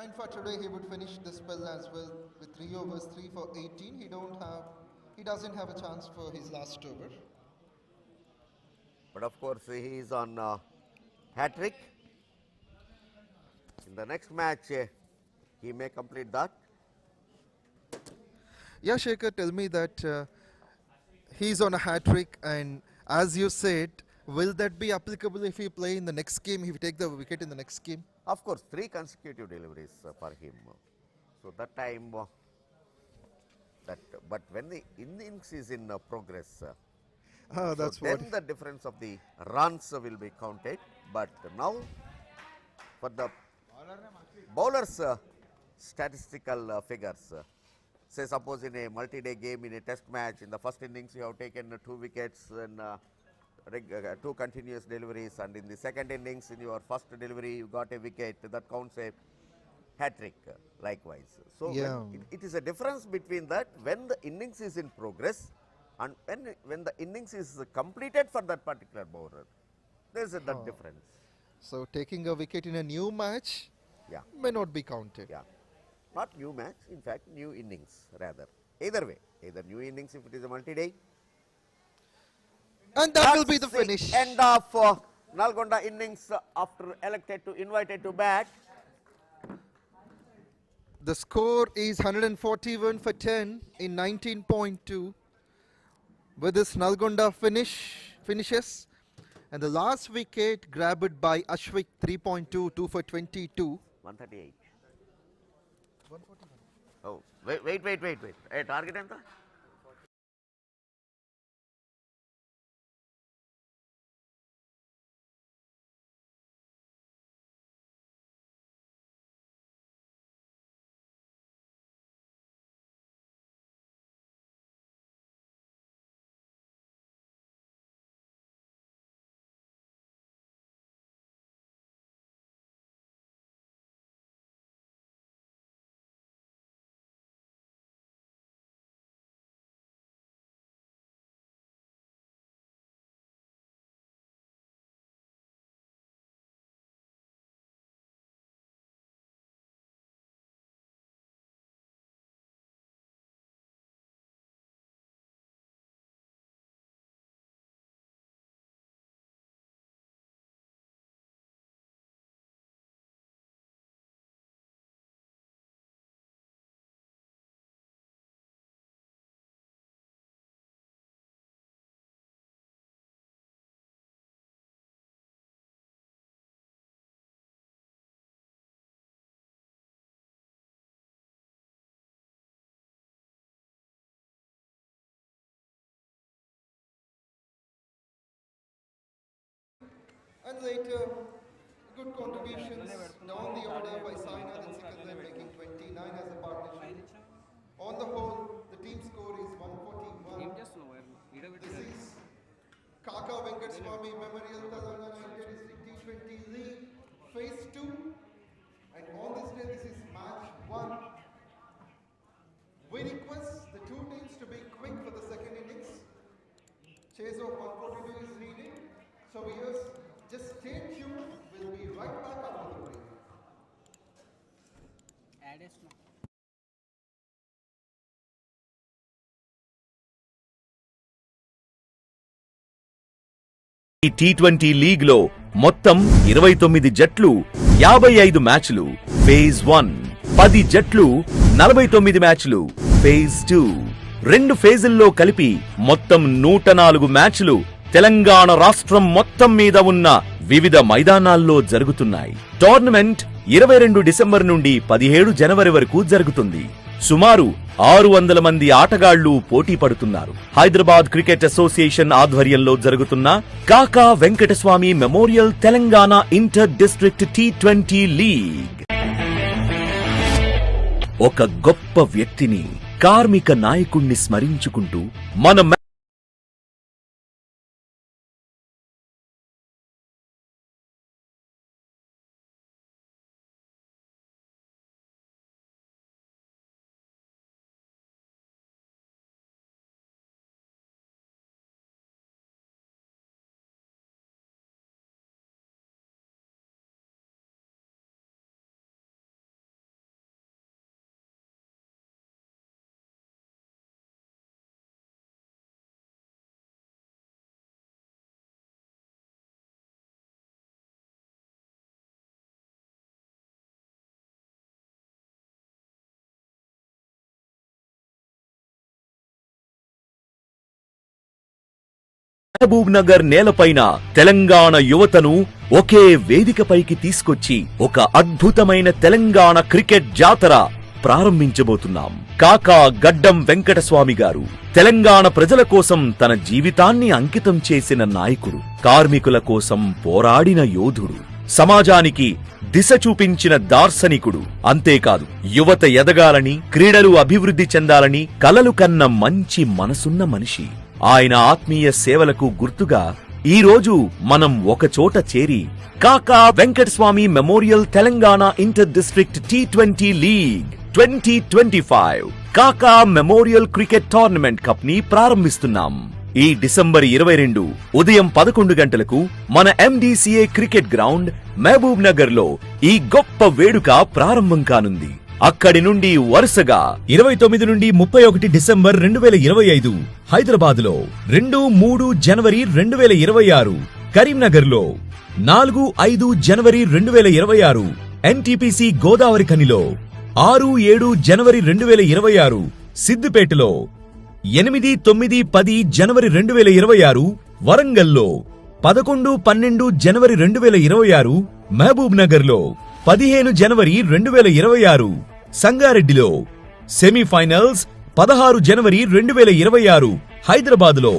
And for today, he would finish the spell as well with 3 overs, 3 for 18. He doesn't have a chance for his last over. but of course he is on hat-trick. In the next match, he may complete that. Yeah, Shekhar, tell me that he's on a hat-trick, and as you said, will that be applicable if he play in the next game, if he take the wicket in the next game? Of course, 3 consecutive deliveries for him. So that time, but when the innings is in progress, That's so what. then the difference of the runs will be counted. But now, for the bowlers' statistical figures, say suppose in a multi-day game, in a test match, in the first innings you have taken 2 wickets and 2 continuous deliveries, and in the second innings in your first delivery you got a wicket, that counts a hat-trick likewise. So Yeah. it is a difference between that when the innings is in progress and when the innings is completed for that particular bowler. There is that difference. So taking a wicket in a new match Yeah, may not be counted. yeah. Not new match, in fact new innings rather. Either way, either new innings if it is a multi-day. And that will be the That's finish. End of Nalgonda innings after invited to bat. The score is 141 for 10 in 19.2. With this, Nalgonda finishes, and the last wicket grabbed by Ashwik 3.2, 2 for 22. 138. Oh, wait. Hey, target enta? And later, good contributions down the order by Sainath and Sikandar, making 29 as a partnership. On the whole, the team score is 141. This is KAKA Venkataswamy Memorial Telangana Inter-District T20 League Phase 2. And on this day, this is match 1. We request the 2 teams to be quick for the second innings. Chase of 142 is needed. So viewers, just stay tuned. We'll be right back after the break. ఈ T20 league లో మొత్తం 29 జట్లు 55 మ్యాచ్లు phase 1, 10 జట్లు 49 మ్యాచ్లు phase 2. 2 ఫేజుల్లో కలిపి మొత్తం 104 మ్యాచ్లు తెలంగాణ రాష్ట్రం మొత్తం మీద ఉన్న వివిధ మైదానాల్లో జరుగుతున్నాయి. టోర్నమెంట్ 22 డిసెంబర్ నుండి 17 జనవరి వరకు జరుగుతుంది. సుమారు 600 మంది ఆటగాళ్లు పోటీ పడుతున్నారు. హైదరాబాద్ క్రికెట్ అసోసియేషన్ ఆధ్వర్యంలో జరుగుతున్న Kaka Venkataswamy memorial Telangana inter district T20 league. ఒక గొప్ప వ్యక్తిని, కార్మిక నాయకుణ్ణి స్మరించుకుంటూ మన మహబూబ్ నగర్ నేలపైన తెలంగాణ యువతను ఒకే వేదికపైకి తీసుకొచ్చి ఒక అద్భుతమైన తెలంగాణ క్రికెట్ జాతర ప్రారంభించబోతున్నాం. కాకా గడ్డం వెంకటస్వామి గారు తెలంగాణ ప్రజల కోసం తన జీవితాన్ని అంకితం చేసిన నాయకుడు, కార్మికుల కోసం పోరాడిన యోధుడు, సమాజానికి దిశ చూపించిన దార్శనికుడు. అంతేకాదు, యువత ఎదగాలని, క్రీడలు అభివృద్ధి చెందాలని కలలు కన్న మంచి మనసున్న మనిషి. ఆయన ఆత్మీయ సేవలకు గుర్తుగా ఈ రోజు మనం ఒకచోట చేరి కాకా Venkataswamy memorial Telangana inter district T20 league 2025 కాకా మెమోరియల్ క్రికెట్ టోర్నమెంట్ కప్ ని ప్రారంభిస్తున్నాం. ఈ డిసెంబర్ 22 ఉదయం 11 గంటలకు మన MDCA cricket ground Mahabubnagar లో ఈ గొప్ప వేడుక ప్రారంభం కానుంది. అక్కడి నుండి వరుసగా 29 నుండి 31 డిసెంబర్ 2025 హైదరాబాద్ లో, 2-3 జనవరి 2026 కరీంనగర్ లో, 4-5 జనవరి 2026 NTPC గోదావరి ఖనిలో, 6-7 జనవరి 2026 సిద్దిపేటలో, 8-9-10 జనవరి 2026 వరంగల్లో, 11-12 జనవరి 2026 మహబూబ్ నగర్ లో, 15 జనవరి 2026 సంగారెడ్డిలో, సెమీఫైనల్స్ 16 జనవరి 2026 హైదరాబాద్ లో,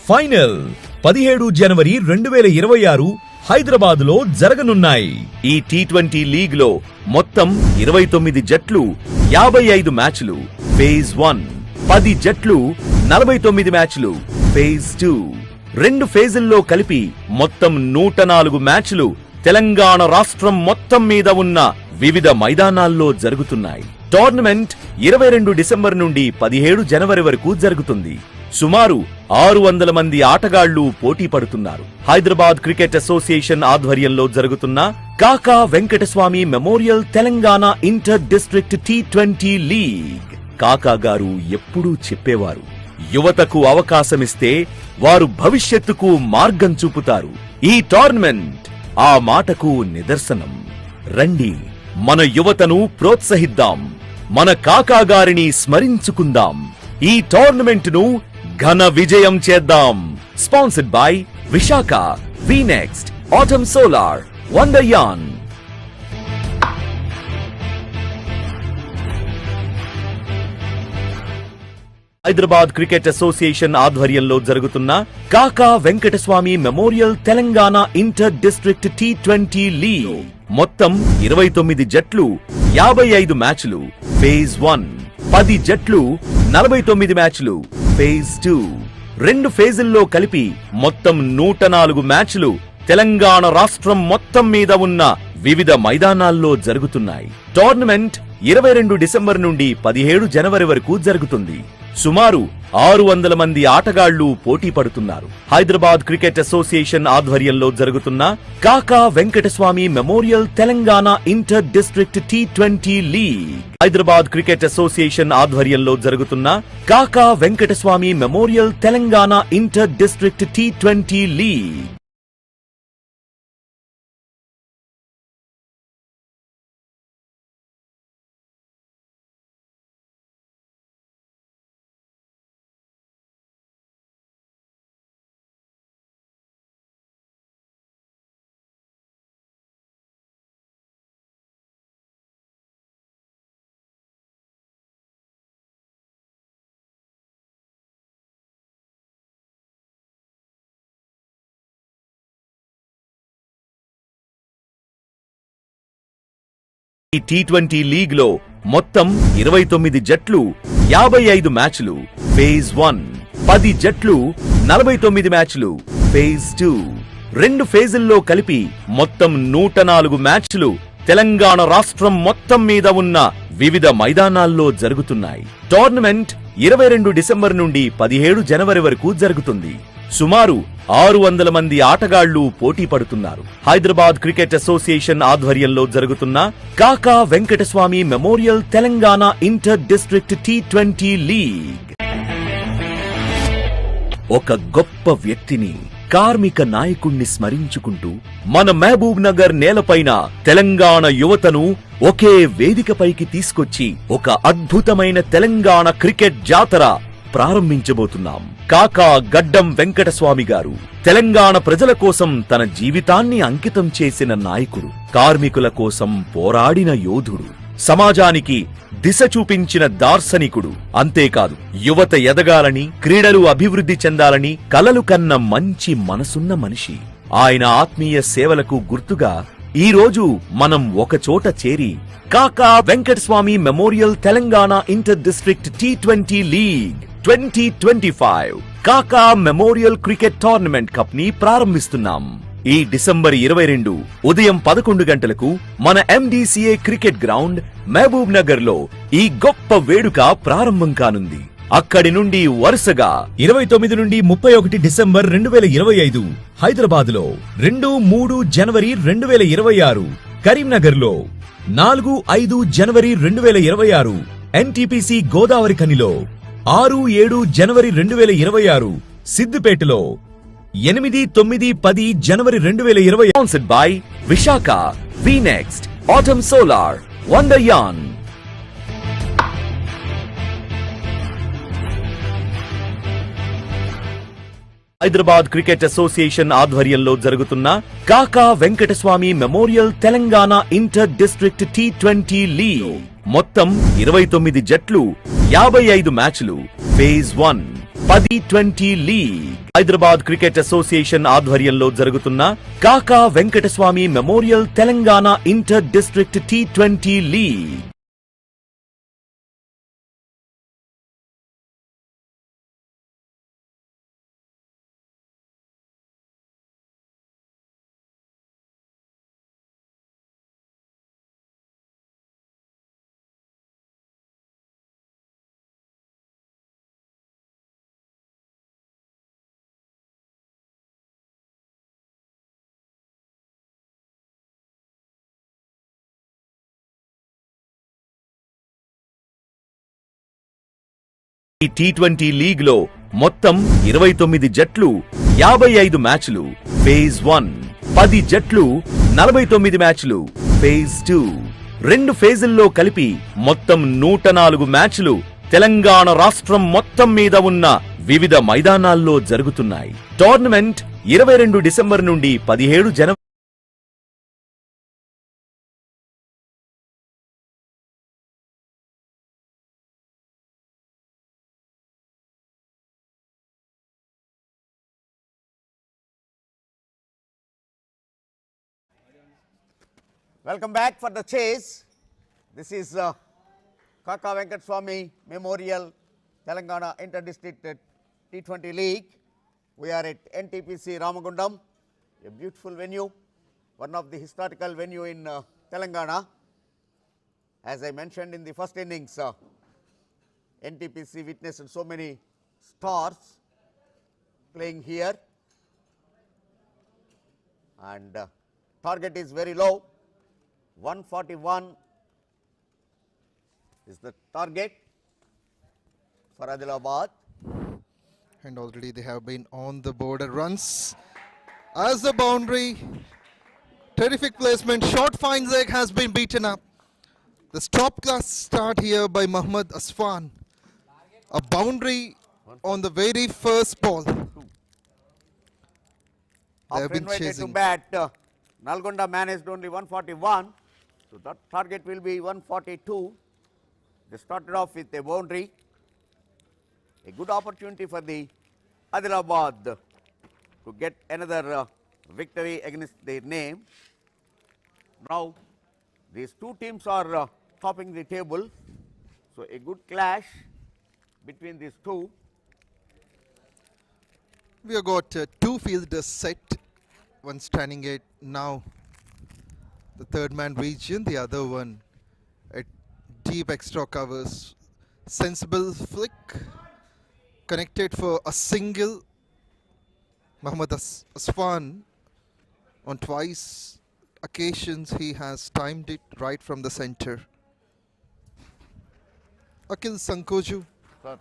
ఫైనల్ 17 జనవరి 2026 హైదరాబాద్ లో జరగనున్నాయి. ఈ T20 లీగ్ లో మొత్తం 29 జట్లు, 55 మ్యాచ్లు ఫేజ్ 1, 10 జట్లు, 49 మ్యాచ్లు ఫేజ్ 2, 2 ఫేజుల్లో కలిపి మొత్తం 104 మ్యాచ్లు తెలంగాణ రాష్ట్రం మొత్తం మీద ఉన్న వివిధ మైదానాల్లో జరుగుతున్నాయి. టోర్నమెంట్ 22 డిసెంబర్ నుండి 17 జనవరి వరకు జరుగుతుంది. సుమారు 600 మంది ఆటగాళ్లు పోటీ పడుతున్నారు. హైదరాబాద్ క్రికెట్ అసోసియేషన్ ఆధ్వర్యంలో జరుగుతున్న Kaka Venkataswamy memorial Telangana inter district T20 league. కాకా గారు ఎప్పుడూ చెప్పేవారు, యువతకు అవకాశమిస్తే వారు భవిష్యత్తుకు మార్గం చూపుతారు. ఈ టోర్నమెంట్ ఆ మాటకు నిదర్శనం. రండి, మన యువతను ప్రోత్సహిద్దాం, మన కాకా గారిని స్మరించుకుందాం, ఈ టోర్నమెంట్ ను ఘన విజయం చేద్దాం. స్పాన్సర్డ్ బై విశాఖ, వీనెక్స్ట్, ఆటమ్ సోలార్, వండర్యాన్. హైదరాబాద్ క్రికెట్ అసోసియేషన్ ఆధ్వర్యంలో జరుగుతున్న Kaka Venkataswamy memorial Telangana inter district T20 league మొత్తం 29 జట్లు, 55 మ్యాచ్లు ఫేజ్ 1, 10 జట్లు, 49 మ్యాచ్లు ఫేజ్ 2, 2 ఫేజుల్లో కలిపి మొత్తం 104 మ్యాచ్లు తెలంగాణ రాష్ట్రం మొత్తం మీద ఉన్న వివిధ మైదానాల్లో జరుగుతున్నాయి. టోర్నమెంట్ 22 డిసెంబర్ నుండి 17 జనవరి వరకు జరుగుతుంది. సుమారు 600 మంది ఆటగాళ్లు పోటీ పడుతున్నారు. హైదరాబాద్ క్రికెట్ అసోసియేషన్ ఆధ్వర్యంలో జరుగుతున్న Kaka Venkataswamy memorial Telangana inter district T20 league. Hyderabad cricket association ఆధ్వర్యంలో జరుగుతున్న Kaka Venkataswamy memorial Telangana inter district T20 league. ఈ T20 లీగ్ లో మొత్తం 29 జట్లు 55 మ్యాచ్లు ఫేజ్ 1, 10 జట్లు 49 మ్యాచ్లు ఫేజ్ 2, 2 ఫేజుల్లో కలిపి మొత్తం 104 మ్యాచ్లు తెలంగాణ రాష్ట్రం మొత్తం మీద ఉన్న వివిధ మైదానాల్లో జరుగుతున్నాయి. టోర్నమెంట్ 22 డిసెంబర్ నుండి 17 జనవరి వరకు జరుగుతుంది. సుమారు 600 మంది ఆటగాళ్లు పోటీ పడుతున్నారు. హైదరాబాద్ క్రికెట్ అసోసియేషన్ ఆధ్వర్యంలో జరుగుతున్న Kaka Venkataswamy memorial Telangana inter district T20 league ఒక గొప్ప వ్యక్తిని, కార్మిక నాయకుణ్ణి స్మరించుకుంటూ మన మహబూబ్ నగర్ నేలపైన తెలంగాణ యువతను ఒకే వేదికపైకి తీసుకొచ్చి ఒక అద్భుతమైన తెలంగాణ క్రికెట్ జాతర ప్రారంభించబోతున్నాం. కాకా గడ్డం వెంకటస్వామి గారు తెలంగాణ ప్రజల కోసం తన జీవితాన్ని అంకితం చేసిన నాయకుడు, కార్మికుల కోసం పోరాడిన యోధుడు, సమాజానికి దిశ చూపించిన దార్శనికుడు. అంతేకాదు, యువత ఎదగాలని, క్రీడలు అభివృద్ధి చెందాలని కలలు కన్న మంచి మనసున్న మనిషి. ఆయన ఆత్మీయ సేవలకు గుర్తుగా ఈ రోజు మనం ఒకచోట చేరి కాకా Venkataswamy memorial Telangana inter district T20 league 2025 కాకా మెమోరియల్ క్రికెట్ టోర్నమెంట్ కప్ ని ప్రారంభిస్తున్నాం. ఈ డిసెంబర్ 22 ఉదయం 11 గంటలకు మన MDCA cricket ground Mahabubnagar లో ఈ గొప్ప వేడుక ప్రారంభం కానుంది. అక్కడి నుండి వరుసగా 29 నుండి 31 డిసెంబర్ 2025 హైదరాబాద్ లో, 2, 3 జనవరి 2026 కరీంనగర్ లో, 4, 5 జనవరి 2026 NTPC గోదావరి ఖనిలో, 6, 7 జనవరి 2026 సిద్దిపేటలో, 8, 9, 10 జనవరి 2020 sponsored by Visakha, VNext, Autumn Solar, Wonderyarn. Hyderabad cricket association ఆధ్వర్యంలో జరుగుతున్న Kaka Venkataswamy memorial Telangana inter district T20 league మొత్తం 29 జట్లు 55 మ్యాచ్లు phase 1, 10-20 league. Hyderabad cricket association ఆధ్వర్యంలో జరుగుతున్న Kaka Venkataswamy memorial Telangana inter district T20 league ఈ T20 లీగ్ లో మొత్తం 29 జట్లు 55 మ్యాచ్లు ఫేజ్ 1, 10 జట్లు 49 మ్యాచ్లు ఫేజ్ 2, 2 ఫేజుల్లో కలిపి మొత్తం 104 మ్యాచ్లు తెలంగాణ రాష్ట్రం మొత్తం మీద ఉన్న వివిధ మైదానాల్లో జరుగుతున్నాయి. టోర్నమెంట్ 22 డిసెంబర్ నుండి 17 జనవరి Welcome back for the chase. This is Kaka Venkataswamy Memorial Telangana Inter-District T20 League. We are at NTPC Ramagundam, a beautiful venue, one of the historical venue in Telangana. As I mentioned in the first innings, NTPC witnessed so many stars playing here, and target is very low. 141 is the target for Adilabad. And already they have been on the border runs. As the boundary, terrific placement, short fine leg has been beaten up. The top class start here by Muhammad Asfan. A boundary on the very first ball. They have been chasing. To bat, Nalgonda managed only 141. So that target will be 142. They started off with a boundary. A good opportunity for the Adilabad to get another victory against their name. Now these two teams are topping the table. So, a good clash between these two. We have got two fielders set, one standing at now the third man region, the other one at deep extra covers. Sensible flick, connected for a single. Mohammad Aswan, on twice occasions he has timed it right from the center. 𝗃𝗃𝗃𝗃. Sir.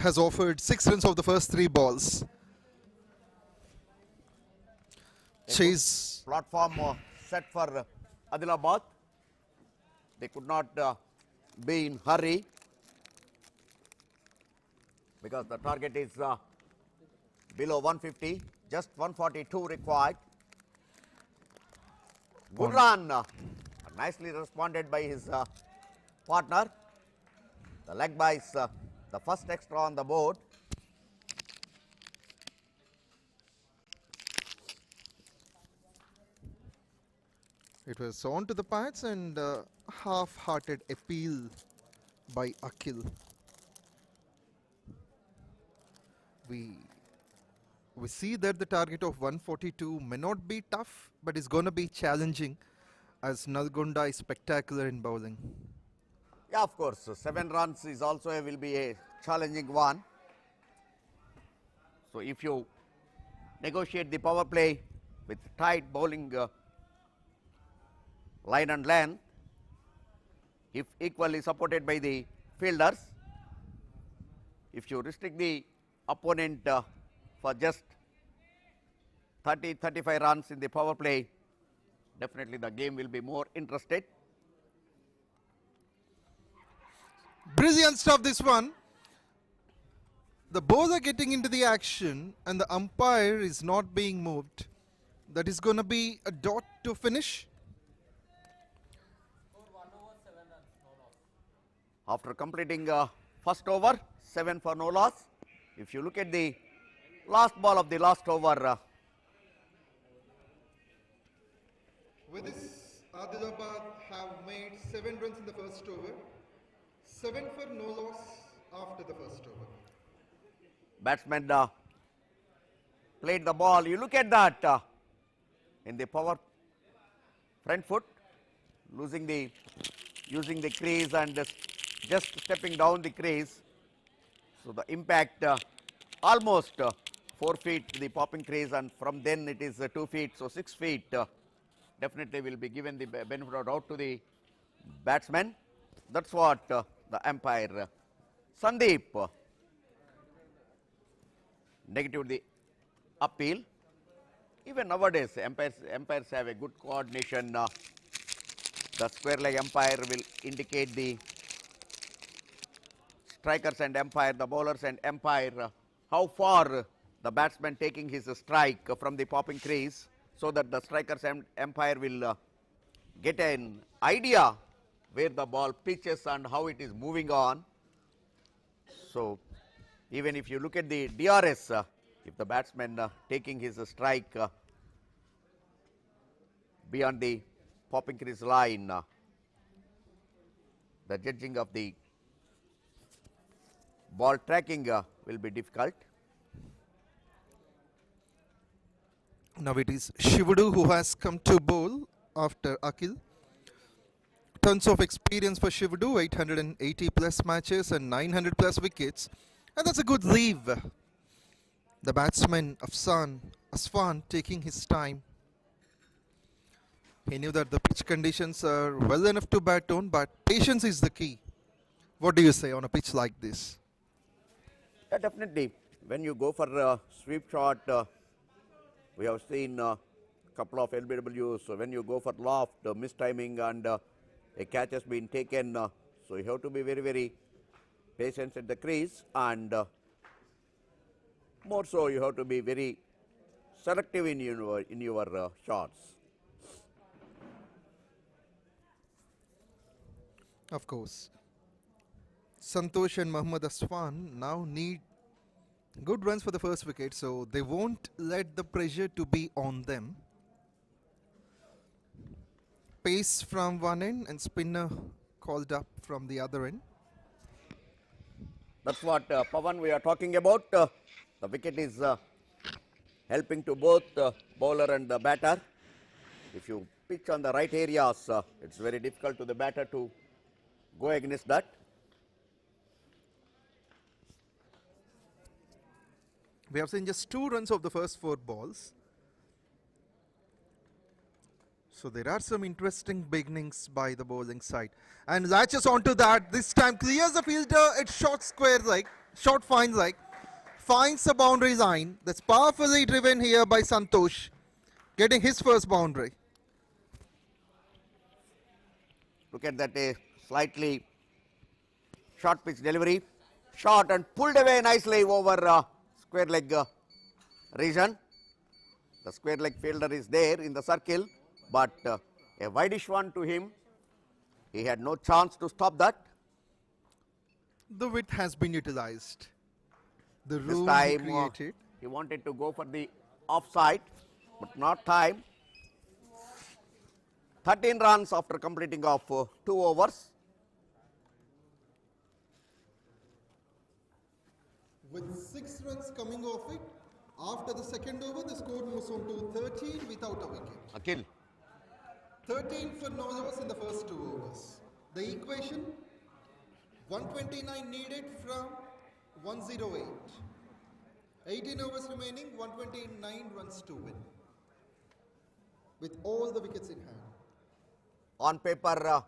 Has offered 6 runs of the first 3 balls. Chase. Platform set for Adilabad. They could not be in hurry because the target is below 150, just 142 required. Good run, nicely responded by his partner. The leg buys the first extra on the board. It was on to the pads and half-hearted appeal by Akhil. We see that the target of 142 may not be tough, but it's going to be challenging as Nalgonda is spectacular in bowling. Yeah, of course, 7 runs is also will be a challenging one. So, if you negotiate the power play with tight bowling line and length, if equally supported by the fielders, if you restrict the opponent for just 30-35 runs in the power play, definitely the game will be more interested. Brilliant stuff, this one. The bowler getting into the action and the umpire is not being moved. That is going to be a dot to finish. After completing first over, 7 for no loss. If you look at the last ball of the last over, with this, Adilabad have made 7 runs in the first over, 7 for no loss after the first over. batsman played the ball. You look at that in the power front foot, using the crease and just stepping down the crease. So, the impact almost 4 feet the popping crease, and from then it is 2 feet. So, 6 feet definitely will be given the benefit of doubt to the batsman. That is what the umpire Sandeep negative the appeal. Even nowadays umpires have a good coordination. The square leg umpire will indicate the strikers and umpire, the bowlers and umpire, how far the batsman taking his strike from the popping crease, so that the strikers and umpire will get an idea where the ball pitches and how it is moving on. So, even if you look at the DRS, if the batsman taking his strike beyond the popping crease line, the judging of the ball tracking will be difficult. Now it is Shivudu who has come to bowl after Akhil. Tons of experience for Shivudu, 880 plus matches and 900 plus wickets, and that's a good leave. The batsman Aswan taking his time. He knew that the pitch conditions are well enough to bat on, but patience is the key. What do you say on a pitch like this? Yeah, definitely. When you go for a sweep shot, we have seen a couple of LBWs. So when you go for loft, mistiming and a catch has been taken. So you have to be very, very patient at the crease, and more so you have to be very selective in your shots. Of course. Santosh and Mohammad Aswan now need Good runs for the first wicket, so they won't let the pressure to be on them. Pace from one end and spinner called up from the other end. That's what Pavan we are talking about. The wicket is helping to both bowler and the batter. If you pitch on the right areas, it's very difficult to the batter to go against that. We have seen just 2 runs of the first 4 balls. So there are some interesting beginnings by the bowling side. And latches onto that, this time clears the fielder, it's short square leg, short fine leg, finds the boundary line. That's powerfully driven here by Santosh, getting his first boundary. Look at that, a slightly short pitch delivery, short and pulled away nicely over square leg region. The square leg fielder is there in the circle, but a wideish one to him. He had no chance to stop that. The width has been utilized. The This room time created. he wanted to go for the offside, but not time. 13 runs after completing of 2 overs. With 6 runs coming off it, after the second over, the score moves on to 13 without a wicket. Akhil. 13 for no overs in the first 2 overs. The equation, 129 needed from 108. 18 overs remaining, 129 runs to win, with all the wickets in hand. On paper,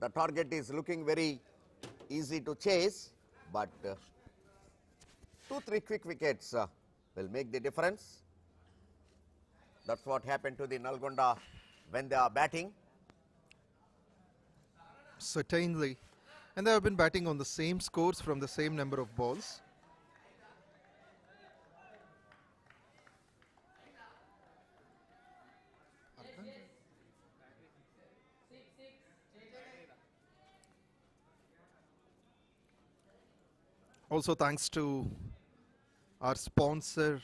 the target is looking very easy to chase, but 2-3 quick wickets will make the difference. That's what happened to the Nalgonda when they are batting. Certainly. And they have been batting on the same scores from the same number of balls. Also thanks to our sponsor,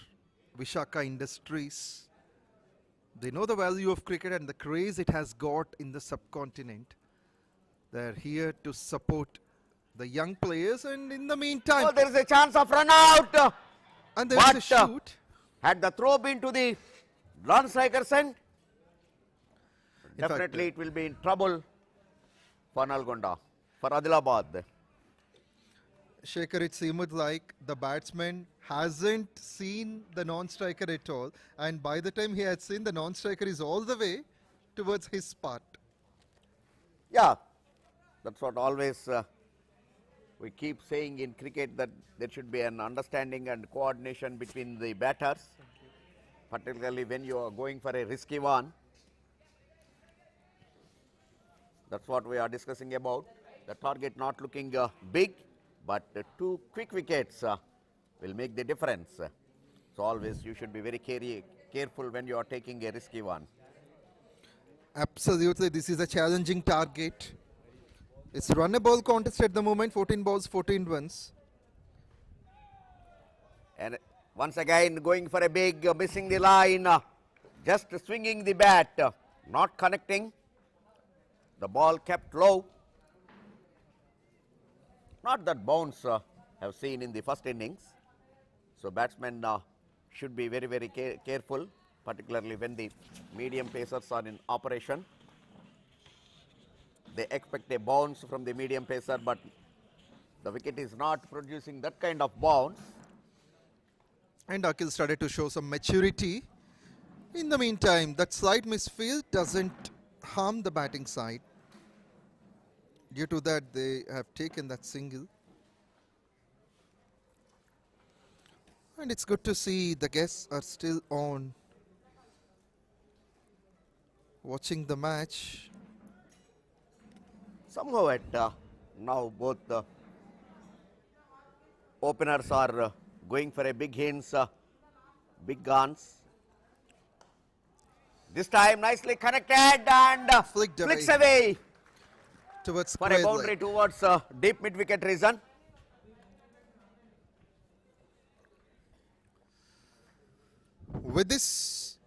Vishaka Industries. They know the value of cricket and the craze it has got in the subcontinent. They're here to support the young players, and in the meantime... Oh, there is a chance of run out. And there is a shoot. Had the throw been to the non-striker's end, definitely it will be in trouble for Nalgonda, for Adilabad. Shaker, it seemed like the batsman hasn't seen the non-striker at all, and by the time he had seen, the non-striker is all the way towards his part. Yeah, that's what always we keep saying in cricket, that there should be an understanding and coordination between the batters, particularly when you are going for a risky one. That's what we are discussing about. The target not looking big, but 2 quick wickets will make the difference. So always you should be very careful when you are taking a risky one. Absolutely, this is a challenging target. It's a run-a-ball contest at the moment, 14 balls, 14 runs. And once again going for a big, missing the line, just swinging the bat, not connecting. The ball kept low. Not that bounce have seen in the first innings. So batsmen should be very, very careful, particularly when the medium pacers are in operation. They expect a bounce from the medium pacer, but the wicket is not producing that kind of bounce. And Akhil started to show some maturity. In the meantime, that slight misfield doesn't harm the batting side. Due to that, they have taken that single. And it's good to see the guests are still on, watching the match. Somehow at now both the openers are going for a big hits, big guns. This time nicely connected and flicks away towards for a boundary towards deep mid-wicket region. With this,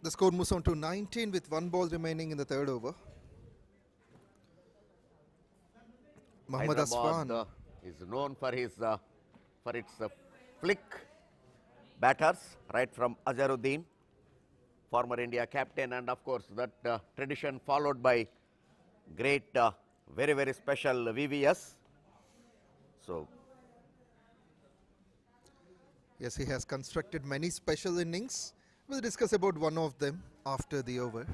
the score moves on to 19 with 1 ball remaining in the third over. Mohammad Hyderabad Aswan. is known for its flick batters, right from Azharuddin, former India captain, and of course that tradition followed by great, very, very special VVS. So, Yes, he has constructed many special innings. We'll discuss about one of them after the over.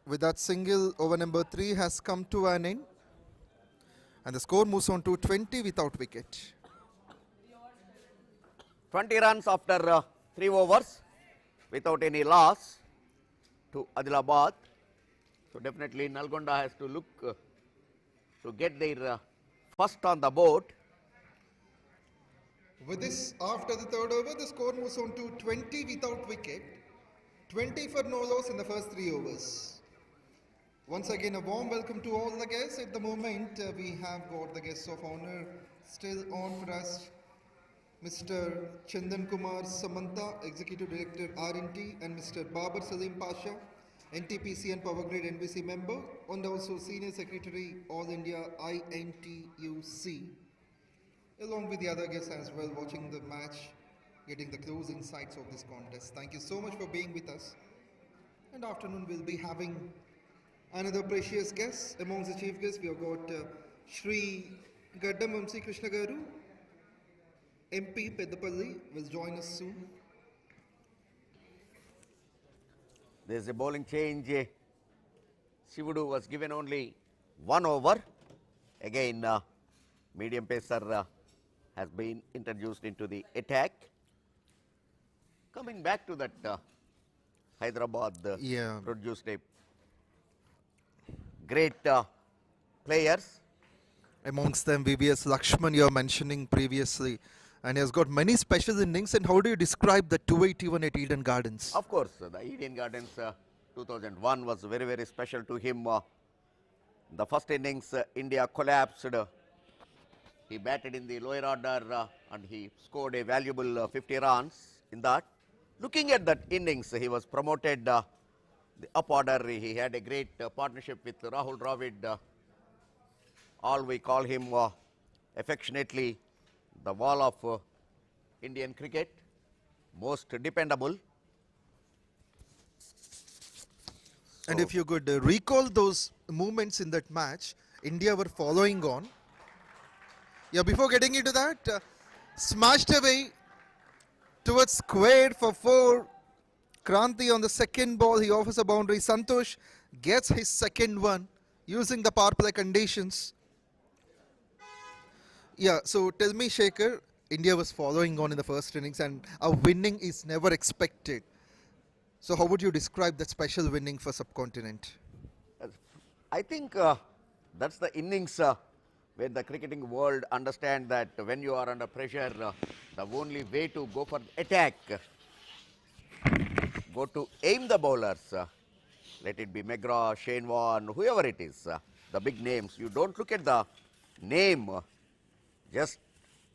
With that single, over number 3 has come to an end. And the score moves on to 20 without wicket. 20 runs after 3 overs without any loss to Adilabad. So, definitely Nalgonda has to look to get their first on the board. With this, after the third over, the score moves on to 20 without wicket. 20 for no loss in the first 3 overs. Once again, a warm welcome to all the guests. At the moment, we have got the guests of honor still on for us. Mr. Chandan Kumar Samanta, Executive Director R&T, and Mr. Babar Salim Pasha, NTPC and Power Grid NBC member, and also Senior Secretary All India INTUC, along with the other guests as well, watching the match, getting the close insights of this contest. Thank you so much for being with us. And afternoon we'll be having another precious guest. Amongst the chief guests, we have got 𝗃𝗶𝗃𝗵𝗃 Krishna Garu, MP Peddapalli, will join us soon. There is a bowling change. Shivudu was given only 1 over. Again, medium pacer has been introduced into the attack. Coming back to that Hyderabad produced a great players. Amongst them, VVS Lakshman you are mentioning previously, and he has got many special innings. And how do you describe the 281 at Eden Gardens? Of course, the Eden Gardens 2001 was very, very special to him. The first innings, India collapsed. He batted in the lower order and he scored a valuable 50 runs in that. Looking at that innings, he was promoted the up order. He had a great partnership with Rahul Dravid. All we call him affectionately the wall of Indian cricket, most dependable. And if you could recall those moments in that match, India were following on. Yeah, before getting into that, smashed away towards square for 4. Kranti on the second ball, he offers a boundary. Santosh gets his second one using the power play conditions. Yeah, so tell me, Shekhar, India was following on in the first innings and a winning is never expected. So how would you describe that special winning for subcontinent? I think that's the innings where the cricketing world understand that when you are under pressure, the only way to go for attack, go to aim the bowlers, let it be McGraw, Shane Warne, whoever it is, the big names. You don't look at the name, just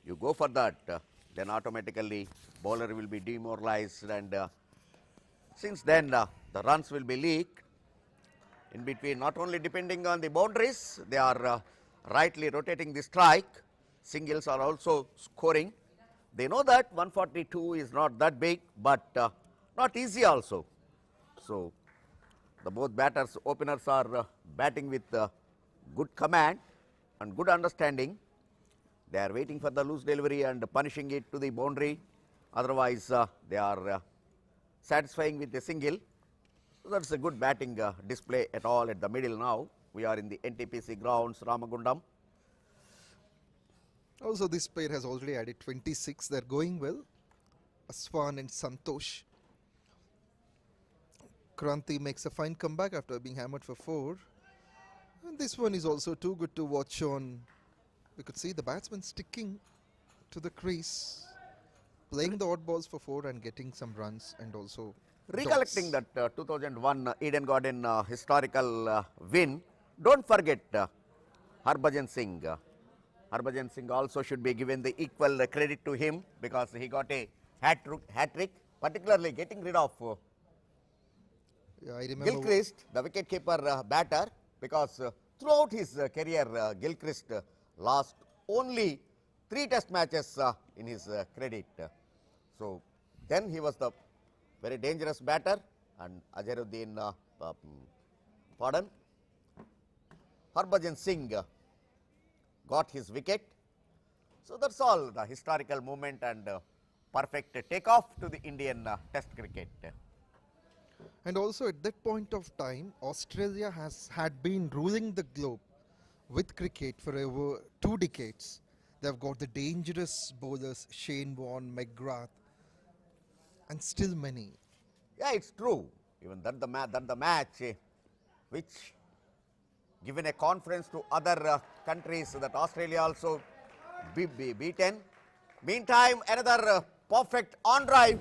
you go for that, then automatically bowler will be demoralized, and since then the runs will be leaked. In between, not only depending on the boundaries, they are rightly rotating the strike. Singles are also scoring. They know that 142 is not that big, but not easy also. So, the both batters, openers are batting with good command and good understanding. They are waiting for the loose delivery and punishing it to the boundary. Otherwise, they are satisfying with a single. So that's a good batting display at all at the middle now. We are in the NTPC grounds, Ramagundam. Also, this pair has already added 26. They're going well. Aswan and Santosh. Kranti makes a fine comeback after being hammered for 4. And this one is also too good to watch on. We could see the batsman sticking to the crease, playing the odd balls for 4 and getting some runs, and also recollecting that 2001 Eden Garden historical win, don't forget Harbhajan Singh, Harbhajan Singh also should be given the equal credit to him because he got a hat trick, particularly getting rid of Yeah, I remember. 𝗃𝗃𝗃, the wicket-keeper batter, because throughout his career, 𝗃𝗃𝗃 lost only 3 test matches in his credit. So then he was the very dangerous batter, and Harbhajan Singh got his wicket. So that's all the historical moment and perfect takeoff to the Indian test cricket. And also at that point of time, Australia had been ruling the globe with cricket for over 2 decades. They've got the dangerous bowlers Shane Warne, McGrath, and still many. Yeah, it's true. Even that the match, which given a conference to other countries that Australia also be beaten. Meantime, another perfect on drive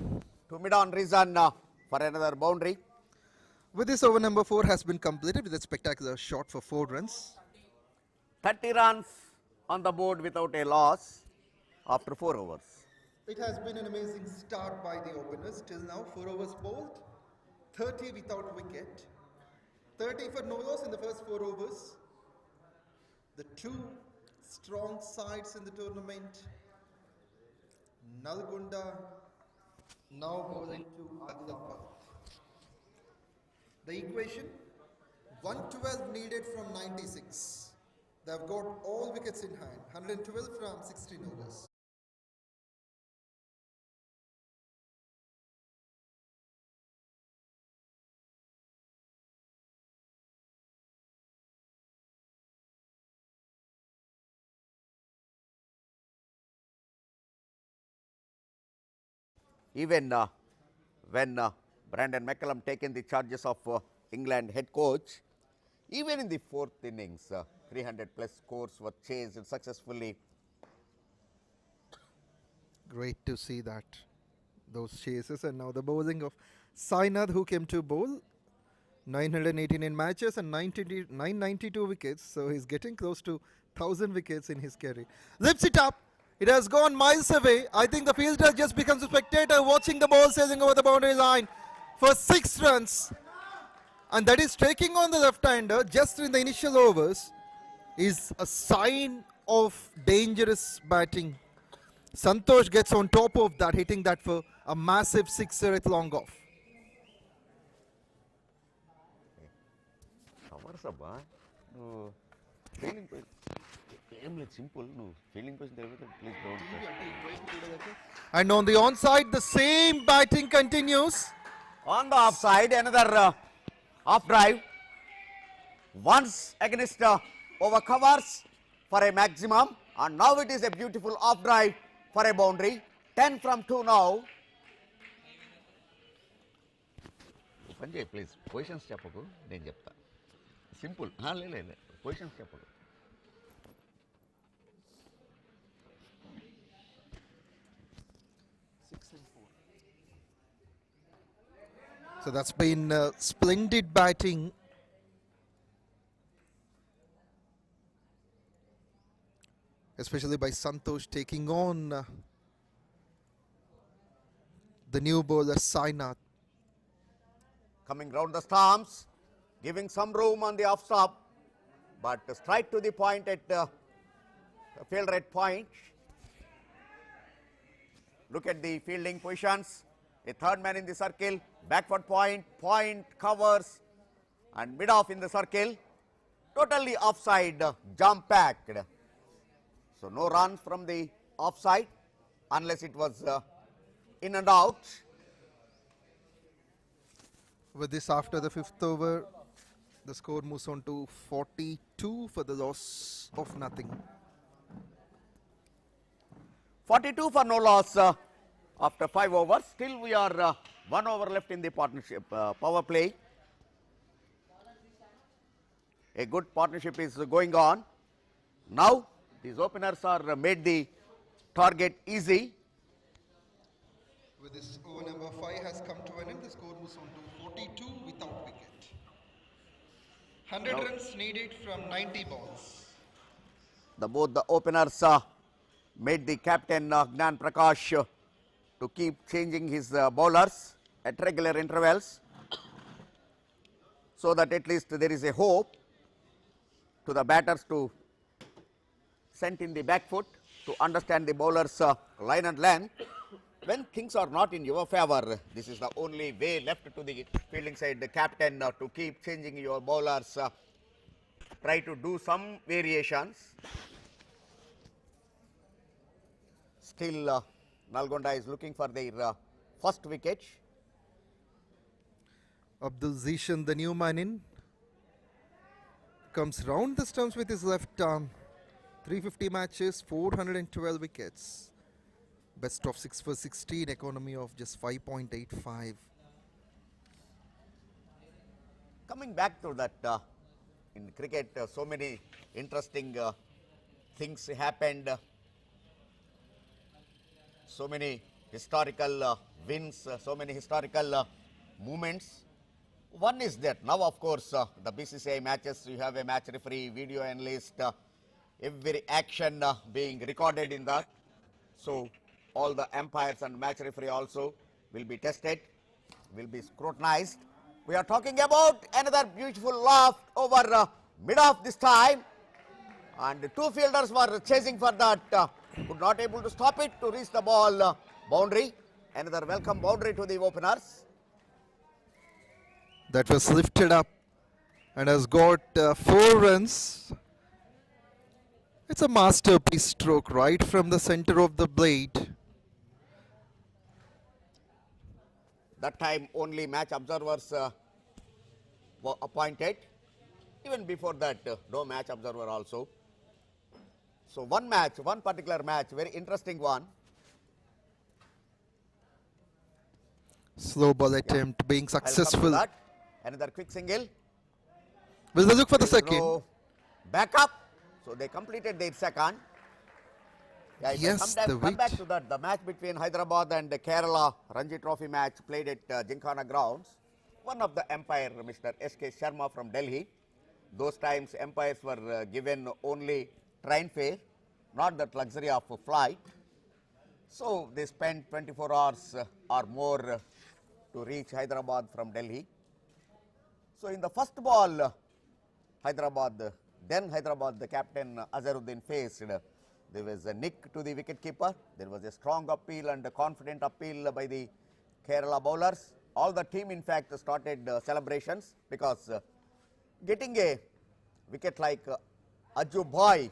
to mid-on reason for another boundary. With this, over number 4 has been completed with a spectacular shot for 4 runs. 30 runs on the board without a loss after 4 overs. It has been an amazing start by the openers. Till now, 4 overs bowled, 30 without wicket, 30 for no loss in the first 4 overs. The 2 strong sides in the tournament. Nalgonda now bowling to ADILABAD. The equation, 112 needed from 96. They have got all wickets in hand, 112 from 16 overs. Even when Brandon McCullum taken the charges of England head coach, even in the 4th innings, 300 plus scores were chased successfully. Great to see that, those chases, and now the bowling of Sainath, who came to bowl 989 matches and 992 wickets, so he's getting close to 1000 wickets in his career. Lifts it up. It has gone miles away. I think the fielder just becomes a spectator watching the ball sailing over the boundary line for 6 runs. And that is taking on the left-hander just in the initial overs is a sign of dangerous batting. Santosh gets on top of that, hitting that for a massive 6er at long off. No, feeling simple. No, feeling please don't. And on the onside, the same batting continues. On the offside, another off drive. Once against over covers for a maximum, and now it is a beautiful off drive for a boundary. 10 from 2 now. Sanjay, please, positions chappaku, nenu chepta. Simple. Positions chappaku. So that's been splendid batting. Especially by Santosh taking on the new bowler Sainath. Coming round the stumps, giving some room on the off stop, but straight to the point at the field rate point. Look at the fielding positions. A third man in the circle, backward point, covers, and mid off in the circle. Totally offside, jump packed. So no runs from the offside unless it was in and out. With this, after the 5th over, the score moves on to 42 for the loss of nothing. 42 for no loss after 5 overs. Still we are 1 over left in the partnership power play. A good partnership is going on. Now these openers are made the target easy. With this, over number 5 has come to an end. The score moves on to 42 without wicket. 100 runs needed from 90 balls. both the openers made the captain 𝗙𝗃𝗃 to keep changing his bowlers at regular intervals, so that at least there is a hope to the batters to send in the back foot to understand the bowler's line and length. When things are not in your favor, this is the only way left to the fielding side, the captain to keep changing your bowlers, try to do some variations. Still Nalgonda is looking for their first wicket. Abdul Zishan, the new man in, comes round the stumps with his left arm. 350 matches, 412 wickets. Best of 6 for 16, economy of just 5.85. Coming back to that, in cricket, so many interesting things happened, so many historical wins, so many historical movements. One is that now, of course, the BCCI matches, you have a match referee, video analyst, every action being recorded in that. So all the umpires and match referee also will be tested, will be scrutinized. We are talking about another beautiful loft over mid-off this time, and the two fielders were chasing for that, could not able to stop it to reach the ball boundary. Another welcome boundary to the openers. That was lifted up and has got 4 runs. It's a masterpiece stroke right from the center of the blade. That time only match observers were appointed. Even before that, no match observer also. So one match, one particular match, very interesting one. Slow ball attempt being successful. That. Another quick single. Will they look for the second? No backup. So they completed their second. Yeah, yes, come back to that. The match between Hyderabad and Kerala Ranji Trophy match played at Gymkhana grounds. One of the umpire, Mr. S.K. Sharma from Delhi. Those times umpires were given only train fare, not that luxury of a flight. So they spent 24 hours or more to reach Hyderabad from Delhi. So in the first ball, Hyderabad, the captain Azharuddin faced. There was a nick to the wicket-keeper. There was a strong appeal and a confident appeal by the Kerala bowlers. All the team, in fact, started celebrations, because getting a wicket like Ajju Bhai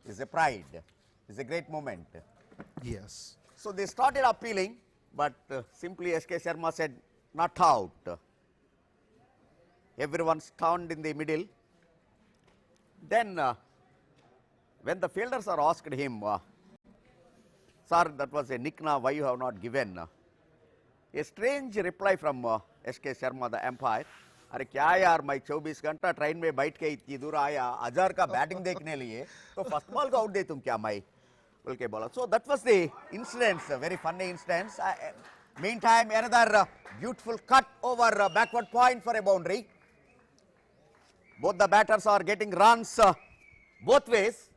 is a pride, is a great moment. Yes. So they started appealing, but simply S.K. Sharma said, not out. Everyone stunned in the middle. Then when the fielders are asked him, sir, that was a nick now, why you have not given? A strange reply from S.K. Sharma, the umpire. अरे क्या यार, मैं 24 घंटा train में बैठ के इतनी दूर आया अजहर का बैटिंग देखने लिए, तो फर्स्ट बॉल का आउट दे तुम क्या मैं बोल के बोला. So that was the incident, a very funny incident. Meantime, another beautiful cut over backward point for a boundary. Both the batters are getting runs both ways.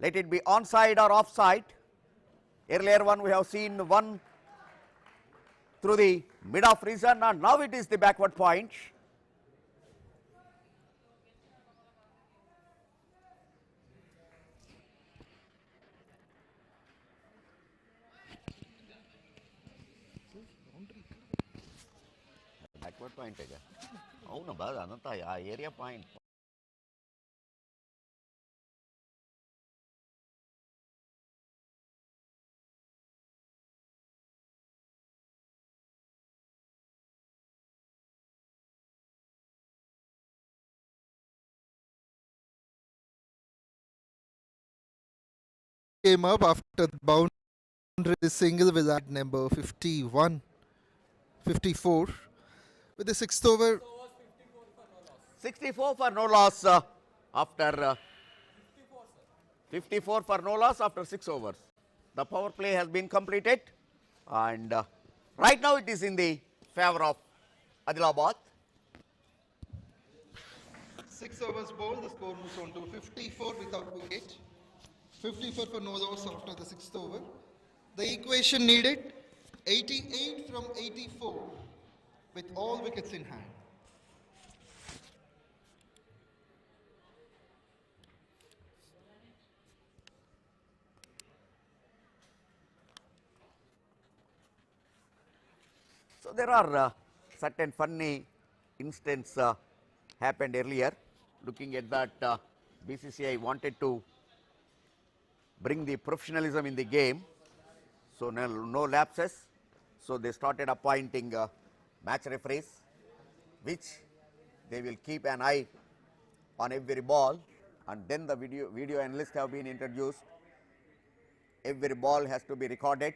Let it be onside or offside. Earlier one we have seen one through the mid-off region, and now it is the backward point. Backward point again. Oh no, bad ananta area point. Came up after the boundary single will add number 51, 54. With the 6th over. 64 for no loss after 54 for no loss after 6 overs. The power play has been completed, and right now it is in the favor of Adilabad. 6 overs bowled, the score moves on to 54 without wicket. 54 for no loss after the 6th over. The equation needed 88 from 84 with all wickets in hand. So there are certain funny instances happened earlier. Looking at that, BCCI wanted to bring the professionalism in the game, so no lapses. So they started appointing match referees, which they will keep an eye on every ball, and then the video analysts have been introduced. Every ball has to be recorded,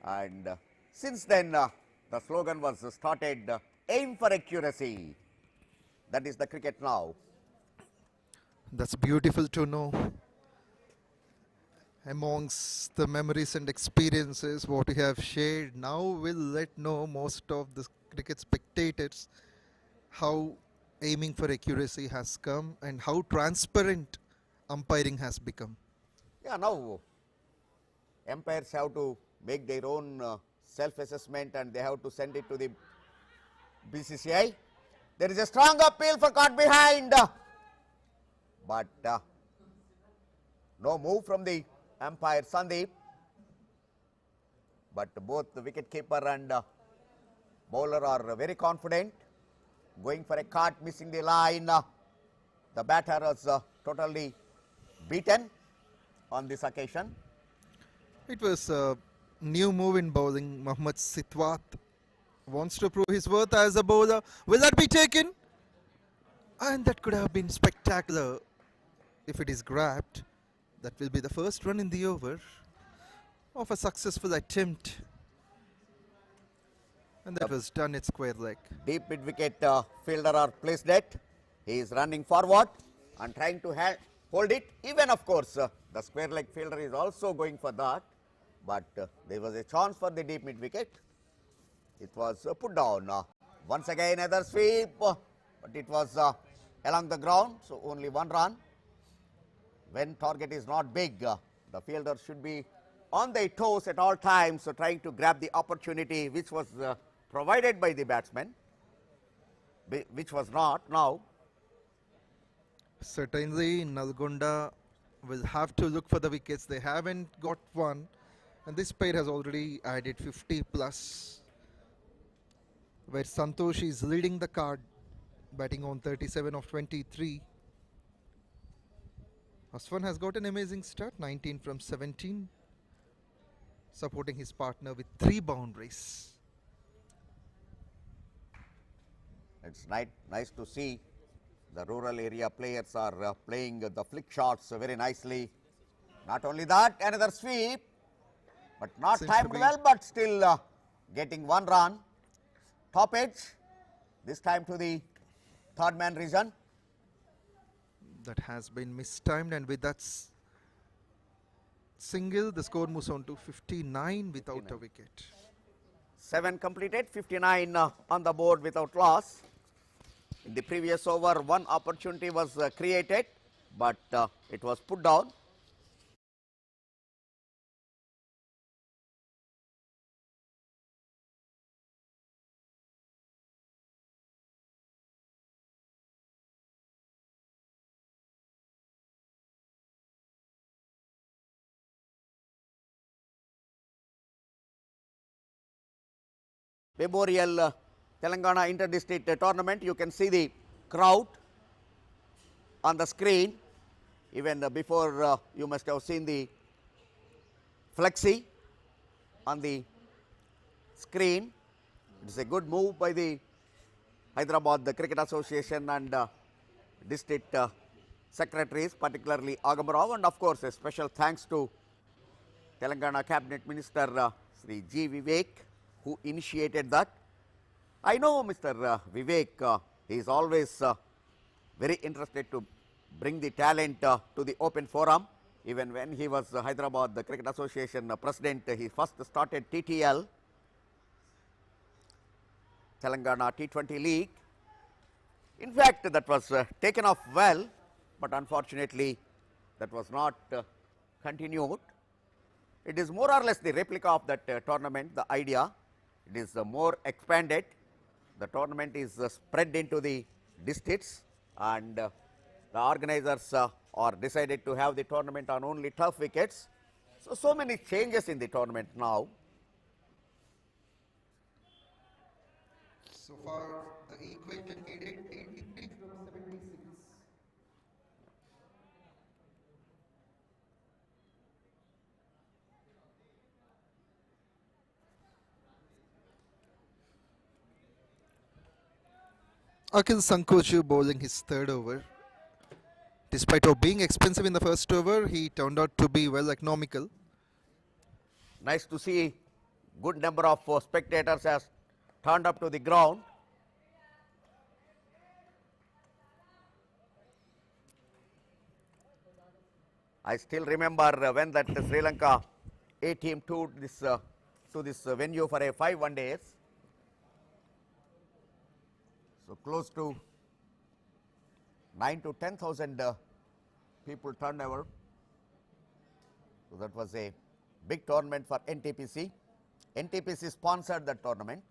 and since then the slogan was started, aim for accuracy. That is the cricket now. That's beautiful to know. Amongst the memories and experiences what we have shared, now we'll let know most of the cricket spectators how aiming for accuracy has come and how transparent umpiring has become. Yeah, now umpires have to make their own self-assessment and they have to send it to the BCCI. There is a strong appeal for caught behind, but no move from the umpire Sandeep. But both the wicket-keeper and bowler are very confident, going for a cut, missing the line. The batter was totally beaten on this occasion. It was a new move in bowling. 𝗵𝗁𝗃𝗏 wants to prove his worth as a bowler. Will that be taken? And that could have been spectacular if it is grabbed. That will be the first run in the over of a successful attempt. And that was done at square leg. Deep mid wicket fielder are placed at. He is running forward and trying to hold it. Even of course the square leg fielder is also going for that. But there was a chance for the deep mid wicket. It was put down. Once again another sweep, but it was along the ground, so only one run. When target is not big, the fielder should be on their toes at all times, so trying to grab the opportunity which was provided by the batsman, which was not now. Certainly NALGONDA will have to look for the wickets. They haven't got one, and this pair has already added 50 plus, where Santosh is leading the card, batting on 37 of 23. Aswan has got an amazing start, 19 from 17, supporting his partner with 3 boundaries. It's nice to see the rural area players are playing the flick shots very nicely. Not only that, another sweep, but not Seems timed well, but still getting one run. Top edge, this time to the third man region. That has been mistimed, and with that single, the score moves on to 59 without a wicket. 7 completed, 59 on the board without loss. In the previous over, one opportunity was created, but it was put down. Memorial Telangana Inter-District Tournament. You can see the crowd on the screen. Even before you must have seen the flexi on the screen. It is a good move by the Hyderabad Cricket Association and district secretaries, particularly Agam, and of course a special thanks to Telangana Cabinet Minister Sri Vivek, who initiated that. I know Mr. Vivek, he is always very interested to bring the talent to the open forum. Even when he was Hyderabad Cricket Association president, he first started TTL, Telangana T20 League, In fact, that was taken off well, but unfortunately that was not continued. It is more or less the replica of that tournament, the idea. It is more expanded. The tournament is spread into the districts, and the organizers are decided to have the tournament on only turf wickets. So many changes in the tournament now. So far, the equation needed 83 from 76. 𝘀𝗃𝗃𝗲 bowling his third over. Despite of being expensive in the first over, he turned out to be well economical. Nice to see good number of spectators has turned up to the ground. I still remember when that Sri Lanka A team toured this to this venue for a 5 one-days. So close to 9 to 10,000 people turned over. So that was a big tournament for NTPC. NTPC sponsored the tournament.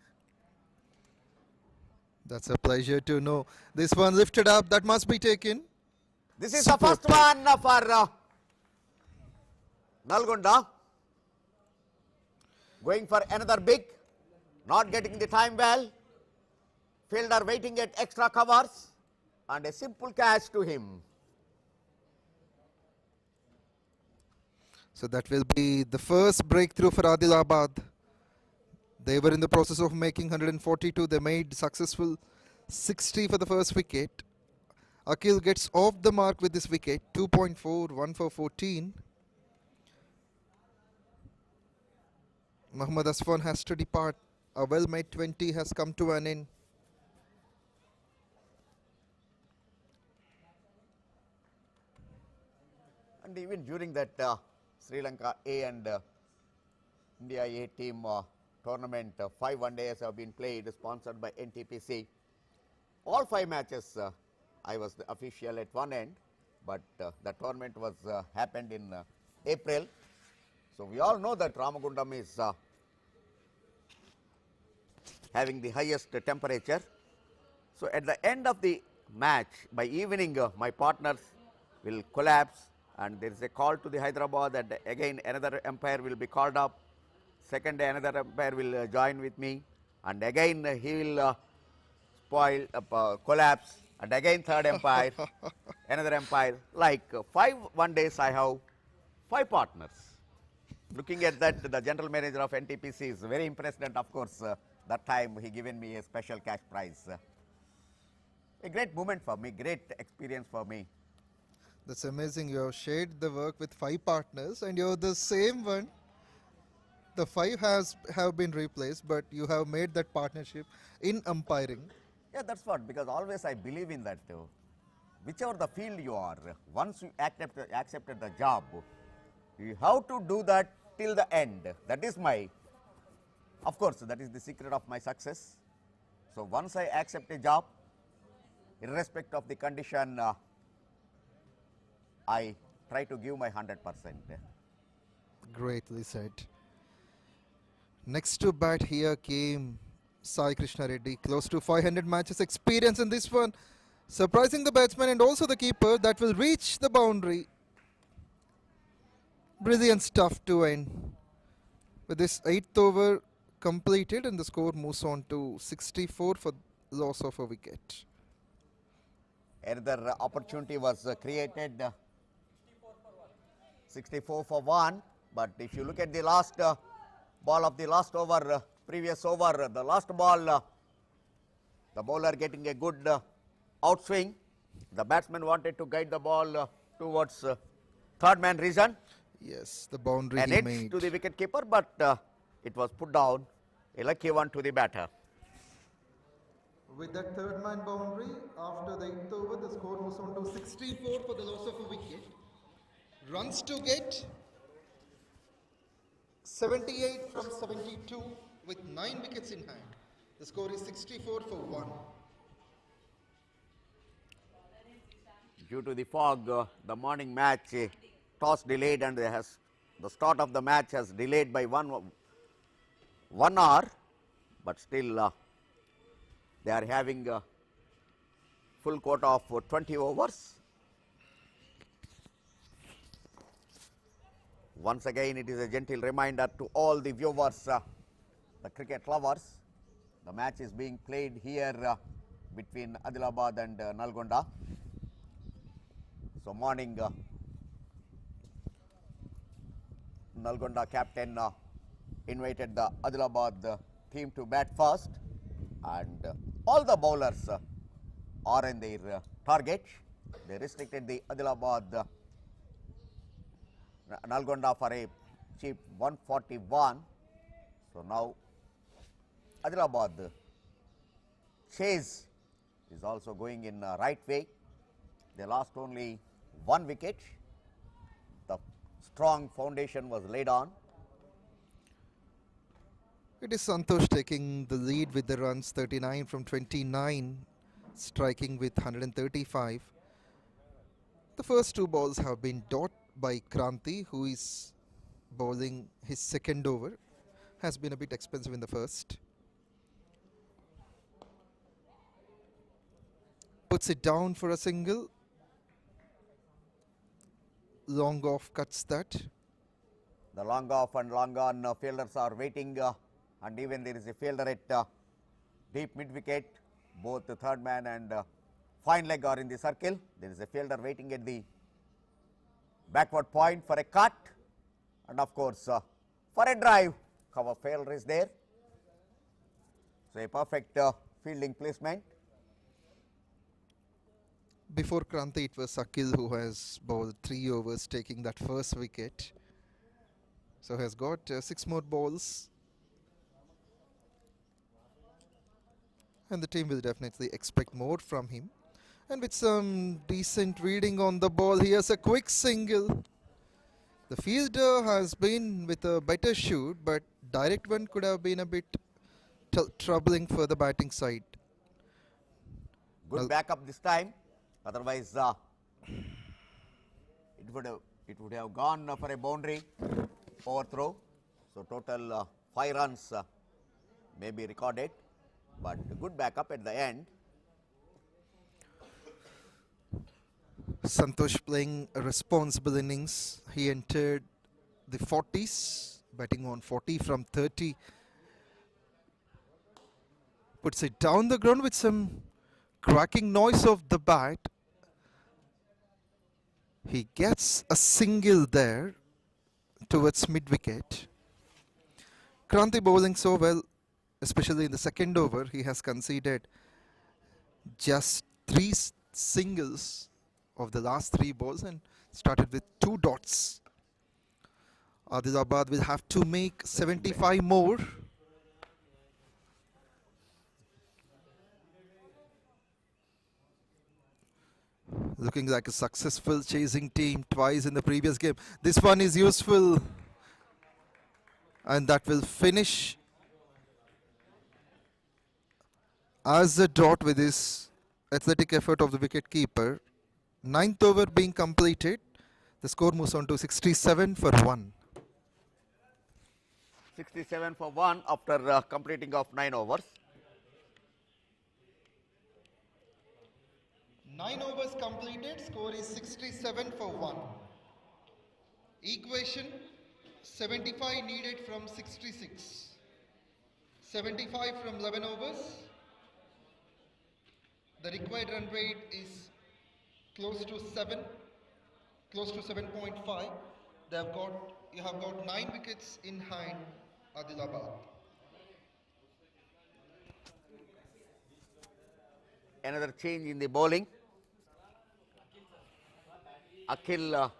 That's a pleasure to know. This one lifted up, that must be taken. This is the first one for Nalgonda. Going for another big, not getting the time well. Fielder waiting at extra covers, and a simple catch to him. So that will be the first breakthrough for Adilabad. They were in the process of making 142. They made successful 60 for the first wicket. Akhil gets off the mark with this wicket, 2.4, 1 for 14. Mohammad Aswan has to depart. A well-made 20 has come to an end. And even during that Sri Lanka A and India A team tournament, 5 one-days have been played, sponsored by NTPC. All 5 matches, I was the official at one end, but the tournament was happened in April. So we all know that Ramagundam is having the highest temperature. So at the end of the match, by evening, my partners will collapse, and there is a call to the Hyderabad, and again another umpire will be called up. Second day another umpire will join with me, and again he will collapse, and again third umpire, another umpire. Like 5 one-days, I have 5 partners. Looking at that, the general manager of NTPC is very impressed, and of course that time he given me a special cash prize. A great moment for me, great experience for me. That's amazing. You have shared the work with 5 partners, and you're the same one. The 5 have been replaced, but you have made that partnership in umpiring. Yeah, that's what, because always I believe in that. Whichever the field you are, once you accepted the job, you have to do that till the end. That is my, of course, that is the secret of my success. So once I accept a job, irrespective of the condition, I try to give my 100%. Greatly said. Next to bat here came Sai Krishna Reddy, close to 500 matches experience in this one, surprising the batsman and also the keeper. That will reach the boundary. Brilliant stuff to end. With this 8th over completed, and the score moves on to 64 for loss of a wicket. Another opportunity was created, 64 for 1, but if you look at the last ball of the last over, previous over, the last ball, the bowler getting a good outswing. The batsman wanted to guide the ball towards third man region. Yes, the boundary and he edge made. to the wicket keeper, but it was put down. A lucky one to the batter. With that third man boundary, after the 8th over, the score moves on to 64 for the loss of a wicket. Runs to get 78 from 72 with 9 wickets in hand. The score is 64 for 1. due to the fog, the morning match toss delayed, and the start of the match has delayed by 1 hour, but still they are having a full quota of 20 overs. Once again, it is a gentle reminder to all the viewers, the cricket lovers. The match is being played here between Adilabad and Nalgonda. So, morning Nalgonda captain invited the Adilabad team to bat first, and all the bowlers are in their target. They restricted the Adilabad Nalgonda for a cheap 141. So, now Adilabad chase is also going in right way. They lost only 1 wicket. The strong foundation was laid on. It is Santosh taking the lead with the runs, 39 from 29, striking with 135. The first 2 balls have been dot by Kranti, who is bowling his second over. Has been a bit expensive in the first. Puts it down for a single. Long off cuts that. The long off and long on fielders are waiting, and even there is a fielder at deep mid wicket. Both the third man and fine leg are in the circle. There is a fielder waiting at the backward point for a cut, and of course for a drive. 𝗀𝗶𝗃𝗲 is there. So, a perfect fielding placement. Before Kranti, it was Akhil who has bowled 3 overs, taking that first wicket. So, has got 6 more balls. And the team will definitely expect more from him. And with some decent reading on the ball, he has a quick single. The fielder has been with a better shoot, but direct one could have been a bit troubling for the batting side. Good backup this time. Otherwise, it would have gone for a boundary overthrow. So, total 5 runs may be recorded, but good backup at the end. Santosh playing a responsible innings. He entered the 40s, batting on 40 from 30. Puts it down the ground with some cracking noise of the bat. He gets a single there towards mid wicket. Kranti bowling so well, especially in the second over. He has conceded just 3 singles of the last 3 balls and started with 2 dots. Adilabad will have to make 75 more. Looking like a successful chasing team twice in the previous game. This one is useful, and that will finish as a dot with this athletic effort of the wicket-keeper. 9th over being completed. The score moves on to 67 for 1. 67 for 1 after completing of 9 overs. 9 overs completed, score is 67 for 1. Equation, 75 needed from 66. 75 from 11 overs. The required run rate is close to 7, close to 7.5. You have got 9 wickets in hand, Adilabad. Another change in the bowling. Akhil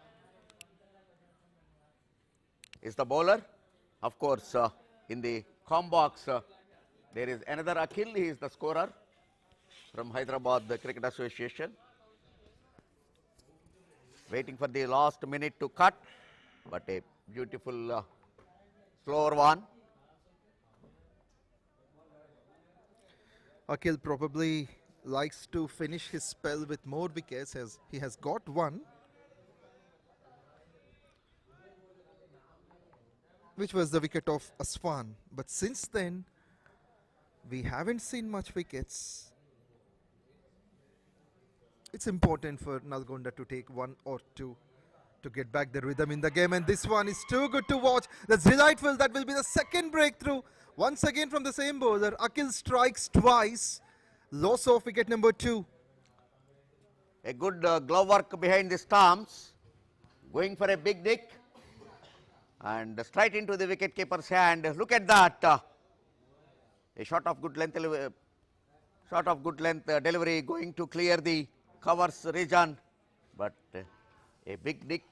is the bowler. Of course, in the com box, there is another Akhil. He is the scorer from Hyderabad Cricket Association. Waiting for the last minute to cut, but a beautiful slower one. Akhil probably likes to finish his spell with more wickets, as he has got one, which was the wicket of Aswan. But since then, we haven't seen much wickets. It's important for Nalgonda to take one or two to get back the rhythm in the game, and this one is too good to watch. That's delightful. That will be the second breakthrough. Once again from the same bowler, Akhil strikes twice. Loss of wicket number 2. A good glove work behind the stumps, going for a big nick and straight into the wicket-keeper's hand. Look at that. A shot of good length delivery going to clear the covers region, but a big nick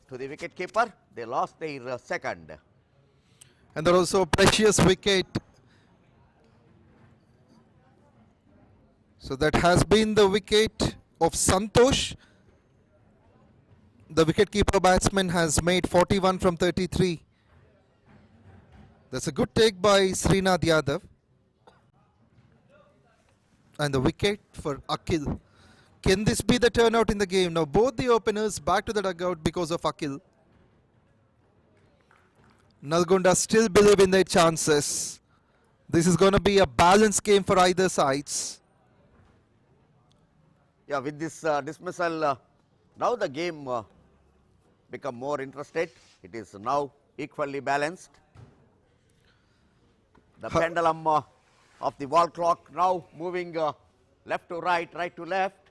to the wicket-keeper. They lost their second. And there also a precious wicket. So that has been the wicket of Santosh. The wicket-keeper batsman has made 41 from 33. That's a good take by Srinath Yadav. And the wicket for Akhil. Can this be the turnout in the game? Now both the openers back to the dugout because of Akhil. Nalgonda still believe in their chances. This is going to be a balanced game for either sides. Yeah, with this dismissal, now the game become more interested. It is now equally balanced. The pendulum of the wall clock now moving left to right, right to left.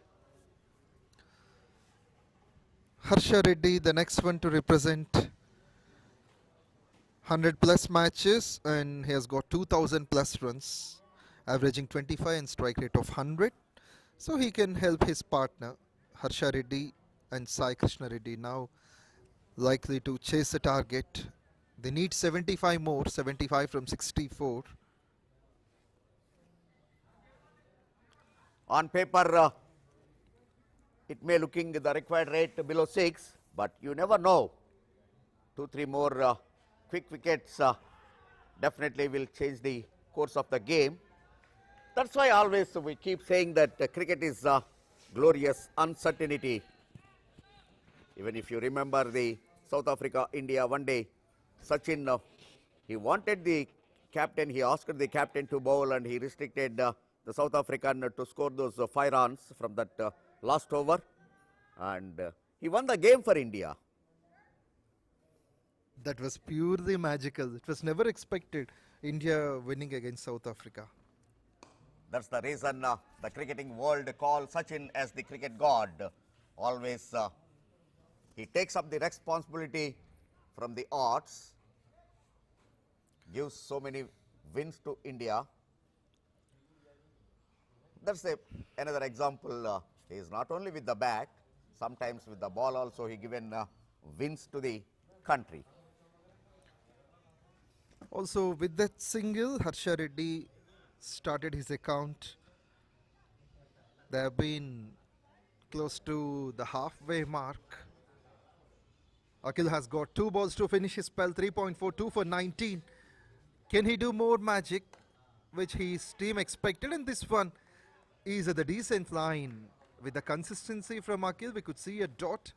Harsha Reddy, the next one to represent 100 plus matches, and he has got 2000 plus runs, averaging 25 and strike rate of 100. So he can help his partner Harsha Reddy and Sai Krishna Reddy now likely to chase the target. They need 75 more, 75 from 64. On paper, it may looking the required rate below 6, but you never know. 2-3 more quick wickets definitely will change the course of the game. That's why always we keep saying that cricket is glorious uncertainty. Even if you remember the South Africa-India one day, Sachin, he wanted the captain, he asked the captain to bowl, and he restricted the South African to score those 5 runs from that last over, and he won the game for India. That was purely magical. It was never expected, India winning against South Africa. That's the reason the cricketing world call Sachin as the cricket god. Always he takes up the responsibility from the odds, gives so many wins to India. That's another example. He is not only with the bat, sometimes with the ball also he given wins to the country. Also with that single, Harsha Reddy started his account. They have been close to the halfway mark. Akhil has got 2 balls to finish his spell, 3.42 for 19. Can he do more magic, which his team expected? And this one is at the decent line. With the consistency from Akhil, we could see a dot.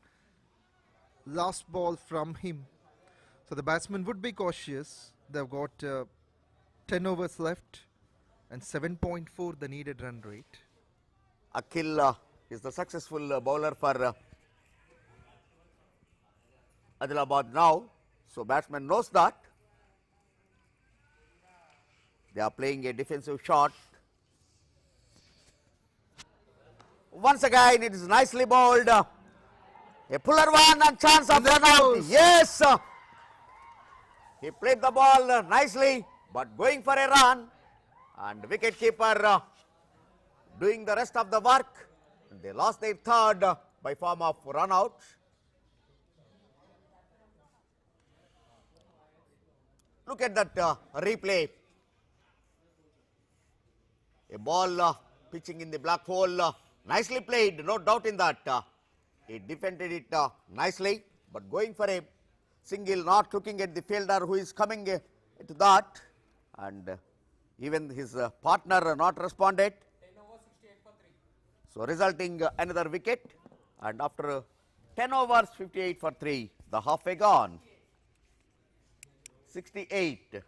Last ball from him. So the batsman would be cautious. They've got 10 overs left and 7.4 the needed run rate. Akhil is the successful bowler for Adilabad now. So batsman knows that. They are playing a defensive shot. Once again it is nicely bowled. A puller one and chance of run out. Yes! He played the ball nicely, but going for a run, and wicket keeper doing the rest of the work. They lost their third by form of run out. Look at that replay. A ball pitching in the black hole. Nicely played, no doubt in that. He defended it nicely, but going for a single, not looking at the fielder who is coming to that, and even his partner not responded. So, resulting another wicket, and after 10 overs 58 for 3, the halfway gone, 68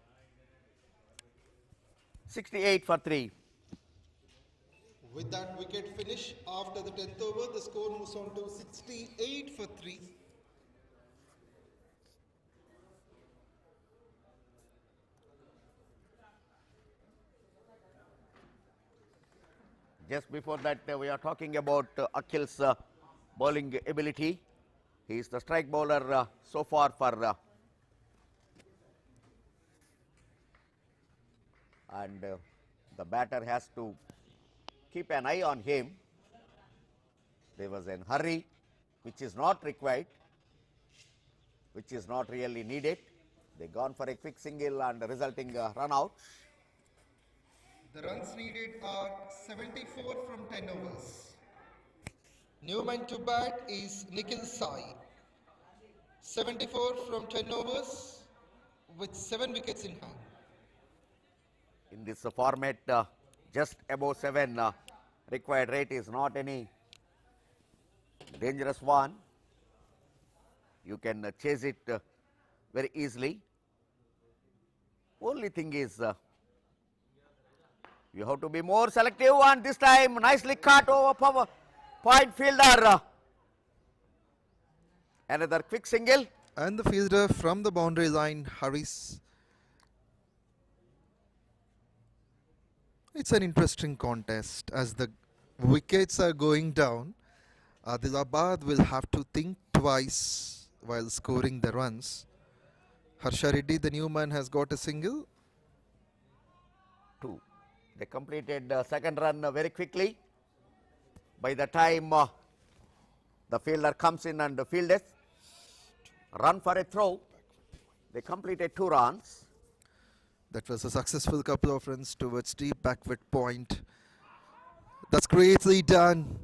for 3. With that wicket finish after the 10th over, the score moves on to 68 for 3. Just before that, we are talking about Akhil's bowling ability. He is the strike bowler so far for and the batter has to keep an eye on him. There was a hurry which is not required, which is not really needed. They gone for a quick single and resulting run out. The runs needed are 74 from 10 overs. New man to bat is 𝗃𝗃𝗃𝗃. 74 from 10 overs with 7 wickets in hand. In this format, just above 7 required rate is not any dangerous one. You can chase it very easily. Only thing is you have to be more selective, and this time nicely cut over power point fielder. Another quick single. And the fielder from the boundary line hurries. It's an interesting contest as the wickets are going down. Adilabad will have to think twice while scoring the runs. Harsha Reddy, the new man, has got a single. 2. They completed the second run very quickly. By the time the fielder comes in and fields, run for a throw, they completed 2 runs. That was a successful couple of runs towards deep backward point. That's greatly done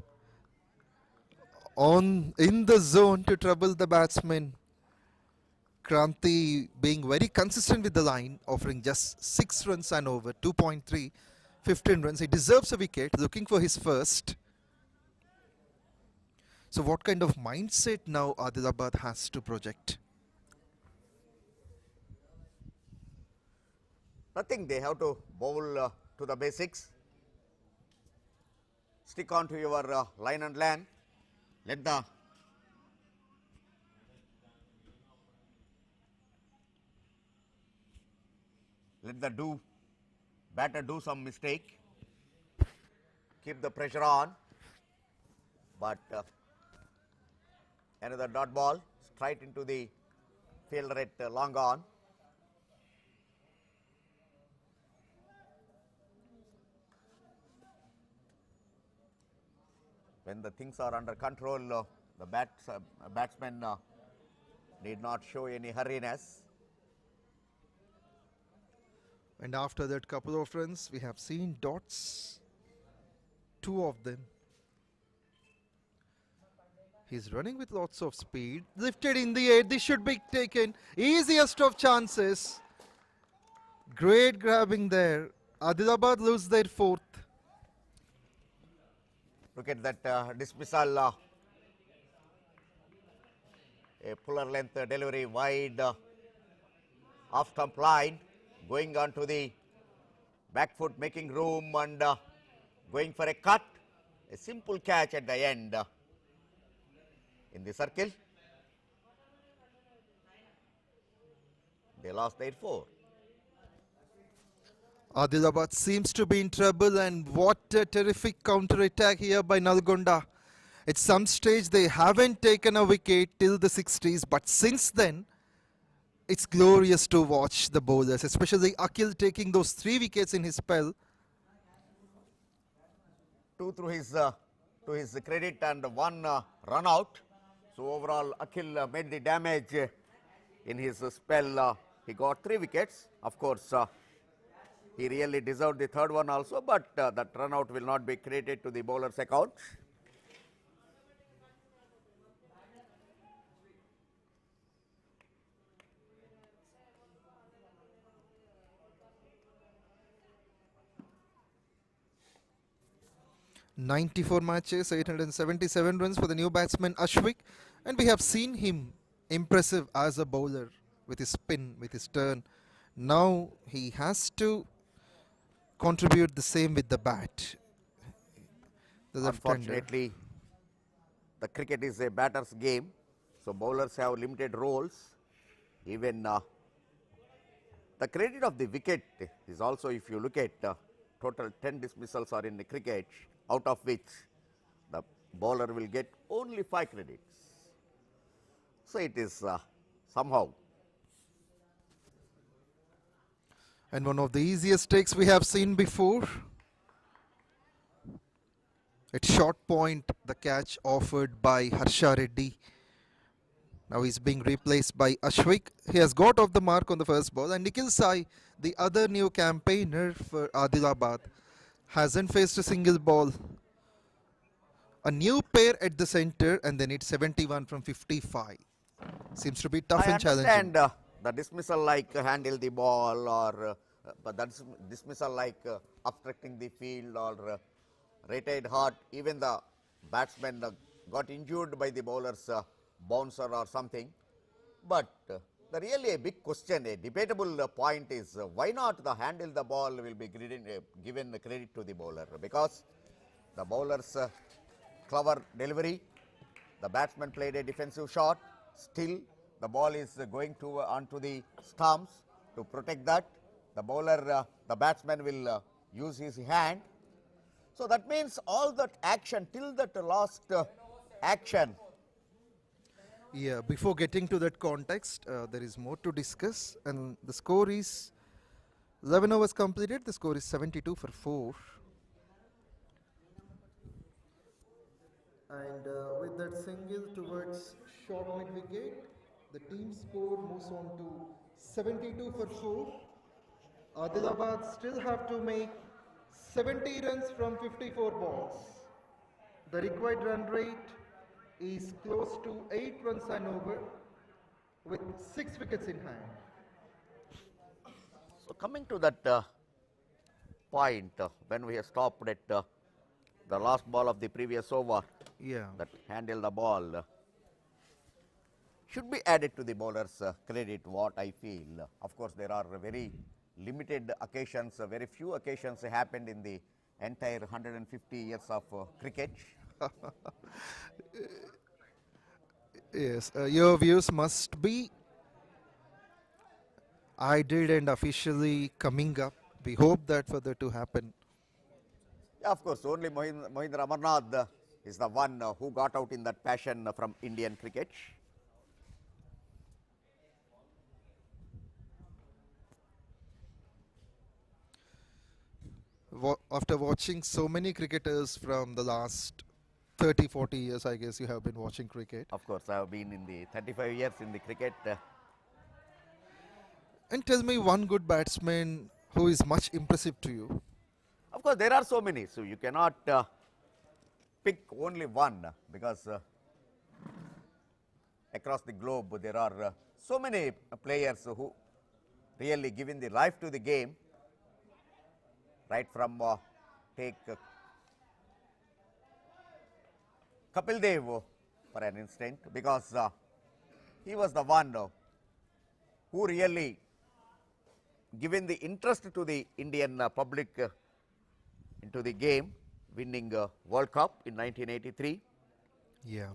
in the zone to trouble the batsman. Kranti being very consistent with the line, offering just 6 runs and over, 2.3, 15 runs. He deserves a wicket, looking for his first. So what kind of mindset now Adilabad has to project? Nothing, they have to bowl to the basics. Stick on to your line and land. Let the batter do some mistake. Keep the pressure on. But another dot ball straight into the fielder at long on. When the things are under control, the batsmen need not show any hurriness. And after that couple of runs, we have seen dots, 2 of them. He's running with lots of speed, lifted in the air. This should be taken, easiest of chances. Great grabbing there. Adilabad lose their 4th. Look at that dismissal, a fuller length delivery wide off stump line, going on to the back foot, making room and going for a cut. A simple catch at the end in the circle. They lost their 4. Adilabad seems to be in trouble, and what a terrific counter-attack here by Nalgonda. At some stage they haven't taken a wicket till the 60s, but since then it's glorious to watch the bowlers, especially Akhil taking those 3 wickets in his spell. 2 to his credit and 1 run out. So overall Akhil made the damage in his spell. He got 3 wickets. Of course, he really deserved the 3rd one also, but that run out will not be credited to the bowler's account. 94 matches, 877 runs for the new batsman Ashwik, and we have seen him impressive as a bowler with his spin, with his turn. Now he has to contribute the same with the bat. The left-hander. Unfortunately, the cricket is a batter's game, so bowlers have limited roles. Even the credit of the wicket is also, if you look at total 10 dismissals are in the cricket, out of which the bowler will get only 5 credits. So it is somehow. And one of the easiest takes we have seen before. At short point, the catch offered by Harsha Reddy. Now he's being replaced by Ashwik. He has got off the mark on the first ball, and 𝗃𝗃𝗃𝗃, the other new campaigner for Adilabad, hasn't faced a single ball. A new pair at the center, and then it's 71 from 55. Seems to be tough and challenging. I understand the dismissal like handle the ball, or but that's dismissal like obstructing the field or retired hard. Even the batsman got injured by the bowler's bouncer or something. But the really a big question, a debatable point is why not the handle the ball will be given the credit to the bowler, because the bowler's clever delivery, the batsman played a defensive shot, still the ball is going to onto the stumps. To protect that, the bowler, the batsman will use his hand. So that means all that action till that last action. Yeah, before getting to that context, there is more to discuss, and the score is 11 overs completed. The score is 72 for 4. And with that single towards short mid wicket, the team score moves on to 72 for 4. Adilabad still have to make 70 runs from 54 balls. The required run rate is close to 8 runs and over, with 6 wickets in hand. So coming to that point, when we have stopped at the last ball of the previous over, that handle the ball should be added to the bowler's credit, what I feel. Of course, there are very limited occasions, very few occasions happened in the entire 150 years of cricket. Yes, your views must be ideal and officially coming up. We hope that for that to happen. Yeah, of course, only Mohindra Amarnath is the one who got out in that passion from Indian cricket. After watching so many cricketers from the last 30-40 years, I guess you have been watching cricket. Of course, I have been in the 35 years in the cricket. And tell me one good batsman who is much impressive to you. Of course, there are so many, so you cannot pick only one, because across the globe there are so many players who really given the life to the game. Right from take 𝗀𝗶𝗃𝗵 for an instant, because he was the one who really given the interest to the Indian public into the game, winning World Cup in 1983. Yeah.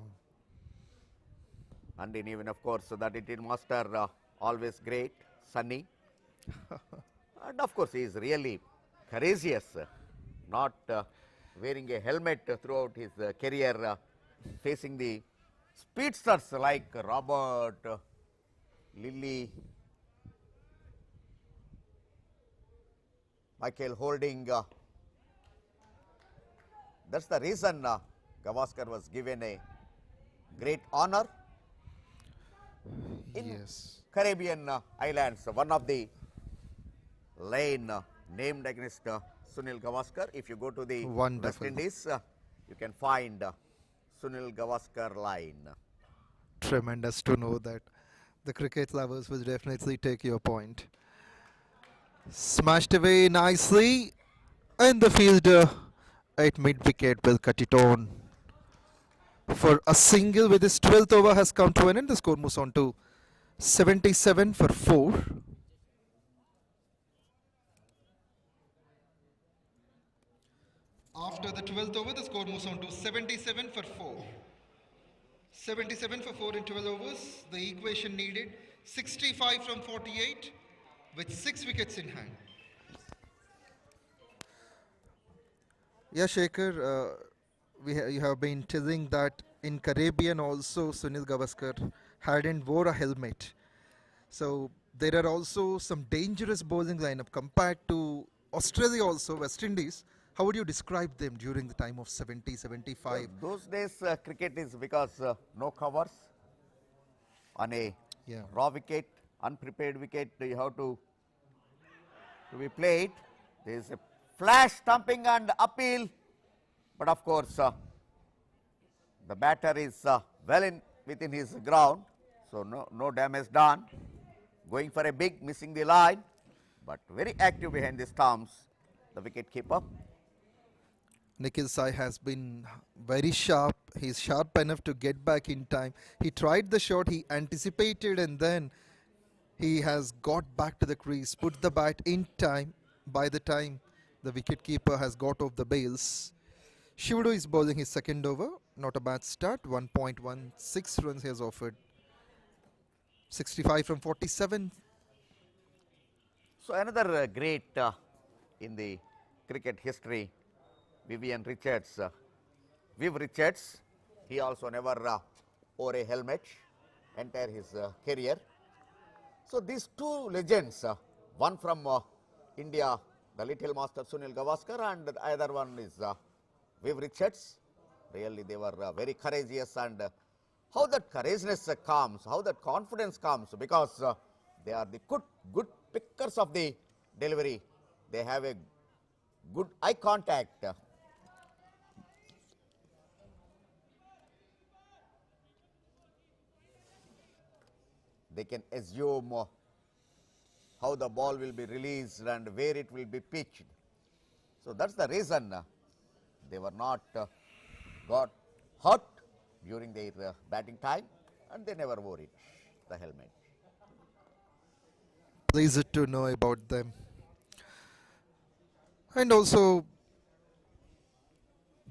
And then even of course that Indian master, always great, Sunny. And of course he is really courageous, not wearing a helmet throughout his career, facing the speedsters like Robert, Lilly, Michael Holding. That's the reason Gavaskar was given a great honor in Caribbean islands, one of the lane named against Sunil Gavaskar. If you go to the West Indies, you can find Sunil Gavaskar line. Tremendous to know that. The cricket lovers will definitely take your point. Smashed away nicely, and the fielder at mid wicket will cut it on for a single with his 12th over has come to an end. The score moves on to 77 for 4. After the 12th over, the score moves on to 77 for 4. 77 for 4 in 12 overs. The equation needed 65 from 48 with 6 wickets in hand. Yeah, Shekhar, you have been telling that in Caribbean also Sunil Gavaskar hadn't wore a helmet. So there are also some dangerous bowling lineup compared to Australia also, West Indies. How would you describe them during the time of 70, 75? Those days cricket is because no covers on a raw wicket, unprepared wicket, you have to be played. There is a flash, stumping and appeal, but of course the batter is well within his ground, so no damage done. Going for a big, missing the line, but very active behind the stumps, the wicket keeper. 𝗃𝗃𝗃𝗃 has been very sharp. He's sharp enough to get back in time. He tried the shot, he anticipated, and then he has got back to the crease, put the bat in time. By the time the wicketkeeper has got off the bails, 𝗬𝗎 is bowling his second over. Not a bad start. 1.16 runs he has offered. 65 from 47. So another great in the cricket history, 𝗵𝗺Richards. He also never wore a helmet entire his career. So these two legends, one from India, the little master Sunil Gavaskar, and the other one is 𝗵𝗺Richards. Really they were very courageous, and how that courageousness comes, how that confidence comes, because they are the good pickers of the delivery. They have a good eye contact. They can assume how the ball will be released and where it will be pitched. So that's the reason they were not got hurt during their batting time, and they never wore it, the helmet. Pleased to know about them. And also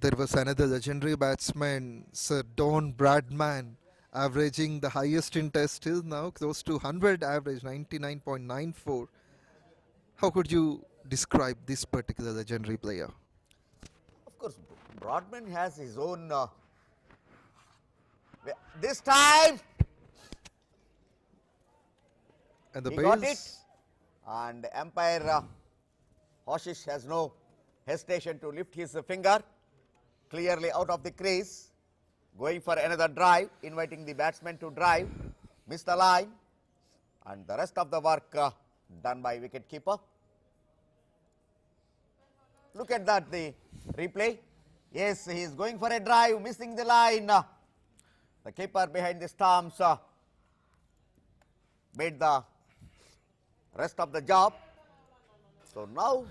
there was another legendary batsman, Sir Don Bradman, averaging the highest in test till now, close to 100 average, 99.94. How could you describe this particular legendary player? Of course, Bradman has his own. This time, And the he got it, bails, and umpire 𝗀𝗎 has no hesitation to lift his finger clearly out of the crease, going for another drive, inviting the batsman to drive, miss the line, and the rest of the work done by wicketkeeper. Look at that, the replay. Yes, he is going for a drive, missing the line. The keeper behind the stumps made the rest of the job. So now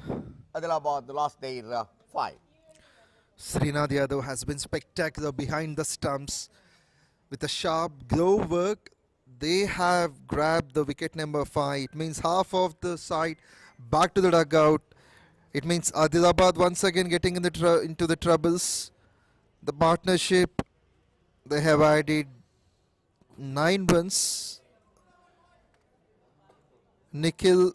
Adilabad lost their 5. Srinath Yadav has been spectacular behind the stumps. With a sharp glove work, they have grabbed the wicket number 5. It means half of the side back to the dugout. It means Adilabad once again getting into the troubles. The partnership, they have added 9 runs. Nikhil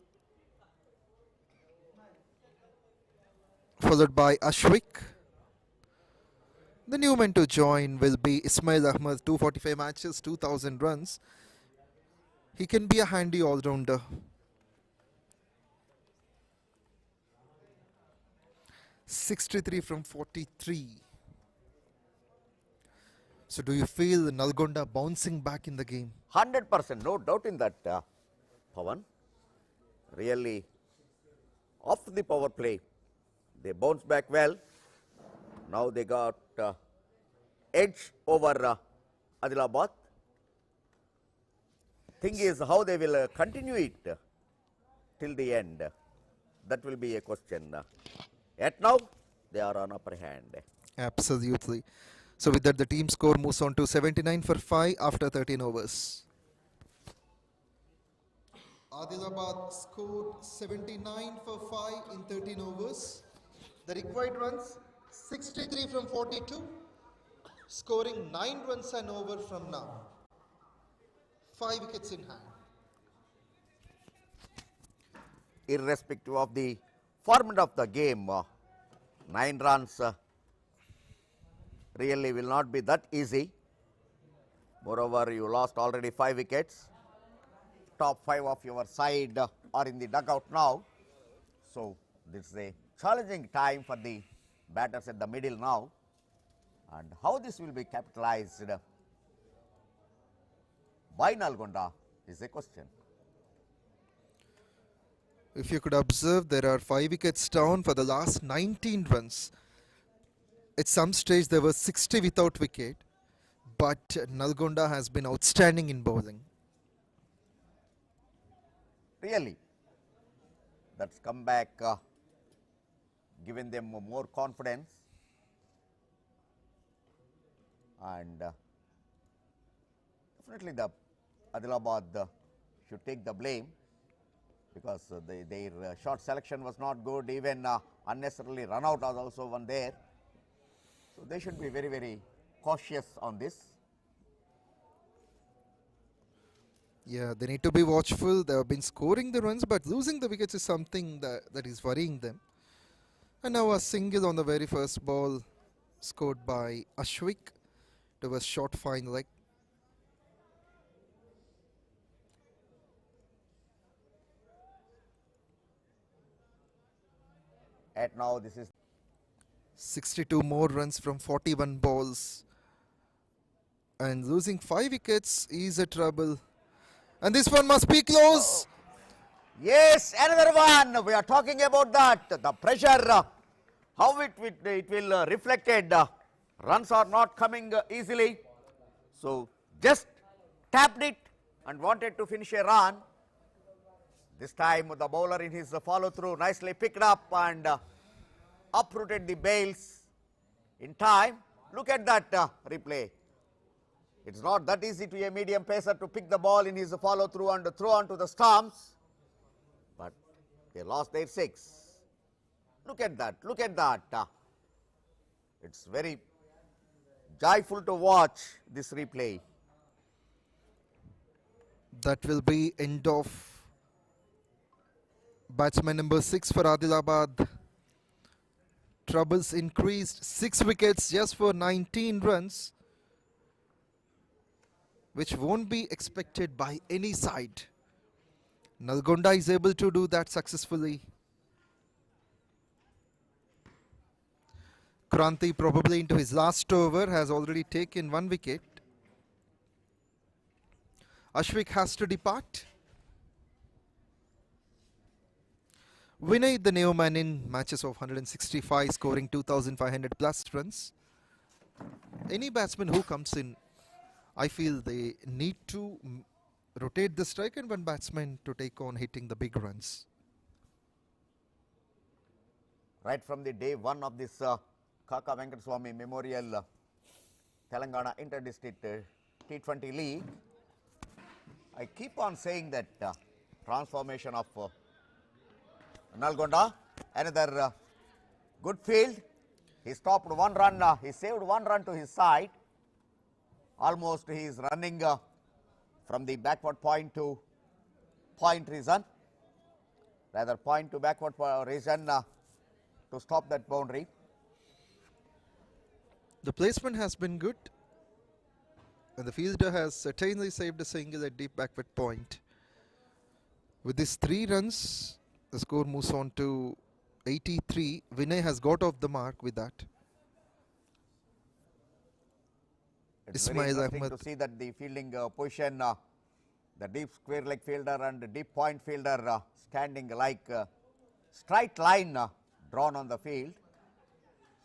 followed by Ashwik. The new men to join will be Ismail Ahmed, 245 matches, 2000 runs. He can be a handy all-rounder. 𝗃𝗔 from 43. So do you feel Nalgonda bouncing back in the game? 100%, no doubt in that, Pawan. Really, after the power play, they bounced back well. Now they got edge over Adilabad. Thing is how they will continue it till the end. That will be a question. Yet now they are on upper hand. Absolutely. So with that, the team score moves on to 79 for 5 after 13 overs. Adilabad scored 79 for 5 in 13 overs. The required runs 63 from 42, scoring 9 runs and over from now. 5 wickets in hand. Irrespective of the format of the game, 9 runs really will not be that easy. Moreover, you lost already 5 wickets. Top 5 of your side are in the dugout now. So, this is a challenging time for the batters at the middle now. And how this will be capitalized by Nalgonda is a question. If you could observe, there are 5 wickets down for the last 19 runs. At some stage there was 60 without wicket, but Nalgonda has been outstanding in bowling. Really, that's come back, given them more confidence, and definitely the Adilabad should take the blame, because their shot selection was not good. Even unnecessarily run out was also one there. So they should be very, very cautious on this. Yeah, they need to be watchful. They have been scoring the runs, but losing the wickets is something that is worrying them. And now a single on the very first ball scored by Ashwik. It was short fine leg. At now, this is 62 more runs from 41 balls. And losing 5 wickets is a trouble. And this one must be close. yes, another one. We are talking about that. The pressure, how it will reflected. Runs are not coming easily. So just tapped it and wanted to finish a run. This time the bowler in his follow through nicely picked up and uprooted the bails in time. Look at that replay. It's not that easy to a medium pacer to pick the ball in his follow through and throw onto the stumps, but they lost their 6. Look at that, look at that. It's very joyful to watch this replay. That will be end of batsman number 6 for Adilabad. Troubles increased, 6 wickets just for 19 runs, which won't be expected by any side. Nalgonda is able to do that successfully. Kranti, probably into his last over, has already taken 1 wicket. Ashwik has to depart. Vinay, the new man in matches of 165, scoring 2,500 plus runs. Any batsman who comes in, I feel they need to rotate the strike and one batsman to take on hitting the big runs. Right from the day 1 of this KAKA Venkataswamy Memorial Telangana Inter-District T20 League, I keep on saying that transformation of Nalgonda, another good field. He stopped 1 run, he saved 1 run to his side. Almost he is running from the backward point to point region, rather point to backward region to stop that boundary. The placement has been good, and the fielder has certainly saved a single at deep backward point. With these 3 runs, the score moves on to 83. Vinay has got off the mark with that. It's very interesting to see that the fielding position, the deep square leg fielder and the deep point fielder standing like straight line drawn on the field.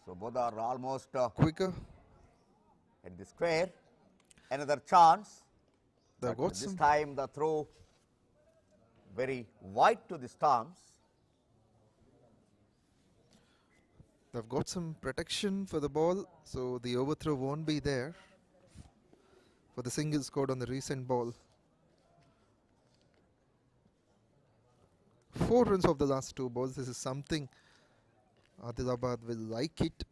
So both are almost quicker at the square. Another chance. This time the throw very wide to the stumps. They've got some protection for the ball, so the overthrow won't be there for the single scored on the recent ball. 4 runs of the last 2 balls. This is something Adilabad will like it.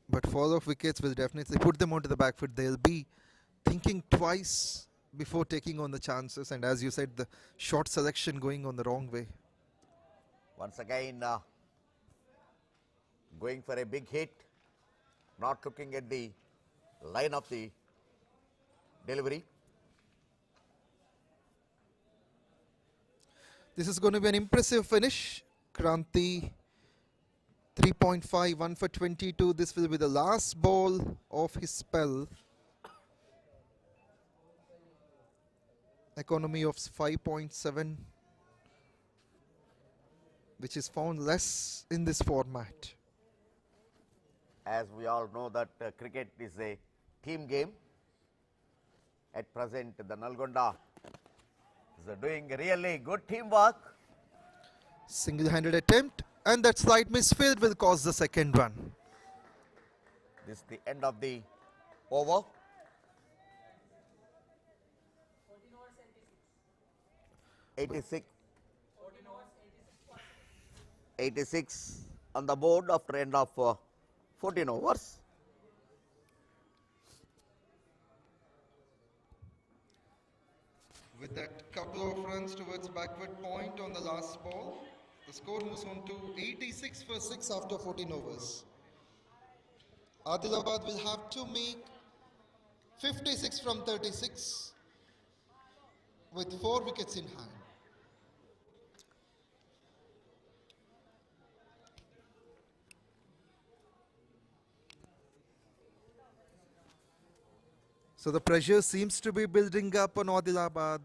But fall of wickets will definitely put them onto the back foot. They'll be thinking twice before taking on the chances. And as you said, the short selection going on the wrong way. Once again, going for a big hit, not looking at the line of the delivery. This is going to be an impressive finish. Kranti 3.5, 1 for 22. This will be the last ball of his spell. Economy of 5.7, which is found less in this format. As we all know that cricket is a team game. At present, the Nalgonda is doing really good teamwork. Single-handed attempt, and that slight misfield will cause the second run. This is the end of the over. 86 on the board after end of 14 overs. With that couple of runs towards backward point on the last ball, the score moves on to 86 for 6 after 14 overs. Adilabad will have to make 56 from 36 with 4 wickets in hand. So the pressure seems to be building up on Adilabad.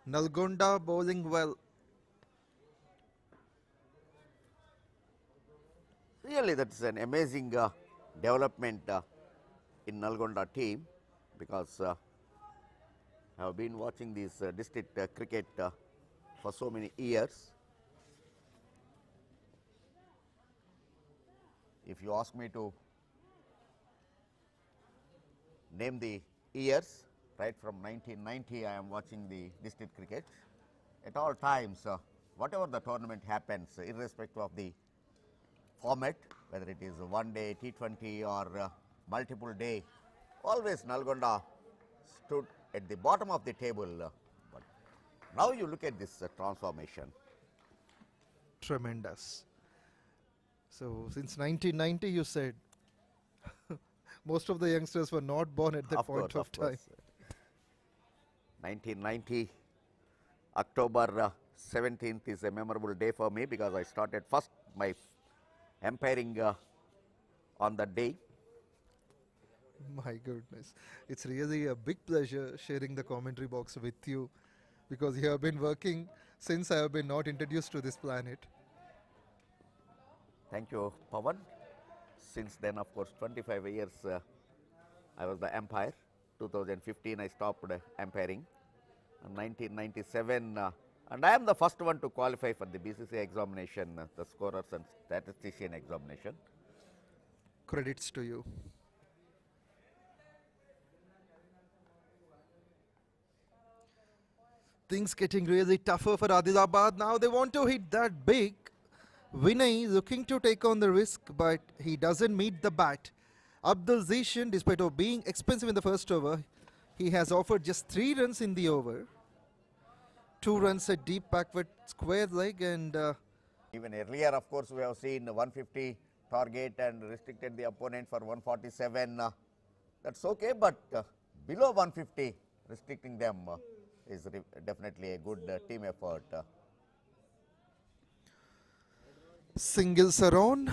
Nalgonda bowling well. Really, that's an amazing development in Nalgonda team, because I have been watching this district cricket for so many years. If you ask me to name the years, right from 1990 I am watching the district cricket. At all times, whatever the tournament happens, irrespective of the format, whether it is one day T20 or multiple day, always Nalgonda stood at the bottom of the table. But now you look at this transformation. Tremendous. So since 1990 you said most of the youngsters were not born at that point of time. 1990, October 17th is a memorable day for me, because I started first my umpiring on that day. My goodness. It's really a big pleasure sharing the commentary box with you, because you have been working since I have been not introduced to this planet. Thank you, Pawan. Since then, of course, 25 years I was the umpire. 2015 I stopped umpiring. In 1997, and I am the first one to qualify for the BCCI examination, the scorers and statistician examination. Credits to you. Things getting really tougher for Adilabad. Now they want to hit that big. Vinay looking to take on the risk, but he doesn't meet the bat. 𝗵𝗆, despite of being expensive in the first over, he has offered just 3 runs in the over. 2 runs at deep backward square leg, and even earlier, of course, we have seen 150 target and restricted the opponent for 147. That's okay, but below 150, restricting them is definitely a good team effort. Singles are on.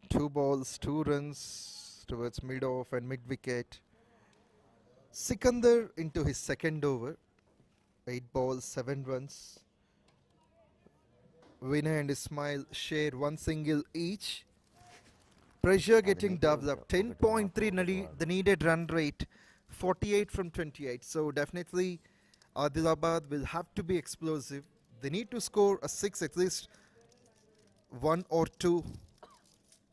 Two balls, 2 runs towards mid-off and mid-wicket. Sikandar into his second over. 8 balls, 7 runs. Vinay and Ismail share 1 single each. Pressure getting developed. 10.3 the needed run rate. 48 from 28. So definitely Adilabad will have to be explosive. They need to score a 6, at least 1 or 2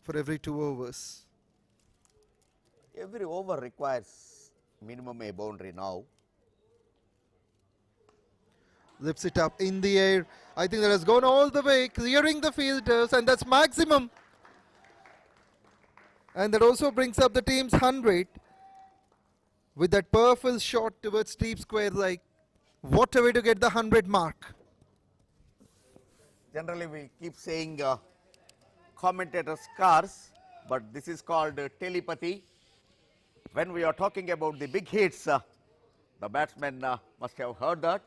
for every 2 overs. Every over requires minimum a boundary now. Lifts it up in the air. I think that has gone all the way, clearing the fielders, and that's maximum. And that also brings up the team's 100 with that powerful shot towards deep square leg. What a way to get the 100 mark. Generally, we keep saying commentators' cars, but this is called telepathy. When we are talking about the big hits, the batsman must have heard that.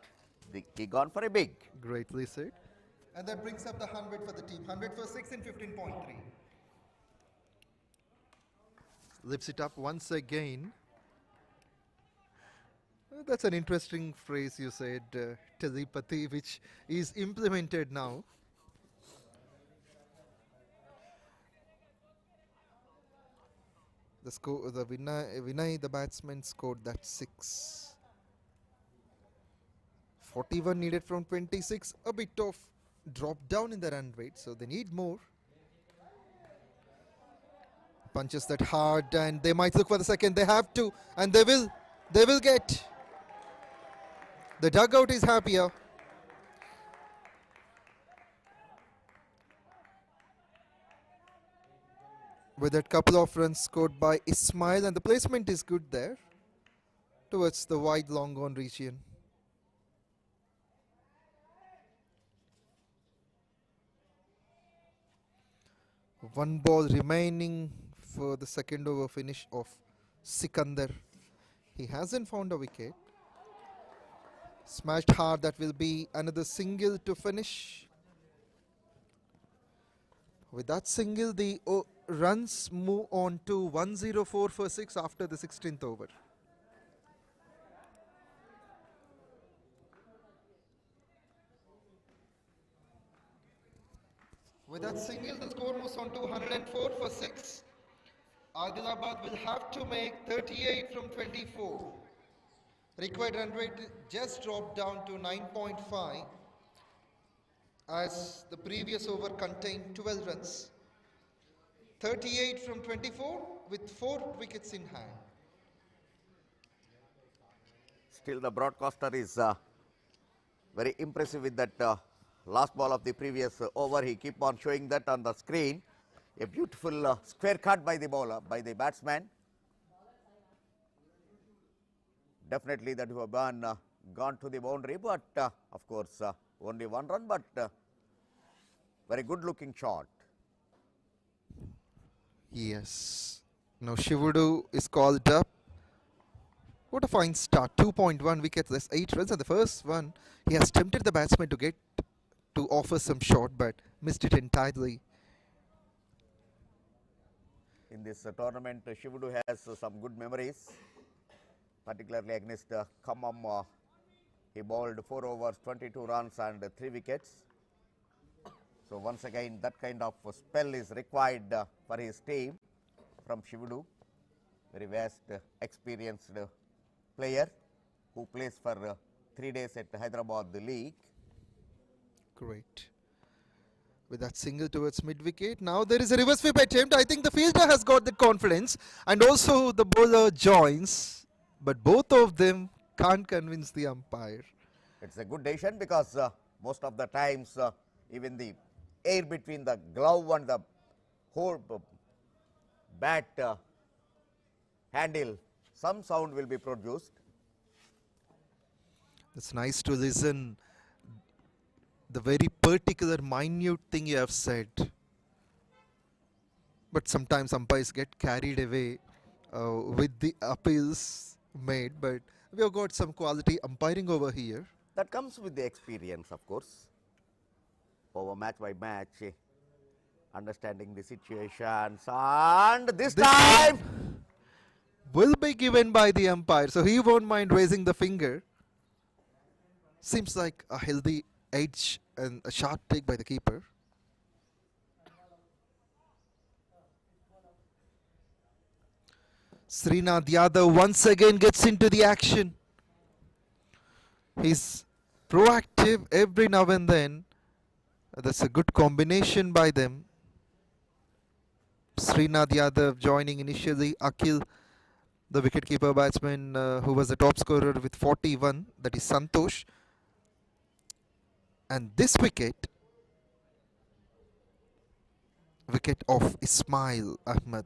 He gone for a big. Greatly said. And that brings up the 100 for the team. 100 for 6 and 15.3. Lifts it up once again. That's an interesting phrase you said, telepathy, which is implemented now. The score, the ภิņai, the batsman, scored that 6. 41 needed from 26. A bit of drop down in the run rate, so they need more. Punches that hard, and they might look for the second. They have to, and they will. They will get. The dugout is happier. With that couple of runs scored by Ismail, and the placement is good there towards the wide long on region. One ball remaining for the second over finish of Sikandar. He hasn't found a wicket. Smashed hard, that will be another single to finish. With that single, the runs move on to 104 for 6 after the 16th over. With that single, the score moves on to 104 for 6. Adilabad will have to make 38 from 24. Required run rate just dropped down to 9.5 as the previous over contained 12 runs. 38 from 24 with 4 wickets in hand. Still the broadcaster is very impressive with that last ball of the previous over. He keep on showing that on the screen. A beautiful square cut by the bowler, by the batsman. Definitely that would have gone to the boundary, but of course only 1 run, but very good looking shot. Yes. Now Shivudu is called up. What a fine start. 2.1 wickets, that's 8 runs, and the first one he has tempted the batsman to get to offer some shot, but missed it entirely. In this tournament, Shivudu has some good memories, particularly against Khammam. He bowled 4 overs, 22 runs and 3 wickets. So once again, that kind of spell is required for his team from Shivudu. Very vast, experienced player who plays for 3 days at Hyderabad League. Great. With that single towards mid-wicket. Now there is a reverse sweep attempt. I think the fielder has got the confidence, and also the bowler joins, but both of them can't convince the umpire. It's a good decision because most of the times even the air between the glove and the whole bat handle, some sound will be produced. It's nice to listen the very particular minute thing you have said, but sometimes umpires get carried away with the appeals made, but we have got some quality umpiring over here. That comes with the experience, of course, over match by match, understanding the situations, and this time will be given by the umpire, so he won't mind raising the finger. Seems like a healthy edge and a sharp take by the keeper. Srinath Yadav once again gets into the action. He's proactive every now and then. That's a good combination by them. Srinath Yadav joining initially Akhil, the wicketkeeper batsman who was the top scorer with 41, that is Santosh. And this wicket of Ismail Ahmed.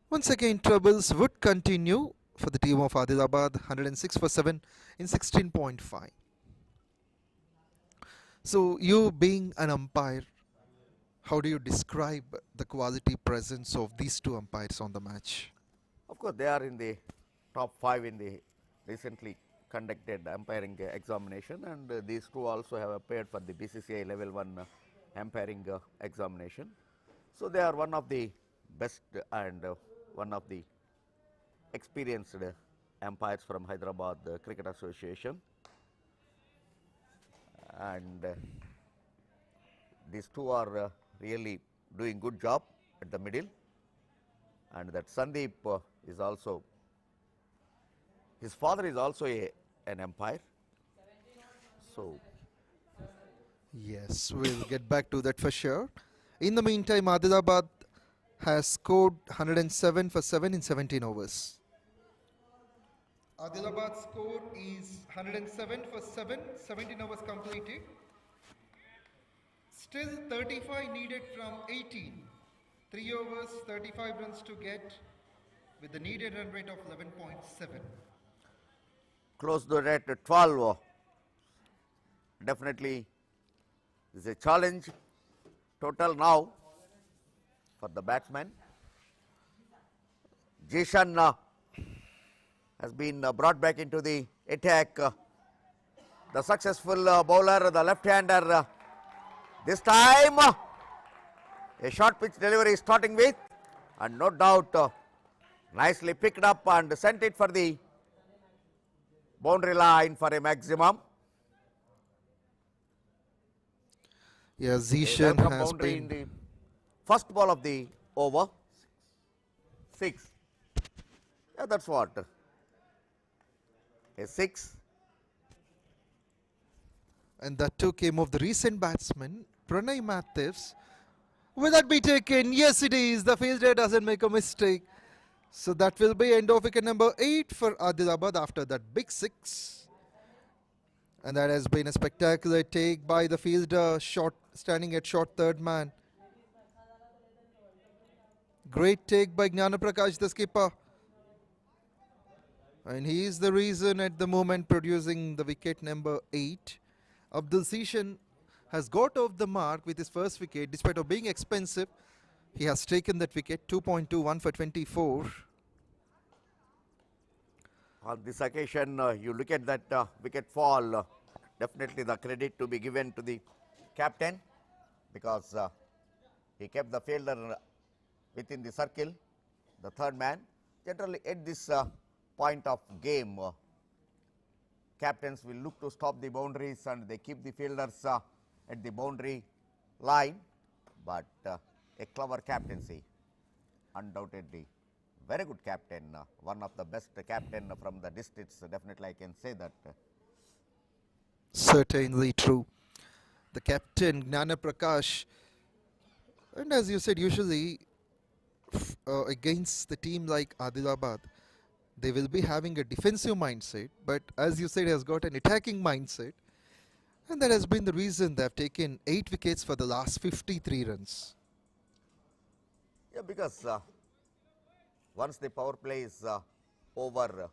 Once again, troubles would continue for the team of Adilabad, 106 for 7 in 16.5. So, you being an umpire, how do you describe the quality presence of these two umpires on the match? Of course, they are in the top 5 in the recently conducted umpiring examination, and these two also have appeared for the BCCI level 1 umpiring examination. So, they are one of the best and one of the experienced umpires from Hyderabad Cricket Association, and these two are really doing good job at the middle, and that Sandeep is also, his father is also an umpire. So, yes, we'll get back to that for sure. In the meantime, Adilabad has scored 107 for 7 in 17 overs. Adilabad's score is 107 for 7, 17 overs completed. Still 35 needed from 18. 3 overs, 35 runs to get with the needed run rate of 11.7. Close the rate at 12. Definitely is a challenge total now for the batsman. Jishan has been brought back into the attack. The successful bowler, the left-hander, this time a short pitch delivery starting with, and no doubt nicely picked up and sent it for the boundary line for a maximum. Yeah, Zishan has been in the first ball of the over. 6. Yeah, that's what. A 6. And that too came of the recent batsman, Pranay Matthews. Will that be taken? Yes, it is. The fielder doesn't make a mistake. So that will be end of wicket number 8 for Adilabad after that big 6. And that has been a spectacular take by the fielder, standing at short third man. Great take by 𝗙𝗃𝗃, the skipper. And he is the reason at the moment producing the wicket number 8. Abdul Sishan has got off the mark with his first wicket. Despite of being expensive, he has taken that wicket, 2.21 for 24. On this occasion, you look at that wicket fall, definitely the credit to be given to the captain, because he kept the fielder within the circle, the third man. Generally at this point of game, captains will look to stop the boundaries and they keep the fielders at the boundary line, but a clever captaincy, undoubtedly very good captain, one of the best captain from the districts, definitely I can say that. Certainly true. The captain, 𝗙𝗃𝗃, and as you said, usually against the team like Adilabad, they will be having a defensive mindset, but as you said, he has got an attacking mindset, and that has been the reason they have taken 8 wickets for the last 53 runs. Yeah, because once the power play is over,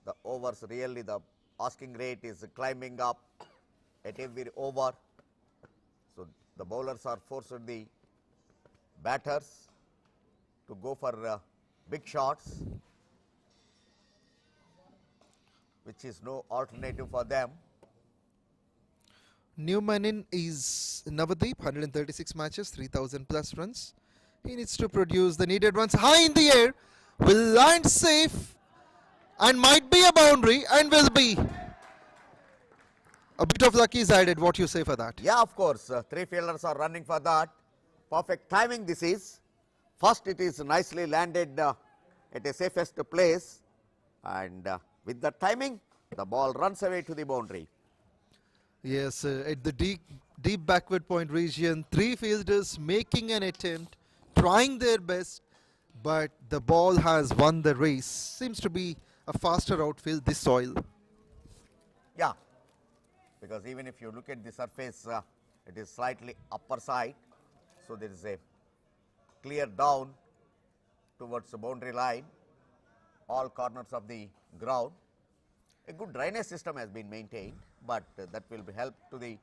the overs really, the asking rate is climbing up at every over. So the bowlers are forced the batters to go for big shots, which is no alternative for them. New man in is Navdeep, 136 matches, 3,000 plus runs. He needs to produce the needed runs. High in the air, will land safe and might be a boundary and will be. A bit of luck is added. What you say for that? Yeah, of course. 3 fielders are running for that. Perfect timing this is. First it is nicely landed at a safest place, and with the timing the ball runs away to the boundary. Yes, at the deep backward point region, three fielders making an attempt, trying their best, but the ball has won the race. Seems to be a faster outfield this soil. Yeah, because even if you look at the surface, it is slightly upper side, so there is a clear down towards the boundary line, all corners of the ground. A good drainage system has been maintained, but that will be help to the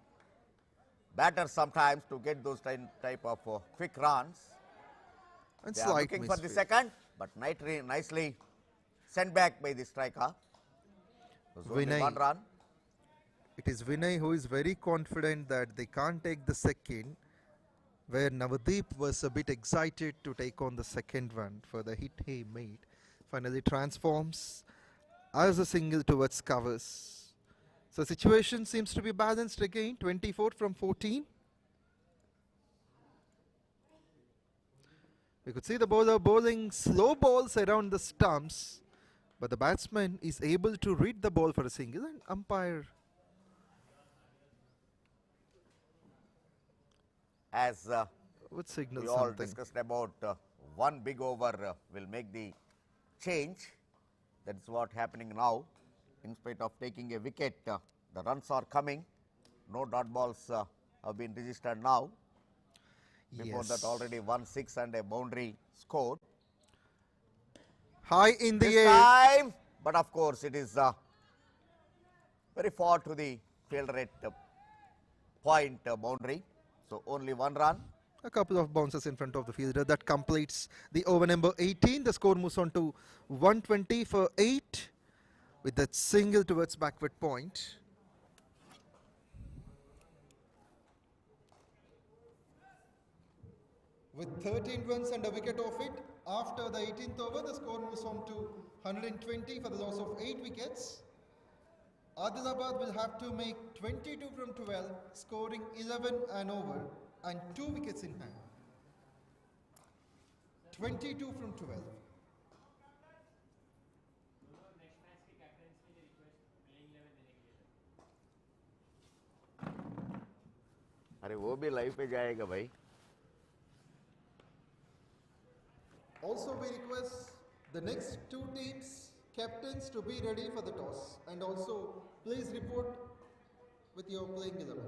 batter sometimes to get those type of quick runs. They are looking for the second, but nicely sent back by the striker. Only one run. It is Vinay who is very confident that they can't take the second, where Navdeep was a bit excited to take on the second one for the hit he made. Finally transforms as a single towards covers. So situation seems to be balanced again, 24 from 14. We could see the bowler bowling slow balls around the stumps, but the batsman is able to read the ball for a single, and umpire. As would signal we all something. discussed about one big over will make the change. That is what happening now. In spite of taking a wicket, the runs are coming. No dot balls have been registered now. Before that already 1-6 and a boundary scored. High in the This air. time, but of course it is very far to the fielder at point boundary. So only one run. A couple of bounces in front of the fielder. That completes the over number 18. The score moves on to 120 for 8 with that single towards backward point. With 13 runs and a wicket off it, after the 18th over, the score moves on to 120 for the loss of 8 wickets. Adilabad will have to make 22 from 12, scoring 11 and over, and 2 wickets in hand. 22 from 12. अरे वो भी live पे जाएगा भाई. Also, we request the next two teams captains to be ready for the toss, and also please report with your playing 11.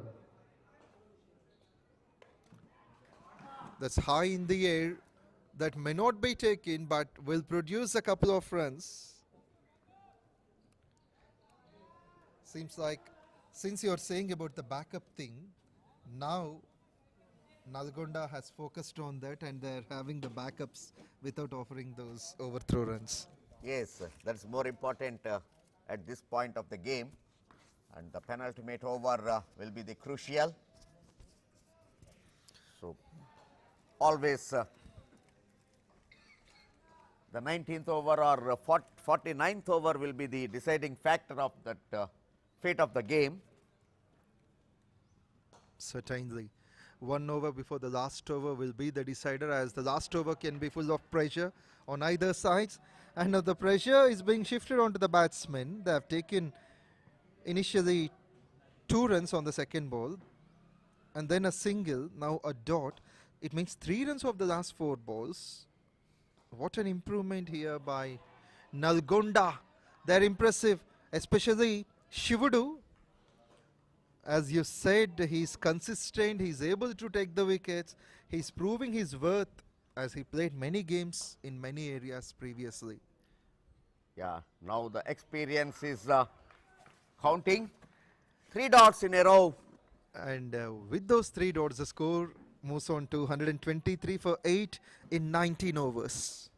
That's high in the air. That may not be taken, but will produce a couple of runs. Seems like, since you're saying about the backup thing, now Nalgonda has focused on that, and they're having the backups without offering those overthrow runs. Yes, that's more important at this point of the game, and the penultimate over will be the crucial. So always the 19th over or 49th over will be the deciding factor of that fate of the game. Certainly. 1 over before the last over will be the decider, as the last over can be full of pressure on either sides, and now the pressure is being shifted onto the batsmen. They have taken initially 2 runs on the second ball and then a single, now a dot. It means 3 runs of the last 4 balls. What an improvement here by Nalgonda. They're impressive, especially Shivudu. As you said, he's consistent, he's able to take the wickets, he's proving his worth as he played many games in many areas previously. Yeah, now the experience is counting. 3 dots in a row. And with those 3 dots, the score moves on to 123 for 8 in 19 overs.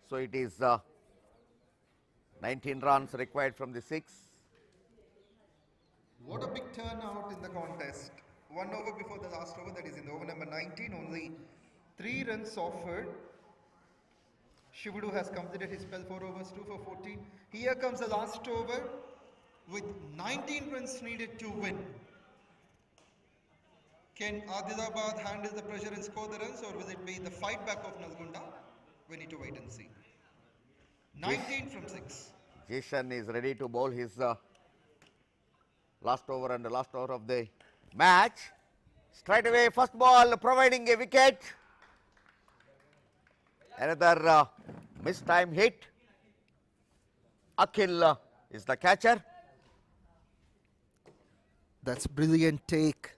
So it is 19 runs required from the 6. What a big turnout in the contest. 1 over before the last over, that is in the over number 19, only 3 runs offered. Shivudu has completed his spell, 4 overs, 2 for 14. Here comes the last over with 19 runs needed to win. Can Adilabad handle the pressure and score the runs, or will it be the fight back of Nalgonda? We need to wait and see. 19 from 6. Jason is ready to bowl his last over and the last over of the match. Straight away, first ball providing a wicket. Another missed time hit. Akhil is the catcher. That's brilliant take.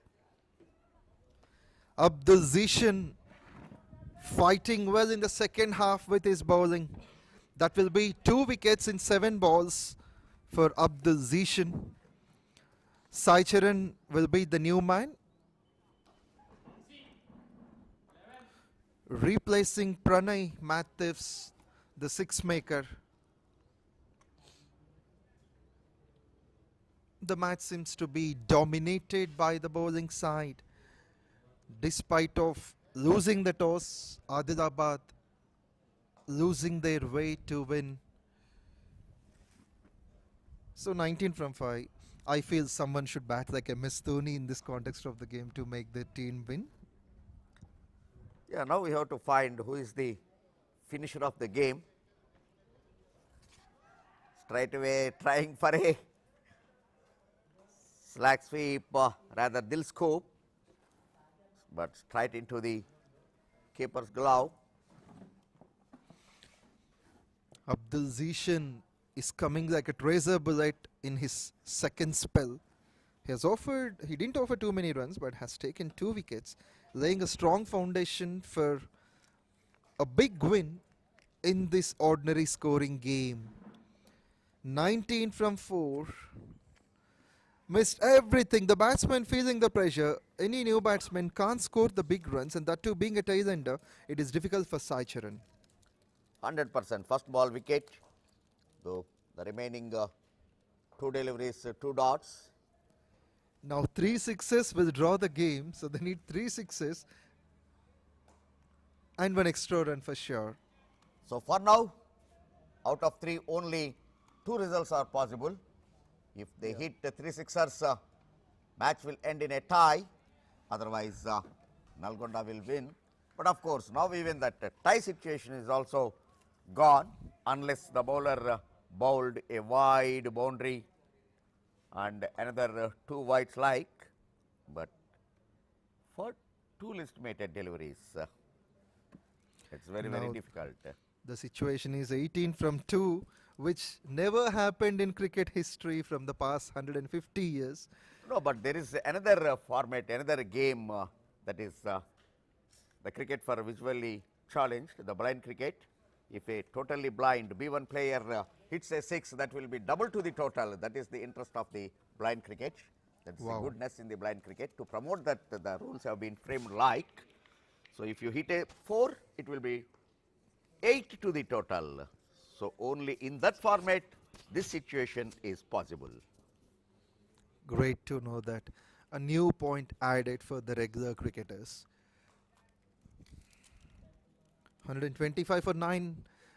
𝗵𝗃𝗃 fighting well in the second half with his bowling. That will be 2 wickets in 7 balls for 𝗵𝗃𝗃. 𝘊 will be the new man, replacing 𝗏𝗏𝗏𝗏, the six maker. The match seems to be dominated by the bowling side. Despite of losing the toss, Adilabad losing their way to win. So 19 from 5. I feel someone should bat like MS Dhoni in this context of the game to make the team win. Yeah, now we have to find who is the finisher of the game. Straight away trying for a slack sweep, rather Dil scoop, but straight into the keeper's glove. 𝗵𝗃𝗃 is coming like a razor bullet in his second spell. He didn't offer too many runs, but has taken 2 wickets, laying a strong foundation for a big win in this ordinary scoring game. 19 from 4. Missed everything. The batsman feeling the pressure. Any new batsman can't score the big runs, and that too being a tail-ender, it is difficult for 𝘊. 100% first ball wicket, though the remaining 2 deliveries, 2 dots. Now 3 sixes will draw the game, so they need 3 sixes and 1 extra run for sure. So for now, out of 3, only 2 results are possible. If they hit the 3 sixers, match will end in a tie. Otherwise, Nalgonda will win. But of course, now even that tie situation is also gone, unless the bowler bowled a wide boundary and another 2 wides like. But for 2 list-mated deliveries, it's very difficult. The situation is 18 from 2, which never happened in cricket history from the past 150 years. No, but there is another format, another game that is the cricket for visually challenged, the blind cricket. If a totally blind B1 player hits a 6, that will be double to the total. That is the interest of the blind cricket. That's the goodness in the blind cricket. To promote that, the rules have been framed like. So if you hit a 4, it will be 8 to the total. So only in that format, this situation is possible. Great to know that. A new point added for the regular cricketers. 125 for 9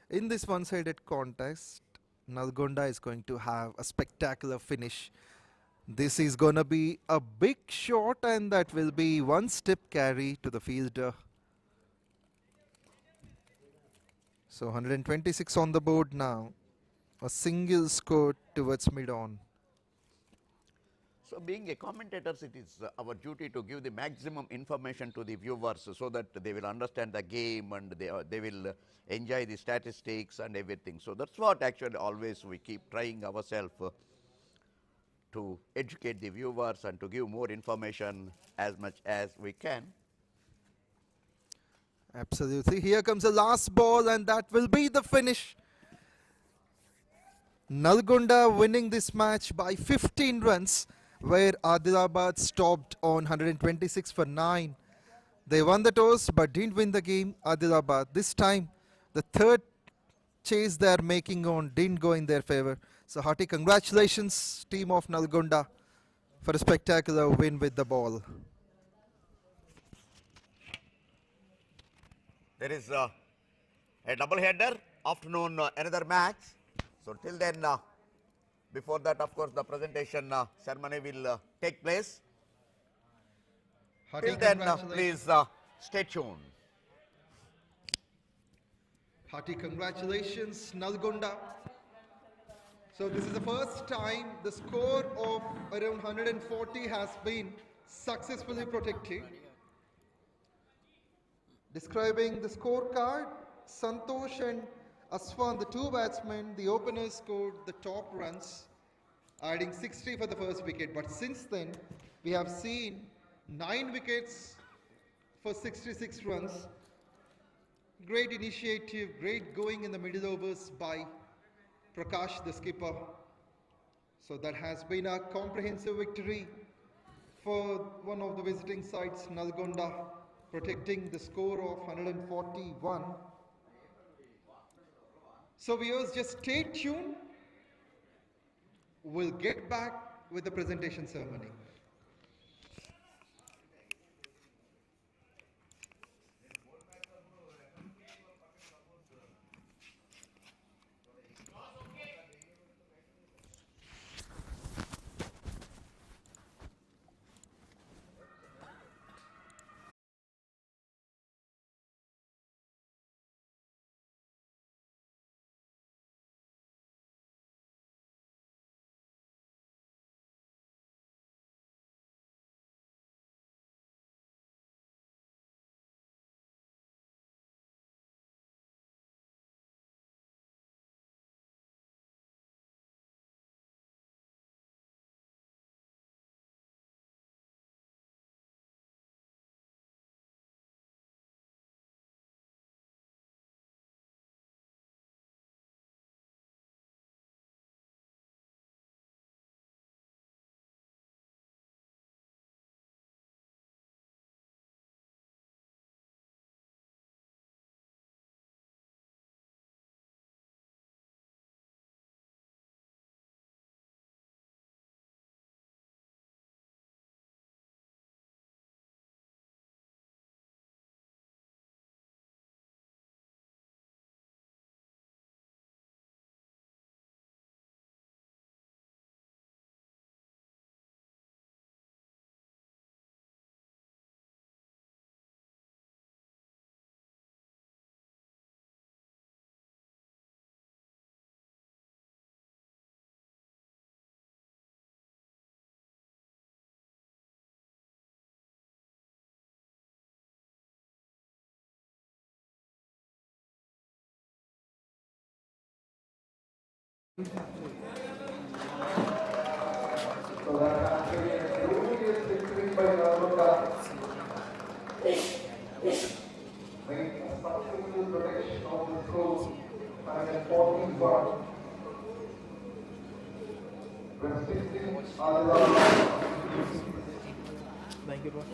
in this one-sided contest. Nalgonda is going to have a spectacular finish. This is going to be a big shot, and that will be 1 step carry to the fielder. So 126 on the board now. A single score towards mid-on. So being a commentators, it is our duty to give the maximum information to the viewers so that they will understand the game and they will enjoy the statistics and everything. So that's what actually always we keep trying ourselves to educate the viewers and to give more information as much as we can. Absolutely. Here comes the last ball, and that will be the finish. Nalgonda winning this match by 15 runs, where Adilabad stopped on 126 for 9. They won the toss but didn't win the game. Adilabad, this time the third chase they are making on didn't go in their favor. So hearty congratulations, team of Nalgonda, for a spectacular win with the ball. There is a double header, afternoon another match. So till then, before that, of course, the presentation ceremony will take place. Hearty Till then, congratulations. please stay tuned. Hearty congratulations, Nalgonda. So this is the first time the score of around 140 has been successfully protected. Describing the scorecard, Santosh and Aswan, the two batsmen, the openers scored the top runs, adding 60 for the first wicket. But since then, we have seen 9 wickets for 66 runs. Great initiative, great going in the middle overs by Prakash, the skipper. So that has been a comprehensive victory for one of the visiting sides, Nalgonda, protecting the score of 141. So viewers, just stay tuned. We'll get back with the presentation ceremony. So that has been a glorious victory by Nalgonda. With a successful protection of the score, 141. Restricting ADILABAD. Thank you, boss.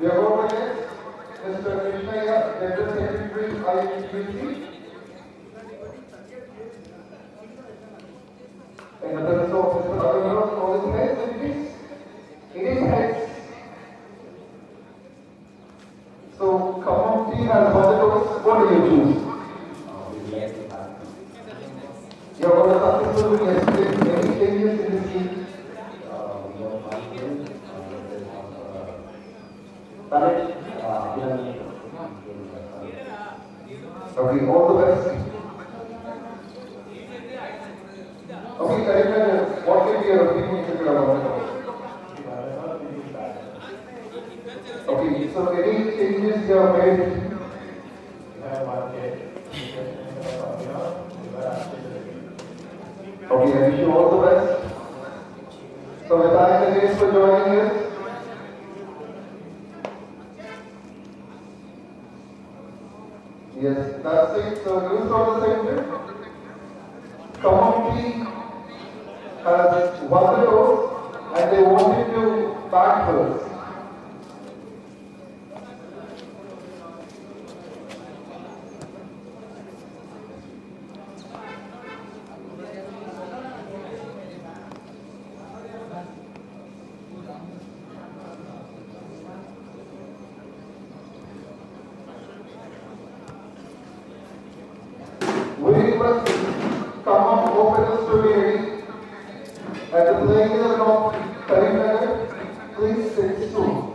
The award is Mr. 𝗃𝗏𝗃𝗏, General Secretary, 𝗦𝗃𝗃. In the presence of Mr. 𝗀𝗏𝗃𝗏, all his heads, it is heads. So, community has positive. What do you choose? You have got a successful yesterday. Any changes in the team? Okay, all the best. Okay, 𝗃𝗏𝗃𝗏, what can be your opinion if you are on the Okay, so any changes you have made? Okay, I wish you all the best. So we thank the guests for joining us. Yes, that's it. So news from the center. Community has won the toss and they wanted to bat first. request some of officers to be ready. At the playing field of Karimnagar, please sit soon.